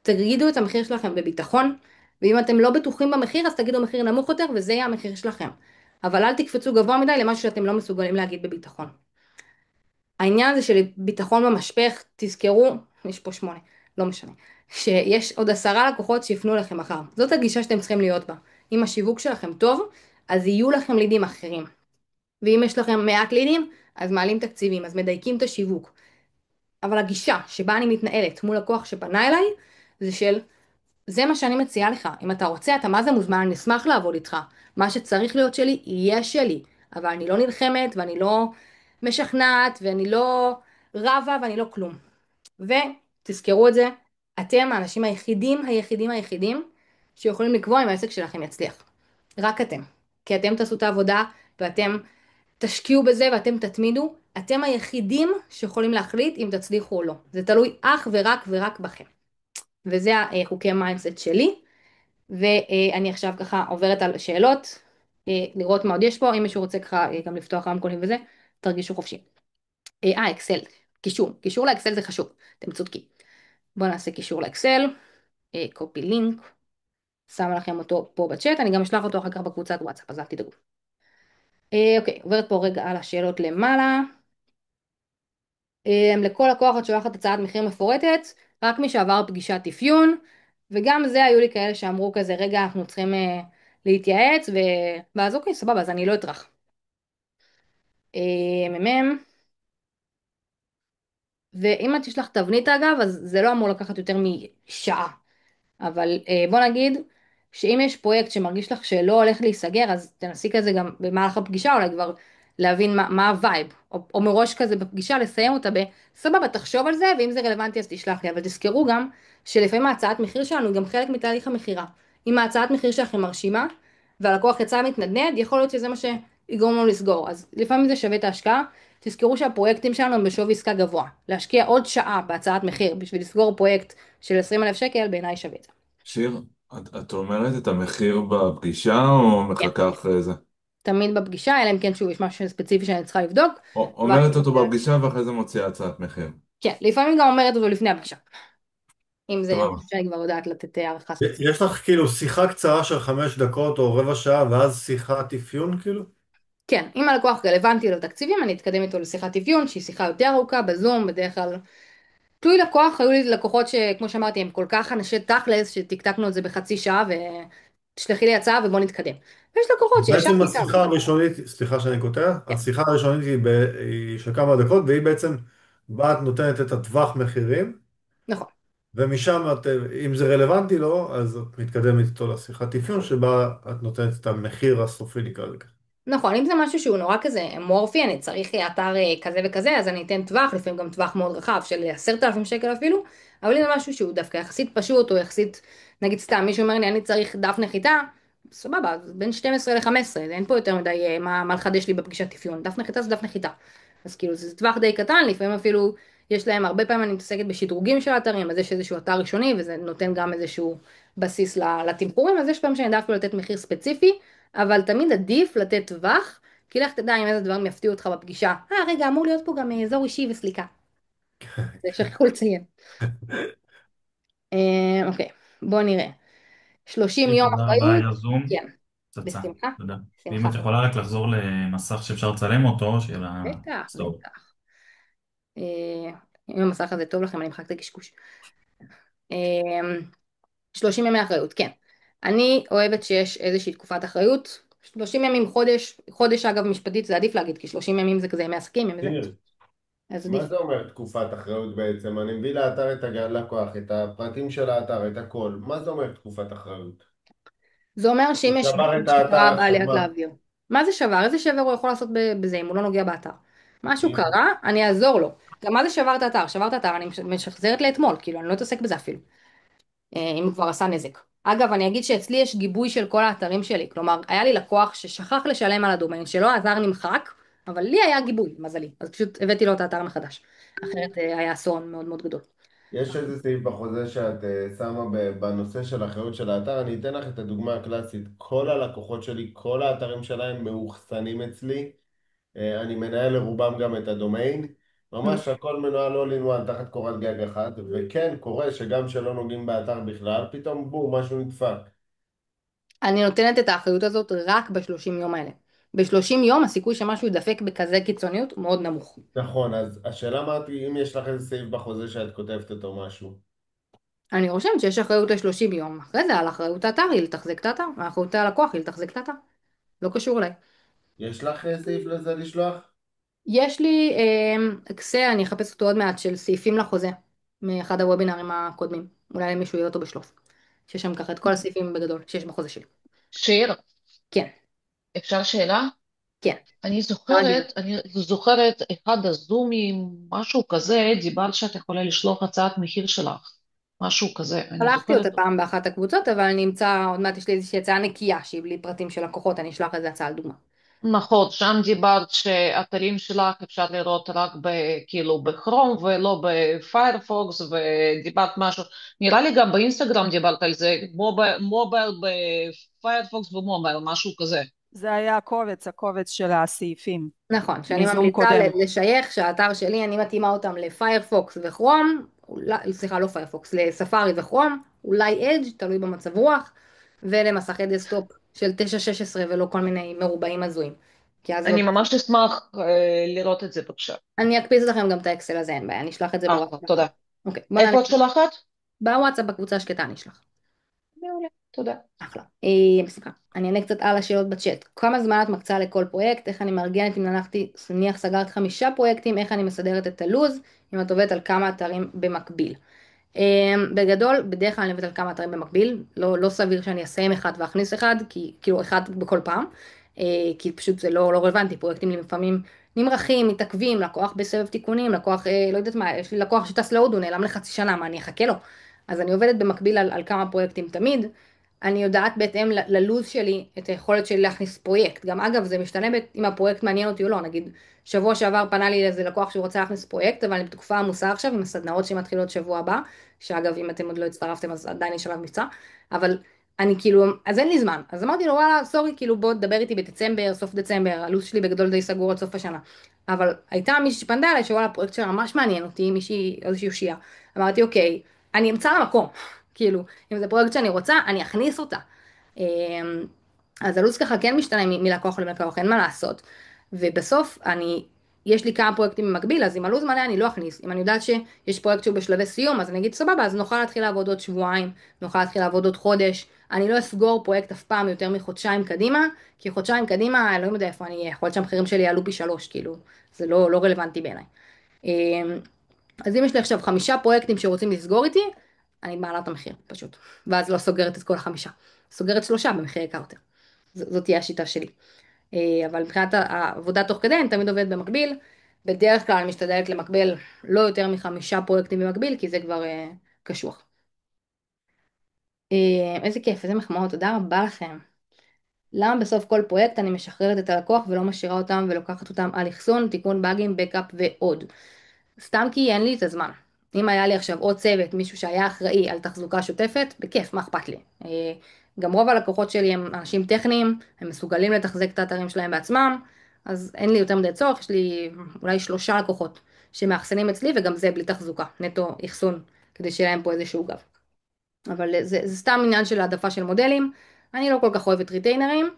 תגידו את המחיר שלכם בביטחון, ואם אתם לא בטוחים במחיר אז תגידו מחיר נמוך יותר וזה יהיה המחיר שלכם. אבל אל תקפצו גבוה מדי למשהו שאתם לא מסוגלים להגיד בביטחון. העניין הזה של ביטחון במשפך, תזכרו, יש פה 8, לא משנה, שיש עוד 10 לקוחות שיפנו לכם מחר. זאת הגישה שאתם צריכים להיות בה. אם השיווק שלכם טוב, אז יהיו לכם לידים אחרים. ואם יש לכם מעט לידים, אז מעלים תקציבים, אז מדייקים את השיווק. אבל הגישה שבה אני מתנהלת מול לקוח שפנה אליי, זה של, זה מה שאני מציעה לך. אם אתה רוצה, אתה מה זה מוזמן, אני אשמח לעבוד איתך. מה שצריך להיות שלי, יהיה שלי. אבל אני לא נלחמת, ואני לא משכנעת, ואני לא רבה, ואני לא כלום. ותזכרו את זה, אתם האנשים היחידים שיכולים לקבוע אם העסק שלכם יצליח. רק אתם. כי אתם תעשו את העבודה, ואתם תשקיעו בזה ואתם תתמידו, אתם היחידים שיכולים להחליט אם תצליחו או לא. זה תלוי אך ורק בכם. וזה חוקי המיינדסט שלי, ואני עכשיו ככה עוברת על שאלות, לראות מה עוד יש פה, אם מישהו רוצה ככה גם לפתוח רמקולים וזה, תרגישו חופשי. אקסל, קישור לאקסל זה חשוב, אתם צודקים. בואו נעשה קישור לאקסל, קופי לינק, שמה לכם אותו פה בצ'אט, אני גם אשלח אותו אחר כך בקבוצת וואטסאפ, אז אל תדאגו. אוקיי, עוברת פה רגע על השאלות למעלה. לכל לקוח את שולחת הצעת מחיר מפורטת, רק מי שעבר פגישת אפיון, וגם זה היו לי כאלה שאמרו כזה, רגע אנחנו צריכים להתייעץ, ואז אוקיי, סבבה, אז אני לא אטרח. מ"מ, ואם את תשלח תבנית אגב, אז זה לא אמור לקחת יותר משעה, אבל בוא נגיד, שאם יש פרויקט שמרגיש לך שלא הולך להיסגר, אז תנסי כזה גם במהלך הפגישה, אולי כבר להבין מה הווייב, או מראש כזה בפגישה לסיים אותה בסבבה, תחשוב על זה, ואם זה רלוונטי אז תשלח לי, אבל תזכרו גם שלפעמים ההצעת מחיר שלנו היא גם חלק מתהליך המכירה. אם ההצעת מחיר שלכם מרשימה, והלקוח יצא מתנדנד, יכול להיות שזה מה שיגרום לנו לסגור, אז לפעמים זה שווה את ההשקעה. תזכרו שהפרויקטים שלנו הם בשווי עסקה גבוה. להשקיע עוד שעה בהצעת מחיר בשביל לסגור פרויקט של 20,000 שקל, בעיניי שווה את זה. שיר, את אומרת את המחיר בפגישה או כן. מחכה אחרי זה? תמיד בפגישה, אלא אם כן שוב יש משהו ספציפי שאני צריכה לבדוק. אבל אומרת אותו בפגישה ואחרי זה מוציאה הצעת מחיר. כן, לפעמים גם אומרת אותו לפני הפגישה. אם זה סבבה. משהו שאני כבר יודעת לתת הערכה ספציפית. יש לך כאילו שיחה קצרה של 5 דקות או רבע שעה, ואז שיחת אפיון כאילו? כן, אם הלקוח רלוונטי לתקציבים, אני אתקדם איתו לשיחת אפיון, שהיא שיחה יותר ארוכה, בזום, בדרך כלל. תלוי לקוח, היו לי לקוחות שכמו שאמרתי, הם כל כך אנשי תכלס, שטקטקנו את זה בחצי שעה, ותשלחי לי הצעה ובוא נתקדם. ויש לקוחות אז בעצם שישבתי איתם. השיחה הראשונית, סליחה שאני קוטע, כן, השיחה הראשונית היא של כמה דקות, והיא בעצם בה את נותנת את הטווח מחירים, נכון. ומשם אם זה רלוונטי לו, אז את מתקדמת איתו לשיחת אפיון, שבה את נותנת את המחיר הסופי נקרא לזה. נכון, אם זה משהו שהוא נורא כזה אמורפי, אני צריך אתר כזה וכזה, אז אני אתן טווח, לפעמים גם טווח מאוד רחב של 10,000 שקל אפילו, אבל אם זה משהו שהוא דווקא יחסית פשוט, או יחסית, נגיד סתם, מישהו אומר לי, אני צריך דף נחיתה, סבבה, אז בין 12 ל-15, אין פה יותר מדי מה לחדש לי בפגישת אפיון, דף נחיתה זה דף נחיתה. אז כאילו זה טווח די קטן, לפעמים אפילו יש להם, הרבה פעמים אני מתעסקת בשדרוגים של האתרים, אז יש איזשהו אתר ראשוני, וזה נותן גם איזשהו בסיס לתמחורים, אז יש פעמים שאני יודע אפילו לתת מחיר ספציפי, אבל תמיד עדיף לתת טווח, כי לך תדע אם איזה דברים יפתיעו אותך בפגישה. רגע, אמור להיות פה גם אזור אישי וסליקה. זה שכחו לציין. אוקיי, בואו נראה. 30 יום תודה רבה אחריות, על הזום, כן, פצצה, בשמחה, תודה. ואם בשמחה. את יכולה רק לחזור למסך שאפשר לצלם אותו, שיהיה לה בטח, סטופ. בטח. אה, אם המסך הזה טוב לכם, אני אמחק את הקשקוש. אה, 30 ימי אחריות, כן. אני אוהבת שיש איזושהי תקופת אחריות. 30 ימים, חודש, חודש אגב משפטית זה עדיף להגיד, כי 30 ימים זה כזה ימי עסקים, ימי זה. שיר, אז מה עדיף. זה אומר תקופת אחריות בעצם? אני מביא לאתר את הלקוח, את הפרטים של האתר, את הכל. מה זה אומר תקופת אחריות? זה אומר שאם הוא יש שבר בעיה את שקרה האתר עכשיו, בעליית מה? לאוויר. מה זה שבר? איזה שבר הוא יכול לעשות בזה אם הוא לא נוגע באתר? משהו אם- קרה, אני אעזור לו. גם מה זה שברת אתר? שברת אתר, אני משחזרת לאתמול, כאילו, אני לא אתעסק בזה אפילו. אם הוא כבר עשה נזק. אגב, אני אגיד שאצלי יש גיבוי של כל האתרים שלי. כלומר, היה לי לקוח ששכח לשלם על הדומיין שלו, האתר נמחק, אבל לי היה גיבוי, מזלי. אז פשוט הבאתי לו את האתר מחדש. אחרת היה אסון מאוד מאוד גדול. יש איזה סעיף בחוזה שאת שמה בנושא של אחריות של האתר? אני אתן לך את הדוגמה הקלאסית. כל הלקוחות שלי, כל האתרים שלהם מאוחסנים אצלי. אני מנהל לרובם גם את הדומיין. ממש הכל מנוהל all in one תחת קורת גג אחת. וכן, קורה שגם שלא נוגעים באתר בכלל, פתאום בום, משהו נדפק. אני נותנת את האחריות הזאת רק בשלושים יום האלה. בשלושים יום הסיכוי שמשהו ידפק בכזה קיצוניות הוא מאוד נמוך. נכון, אז השאלה אמרתי, אם יש לך איזה סעיף בחוזה שאת כותבת אותו משהו. אני רושמת שיש אחריות לשלושים יום. אחרי זה על אחריות האתר היא לתחזק את האתר, האחריות הלקוח היא לתחזק את האתר. לא קשור אליי. יש לך סעיף לזה לשלוח? יש לי אקסל, אני אחפש אותו עוד מעט, של סעיפים לחוזה, מאחד הוובינרים הקודמים. אולי למישהו יהיה אותו בשלוף. שיש שם ככה את כל הסעיפים בגדול שיש בחוזה שלי. שיר, כן, אפשר שאלה? כן. אני לא רגילה. זוכרת, אני זוכרת אחד הזומים, משהו כזה, דיברת שאת יכולה לשלוח הצעת מחיר שלך. משהו כזה, אני שלחתי אותה זוכרת. פעם באחת הקבוצות, אבל אני אמצא, עוד מעט יש לי איזושהי הצעה נקייה, שהיא בלי פרטים של לקוחות, אני אשלח איזה הצעה לדוגמה. נכון, שם דיברת שאתרים שלך אפשר לראות רק כאילו בכרום ולא בפיירפוקס, ודיברת משהו, נראה לי גם באינסטגרם דיברת על זה, מובייל בפיירפוקס ומובייל, משהו כזה. זה היה הקובץ של הסעיפים נכון, שאני מזום ממליצה קודם. לשייך שהאתר שלי, אני מתאימה אותם לפיירפוקס וכרום, סליחה, לא פיירפוקס, לספארי וכרום, אולי אדג', תלוי במצב רוח, ולמסכי דסקטופ של 916 ולא כל מיני מרובעים הזויים. כי אז לא... אני ממש אשמח לראות את זה בבקשה. אני אקפיץ לכם גם את האקסל הזה, אין בעיה, אני אשלח את זה בוואטסאפ. תודה. אוקיי, בוא נעלה. איפה את שולחת? בוואטסאפ בקבוצה השקטה אני אשלח. מעולה, תודה. אחלה. בשמחה. אני אענה קצת על השאלות בצ'אט. כמה זמן את מקצה לכל פרויקט? איך אני מארגנת אם נניח סגרת 5 פרויקטים? איך אני מסדרת את הלו"ז? אם את עובדת על כמה אתרים במקביל. בגדול, בדרך כלל אני עובדת על כמה אתרים במקביל. לא סביר שאני אסיים אחד ואכניס אחד, כי כאילו אחד בכל פעם. כי פשוט זה לא רלוונטי, פרויקטים לפעמים נמרחים, מתעכבים, לקוח בסבב תיקונים, לקוח, לא יודעת מה, יש לי לקוח שטס להודו, נעלם לחצי שנה, מה אני אחכה לו? אז אני עובדת במקביל על כמה פרויקטים תמיד. אני יודעת בהתאם ללוז שלי את היכולת שלי להכניס פרויקט. גם אגב, זה משתנה אם הפרויקט מעניין אותי או לא. נגיד, שבוע שעבר פנה לי איזה לקוח שהוא רוצה להכניס פרויקט, אבל אני בתקופה עמוסה עכשיו עם הסדנאות שמתחילות שבוע הבא, שאגב, אם אתם עוד לא הצטרפתם, אז עדיין יש עליו מבצע, אבל אני כאילו, אז אין לי זמן. אז אמרתי לו, וואלה, סורי, כאילו, בוא תדבר איתי בדצמבר, סוף דצמבר, הלו"ז שלי בגדול די סגור עד סוף השנה. אבל הייתה מישהי שפנתה אליי, שוואלה, הפרויקט שלה ממש מעניין אותי, מישהי, איזושהי אושייה. אמרתי, אוקיי, אני אמצא לה מקום. כאילו, אם זה פרויקט שאני רוצה, אני אכניס אותה. אמ, אז הלו"ז ככה כן משתנה מלקוח ללקוח, אין מה לעשות. ובסוף יש לי כמה פרויקטים במקביל, אז אם הלו"ז מלא אני לא אכניס. אם אני יודעת שיש פרויקט שהוא בשלבי סיום, אז אני אגיד סבבה, אז נוכל להתחיל לעבוד עוד שבועיים, נוכל להתחיל לעבוד עוד חודש. אני לא אסגור פרויקט אף פעם יותר מחודשיים קדימה, כי חודשיים קדימה, אלוהים יודע איפה אני אהיה, יכול להיות שהמחירים שלי יעלו פי 3, כאילו, זה לא רלוונטי בעיניי. אמ, אז אם יש לי עכשיו 5 פרויקטים שרוצים לסגור איתי, אני מעלה את המחיר, פשוט. ואז לא סוגרת את כל ה5. סוגרת 3 במחיר יקר יותר. זאת תהיה השיטה שלי. אבל מבחינת העבודה תוך כדי, אני תמיד עובדת במקביל. בדרך כלל אני משתדלת למקבל לא יותר מ5 פרויקטים במקביל, כי זה כבר קשוח. איזה כיף, איזה מחמאות, תודה רבה לכם. למה בסוף כל פרויקט אני משחררת את הלקוח ולא משאירה אותם ולוקחת אותם על אחסון, תיקון באגים, בקאפ ועוד? סתם כי אין לי את הזמן. אם היה לי עכשיו עוד צוות, מישהו שהיה אחראי על תחזוקה שוטפת, בכיף, מה אכפת לי? גם רוב הלקוחות שלי הם אנשים טכניים, הם מסוגלים לתחזק את האתרים שלהם בעצמם, אז אין לי יותר מדי צורך, יש לי אולי 3 לקוחות שמאחסנים אצלי, וגם זה בלי תחזוקה, נטו אחסון, כדי שיהיה להם פה איזשהו גב. אבל זה סתם עניין של העדפה של מודלים, אני לא כל כך אוהבת ריטיינרים,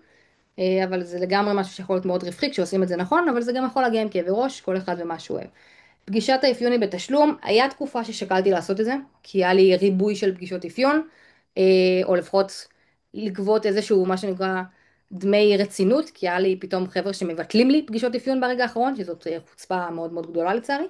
אבל זה לגמרי משהו שיכול להיות מאוד רווחי כשעושים את זה נכון, אבל זה גם יכול להגיע עם כאבי ראש, כל אחד ומה שהוא אוהב. פגישת האפיון היא בתשלום, היה תקופה ששקלתי לעשות את זה, כי היה לי ריבוי של פגישות אפיון, או לפחות לגבות איזשהו מה שנקרא דמי רצינות, כי היה לי פתאום חבר'ה שמבטלים לי פגישות אפיון ברגע האחרון, שזאת חוצפה מאוד מאוד גדולה לצערי.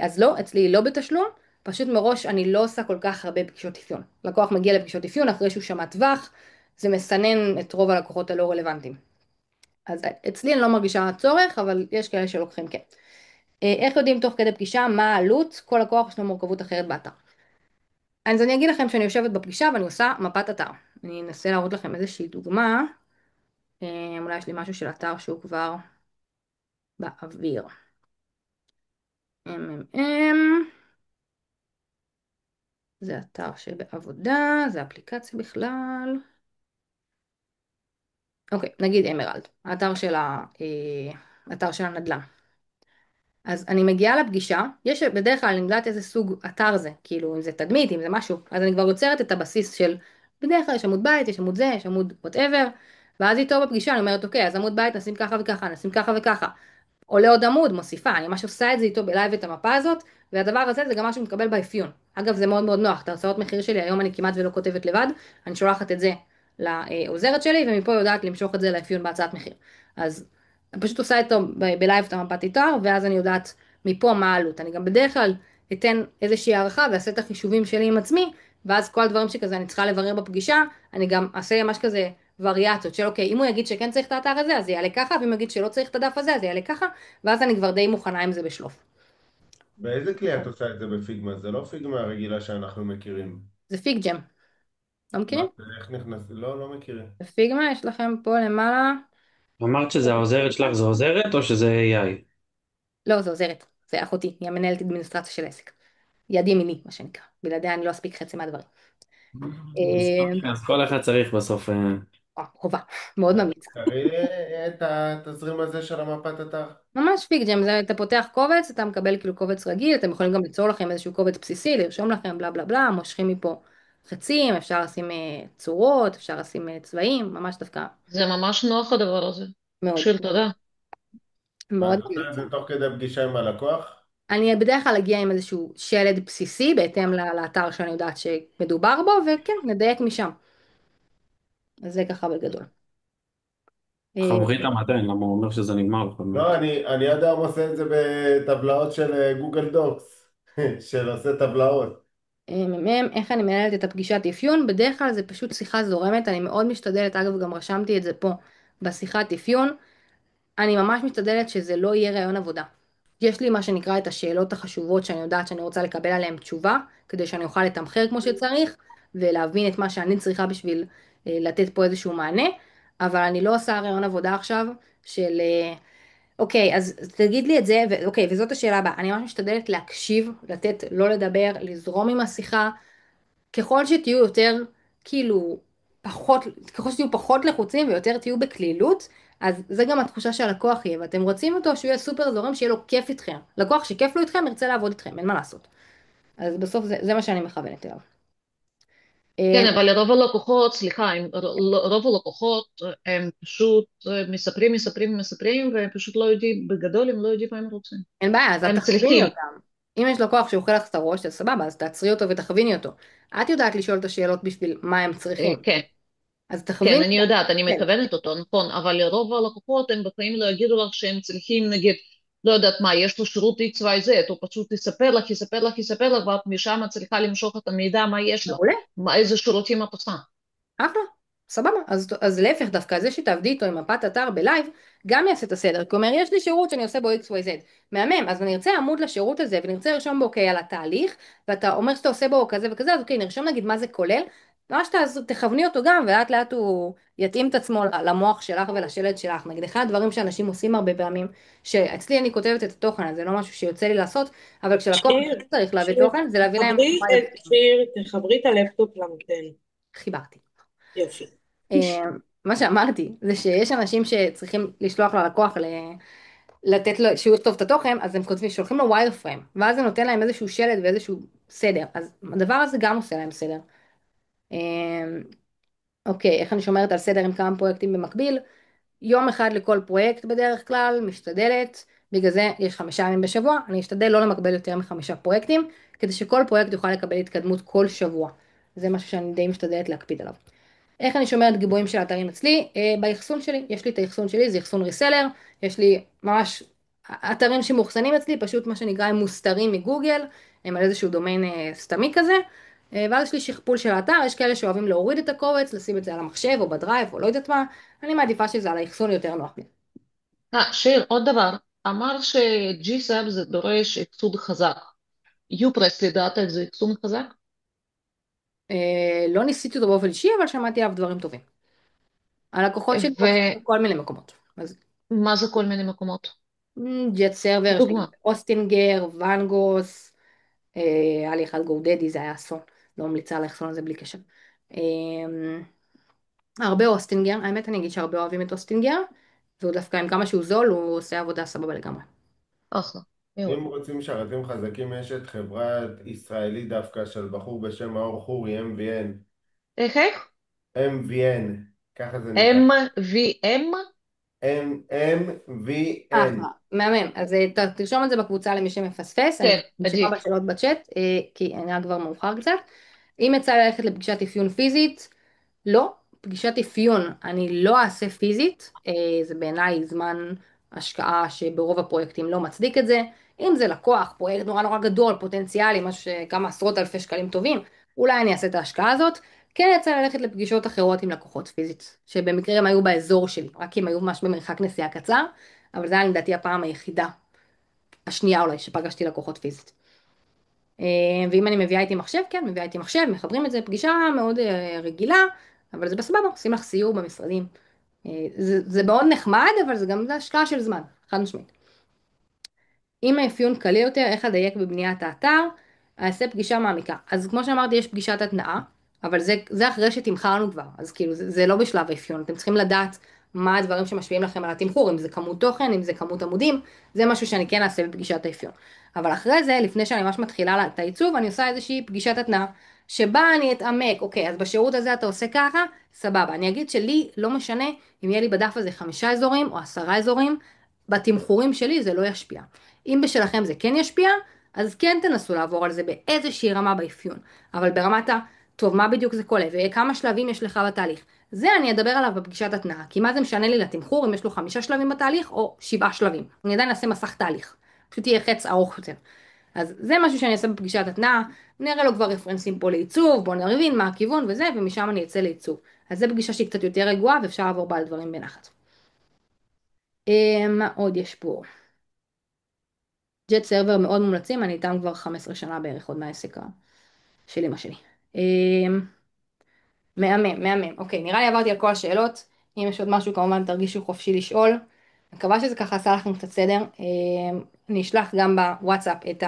אז לא, אצלי לא בתשלום, פשוט מראש אני לא עושה כל כך הרבה פגישות אפיון. לקוח מגיע לפגישות אפיון אחרי שהוא שמע טווח, זה מסנן את רוב הלקוחות הלא רלוונטיים. אז אצלי אני לא מרגישה צורך, אבל יש כאלה שלוקחים כן. איך יודעים תוך כדי פגישה מה העלות? כל לקוח יש לו מורכבות אחרת באתר. אז אני אגיד לכם שאני יושבת בפגישה ואני עושה מפת אתר. אני אנסה להראות לכם איזושהי דוגמה. אולי יש לי משהו של אתר שהוא כבר באוויר. MMM. זה אתר שבעבודה, זה אפליקציה בכלל. אוקיי, נגיד אמרלד, האתר של הנדל"ן. אז אני מגיעה לפגישה, יש בדרך כלל אני יודעת איזה סוג אתר זה, כאילו אם זה תדמית, אם זה משהו, אז אני כבר יוצרת את הבסיס של, בדרך כלל יש עמוד בית, יש עמוד זה, יש עמוד whatever, ואז איתו בפגישה אני אומרת, אוקיי, אז עמוד בית נשים ככה וככה, נשים ככה וככה, עולה עוד עמוד, מוסיפה, אני ממש עושה את זה איתו בלייב את המפה הזאת, והדבר הזה זה גם משהו שמתקבל באפיון. אגב, זה מאוד מאוד נוח, את ההרצאות מחיר שלי, היום אני כמעט ולא כותבת לבד, אני שולחת את זה לעוזרת שלי, ומפה יודעת למשוך את זה לאפיון בהצעת מחיר. אז אני פשוט עושה איתו בלייב את המפת אתר, ואז אני יודעת מפה מה העלות. אני גם בדרך כלל אתן איזושהי הערכה ואעשה את החישובים שלי עם עצמי, ואז כל הדברים שכזה אני צריכה לברר בפגישה, אני גם אעשה ממש כזה וריאציות של אוקיי, אם הוא יגיד שכן צריך את האתר הזה, אז זה יעלה ככה, ואם הוא יגיד שלא צריך את הדף הזה, אז זה יעלה ככה, ואז אני כבר די מוכנה עם זה בשלוף. באיזה כלי את עושה את זה בפיגמה? זה לא פיגמה הרגילה שאנחנו מכירים. זה פיג ג'ם. לא מה, מכירים? איך נכנס? לא, לא מכירים. בפיגמה יש לכם פה למעלה, אמרת שזה העוזרת שלך, זה עוזרת או שזה AI? לא, זה עוזרת, זה אחותי, היא המנהלת אדמיניסטרציה של העסק. יד ימיני, מה שנקרא. בלעדיה אני לא אספיק חצי מהדברים. אז אה, אוקיי, אז כל אחד צריך בסוף. חובה, מאוד ממליץ. תראי לי את התזרים הזה של המפת אתר. ממש פיק ג'ם, אתה פותח קובץ, אתה מקבל כאילו קובץ רגיל, אתם יכולים גם ליצור לכם איזשהו קובץ בסיסי, לרשום לכם בלה בלה בלה, מושכים מפה חצים, אפשר לשים צורות, אפשר לשים צבעים, ממש דווקא זה ממש נוח הדבר הזה. מאוד, שיר תודה. מאוד ואת עושה את ממליצה. זה תוך כדי פגישה עם הלקוח? אני בדרך כלל אגיע עם איזשהו שלד בסיסי, בהתאם לאתר שאני יודעת שמדובר בו, וכן, נדייק משם. אז זה ככה בגדול. אה, חברי את המתן, למה הוא אומר שזה נגמר לך. לא, אני עד היום עושה את זה בטבלאות של גוגל דוקס, של עושה טבלאות. איך אני מנהלת את הפגישת אפיון? בדרך כלל זה פשוט שיחה זורמת, אני מאוד משתדלת, אגב גם רשמתי את זה פה בשיחת אפיון, אני ממש משתדלת שזה לא יהיה רעיון עבודה. יש לי מה שנקרא את השאלות החשובות שאני יודעת שאני רוצה לקבל עליהן תשובה, כדי שאני אוכל לתמחר כמו שצריך, ולהבין את מה שאני צריכה בשביל לתת פה איזשהו מענה, אבל אני לא עושה רעיון עבודה עכשיו של אוקיי, אז תגיד לי את זה, אוקיי, וזאת השאלה הבאה. אני ממש משתדלת להקשיב, לתת, לא לדבר, לזרום עם השיחה. ככל שתהיו יותר, כאילו, פחות, ככל שתהיו פחות לחוצים ויותר תהיו בקלילות, אז זה גם התחושה שהלקוח יהיה, ואתם רוצים אותו שהוא יהיה סופר זורם, שיהיה לו כיף איתכם. לקוח שכיף לו איתכם ירצה לעבוד איתכם, אין מה לעשות. אז בסוף זה מה שאני מכוונת אליו. כן, אבל רוב הלקוחות, סליחה, רוב הלקוחות הם פשוט מספרים, מספרים, מספרים, והם פשוט לא יודעים, בגדול הם לא יודעים מה הם רוצים. אין בעיה, אז את הם תכוויני צריכים, אותם. אם יש לקוח שאוכל לך את הראש, אז סבבה, אז תעצרי אותו ותכוויני אותו. את יודעת לשאול את השאלות בשביל מה הם צריכים. כן, אז כן, תכוויני אני אותם. יודעת, אני כן. מכוונת אותו, נכון, אבל רוב הלקוחות הם בחיים לא יגידו לך שהם צריכים, נגיד, לא יודעת מה, יש לו שירות XYZ, הוא פשוט יספר לך, יספר לך, יספר לך, ואת משם צריכה למשוך את המידע, מה יש לו, מעולה. איזה שירותים את עושה. אחלה, סבבה. אז להפך, דווקא זה שתעבדי איתו עם מפת אתר בלייב, גם יעשה את הסדר. כלומר, יש לי שירות שאני עושה בו XYZ. מהמם, אז אני ארצה עמוד לשירות הזה, ונרצה לרשום בו, אוקיי, על התהליך, ואתה אומר שאתה עושה בו כזה וכזה, אז אוקיי, נרשום נגיד מה זה כולל, ממש תכווני אותו גם, ולאט לאט הוא יתאים את עצמו למוח שלך ולשלד שלך. נגיד, אחד הדברים שאנשים עושים הרבה פעמים, שאצלי אני כותבת את התוכן, אז זה לא משהו שיוצא לי לעשות, אבל כשלקוח צריך להביא תוכן, זה להביא להם מה יפה. תחברי את הלפטופ למתן. חיברתי. יופי. מה שאמרתי זה שיש אנשים שצריכים לשלוח ללקוח לתת לו, שהוא יכתוב את התוכן, אז הם כותבים, שולחים לו ווייר פריים, ואז זה נותן להם איזשהו שלד ואיזשהו סדר, אז הדבר הזה גם עושה להם סדר. אוקיי, איך אני שומרת על סדר עם כמה פרויקטים במקביל? יום אחד לכל פרויקט בדרך כלל, משתדלת, בגלל זה יש 5 ימים בשבוע, אני אשתדל לא למקבל יותר מ5 פרויקטים, כדי שכל פרויקט יוכל לקבל התקדמות כל שבוע. זה משהו שאני די משתדלת להקפיד עליו. איך אני שומרת גיבויים של האתרים אצלי? באחסון שלי, יש לי את האחסון שלי, זה אחסון ריסלר, יש לי ממש אתרים שמאוחסנים אצלי, פשוט מה שנקרא הם מוסתרים מגוגל, הם על איזשהו דומיין סתמי כזה, ואז יש לי שכפול של האתר, יש כאלה שאוהבים להוריד את הקובץ, לשים את זה על המחשב או בדרייב או לא יודעת מה, אני מעדיפה שזה על האחסון יותר נוח לי. שיר, עוד דבר, אמר ש-GSAP זה דורש אחסון חזק. יופרס לדעת זה אחסון חזק? לא ניסיתי אותו באופן אישי, אבל שמעתי עליו דברים טובים. הלקוחות שלי עושים בכל מיני מקומות. ומה זה כל מיני מקומות? ג'ט סרבר, דוגמה. אוסטינגר, ואנגוס, היה לי אחד גודדי, זה היה אסון, לא ממליצה על האחסון הזה בלי קשר. הרבה אוסטינגר, האמת אני אגיד שהרבה אוהבים את אוסטינגר, והוא דווקא עם כמה שהוא זול, הוא עושה עבודה סבבה לגמרי. אחלה. אם רוצים שרתים חזקים, יש את חברה ישראלית דווקא של בחור בשם מאור חורי, MVN. איך? MVN, ככה זה נקרא. MVM? MVN. מהמם, אז תרשום את זה בקבוצה למי שמפספס, אני כן, ממשיכה עדיף. בשאלות בצ'אט, כי היה כבר מאוחר קצת. אם יצא לי ללכת לפגישת אפיון פיזית, לא, פגישת אפיון אני לא אעשה פיזית, זה בעיניי זמן השקעה שברוב הפרויקטים לא מצדיק את זה. אם זה לקוח, פרויקט נורא נורא גדול, פוטנציאלי, משהו שכמה עשרות אלפי שקלים טובים, אולי אני אעשה את ההשקעה הזאת. כן יצא ללכת לפגישות אחרות עם לקוחות פיזית, שבמקרה הם היו באזור שלי, רק כי הם היו ממש במרחק נסיעה קצר, אבל זה היה לדעתי הפעם היחידה, השנייה אולי, שפגשתי לקוחות פיזית. ואם אני מביאה איתי מחשב, כן, מביאה איתי מחשב, מחברים את זה, פגישה מאוד רגילה, אבל זה בסבבה, עושים לך סיור במשרדים. זה מאוד נחמד, אבל זה גם השקעה של זמן, חד משמעית. אם האפיון קלה יותר, איך לדייק בבניית האתר, אעשה פגישה מעמיקה. אז כמו שאמרתי, יש פגישת התנעה, אבל זה אחרי שתמחרנו כבר, אז כאילו זה לא בשלב האפיון, אתם צריכים לדעת מה הדברים שמשפיעים לכם על התמחור, אם זה כמות תוכן, אם זה כמות עמודים, זה משהו שאני כן אעשה בפגישת האפיון. אבל אחרי זה, לפני שאני ממש מתחילה את העיצוב, אני עושה איזושהי פגישת התנעה, שבה אני אתעמק, אוקיי, אז בשירות הזה אתה עושה ככה, סבבה. אני אגיד שלי לא משנה אם יהיה לי בדף הזה 5 אזורים או 10 אזורים, בתמחורים שלי זה לא ישפיע. אם בשלכם זה כן ישפיע, אז כן תנסו לעבור על זה באיזושהי רמה באפיון. אבל ברמת טוב, מה בדיוק זה כולל, וכמה שלבים יש לך בתהליך. זה אני אדבר עליו בפגישת התנעה, כי מה זה משנה לי לתמחור אם יש לו 5 שלבים בתהליך או 7 שלבים. אני עדיין אעשה מסך תהליך, פשוט יהיה חץ ארוך יותר. אז זה משהו שאני אעשה בפגישת התנעה, נראה לו כבר רפרנסים פה לעיצוב, בואו נבין מה הכיוון וזה, ומשם אני אצא לעיצוב. אז זה פגישה שהיא קצת יותר רגועה ואפשר לעבור בה על דברים בנחת. מה עוד יש פה? ג'ט סרבר מאוד מומלצים, אני איתם כבר 15 שנה בערך, עוד מהעסק של אמא שלי. אמ, מהמם, מהמם. אוקיי, נראה לי עברתי על כל השאלות. אם יש עוד משהו, כמובן תרגישו חופשי לשאול. מקווה שזה ככה עשה לכם קצת סדר. אני אשלח גם בוואטסאפ את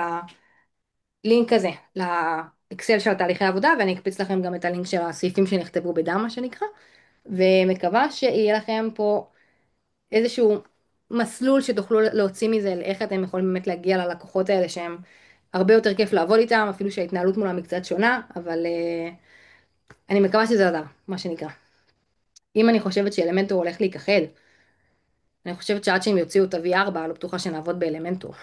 הלינק הזה לאקסל של תהליכי העבודה, ואני אקפיץ לכם גם את הלינק של הסעיפים שנכתבו בדם, מה שנקרא. ומקווה שיהיה לכם פה איזשהו מסלול שתוכלו להוציא מזה, לאיך אתם יכולים באמת להגיע ללקוחות האלה שהם הרבה יותר כיף לעבוד איתם, אפילו שההתנהלות מולם היא קצת שונה, אבל אני מקווה שזה עזר, מה שנקרא. אם אני חושבת שאלמנטור הולך להיכחד, אני חושבת שעד שהם יוציאו את ה-V4, לא בטוחה שנעבוד באלמנטור.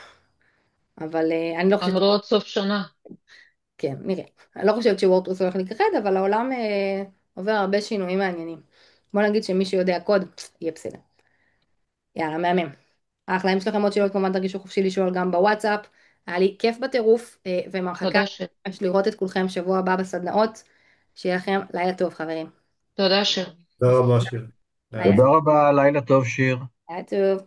אבל אני לא חושבת, אמרו עד סוף שנה. כן, נראה. אני לא חושבת שוורדפרס הולך להיכחד, אבל העולם עובר הרבה שינויים מעניינים. בוא נגיד שמי שיודע קוד, יהיה בסדר. יאללה, מהמם. אחלה, אם יש לכם עוד שאלות, כמובן תרגישו חופשי לשאול גם בוואטסאפ. היה לי כיף בטירוף, ומחכה תודה שיר. לראות את כולכם שבוע הבא בסדנאות. שיהיה לכם לילה טוב, חברים. תודה שיר. תודה רבה, שיר. ביי. תודה רבה, לילה טוב, שיר. לילה טוב.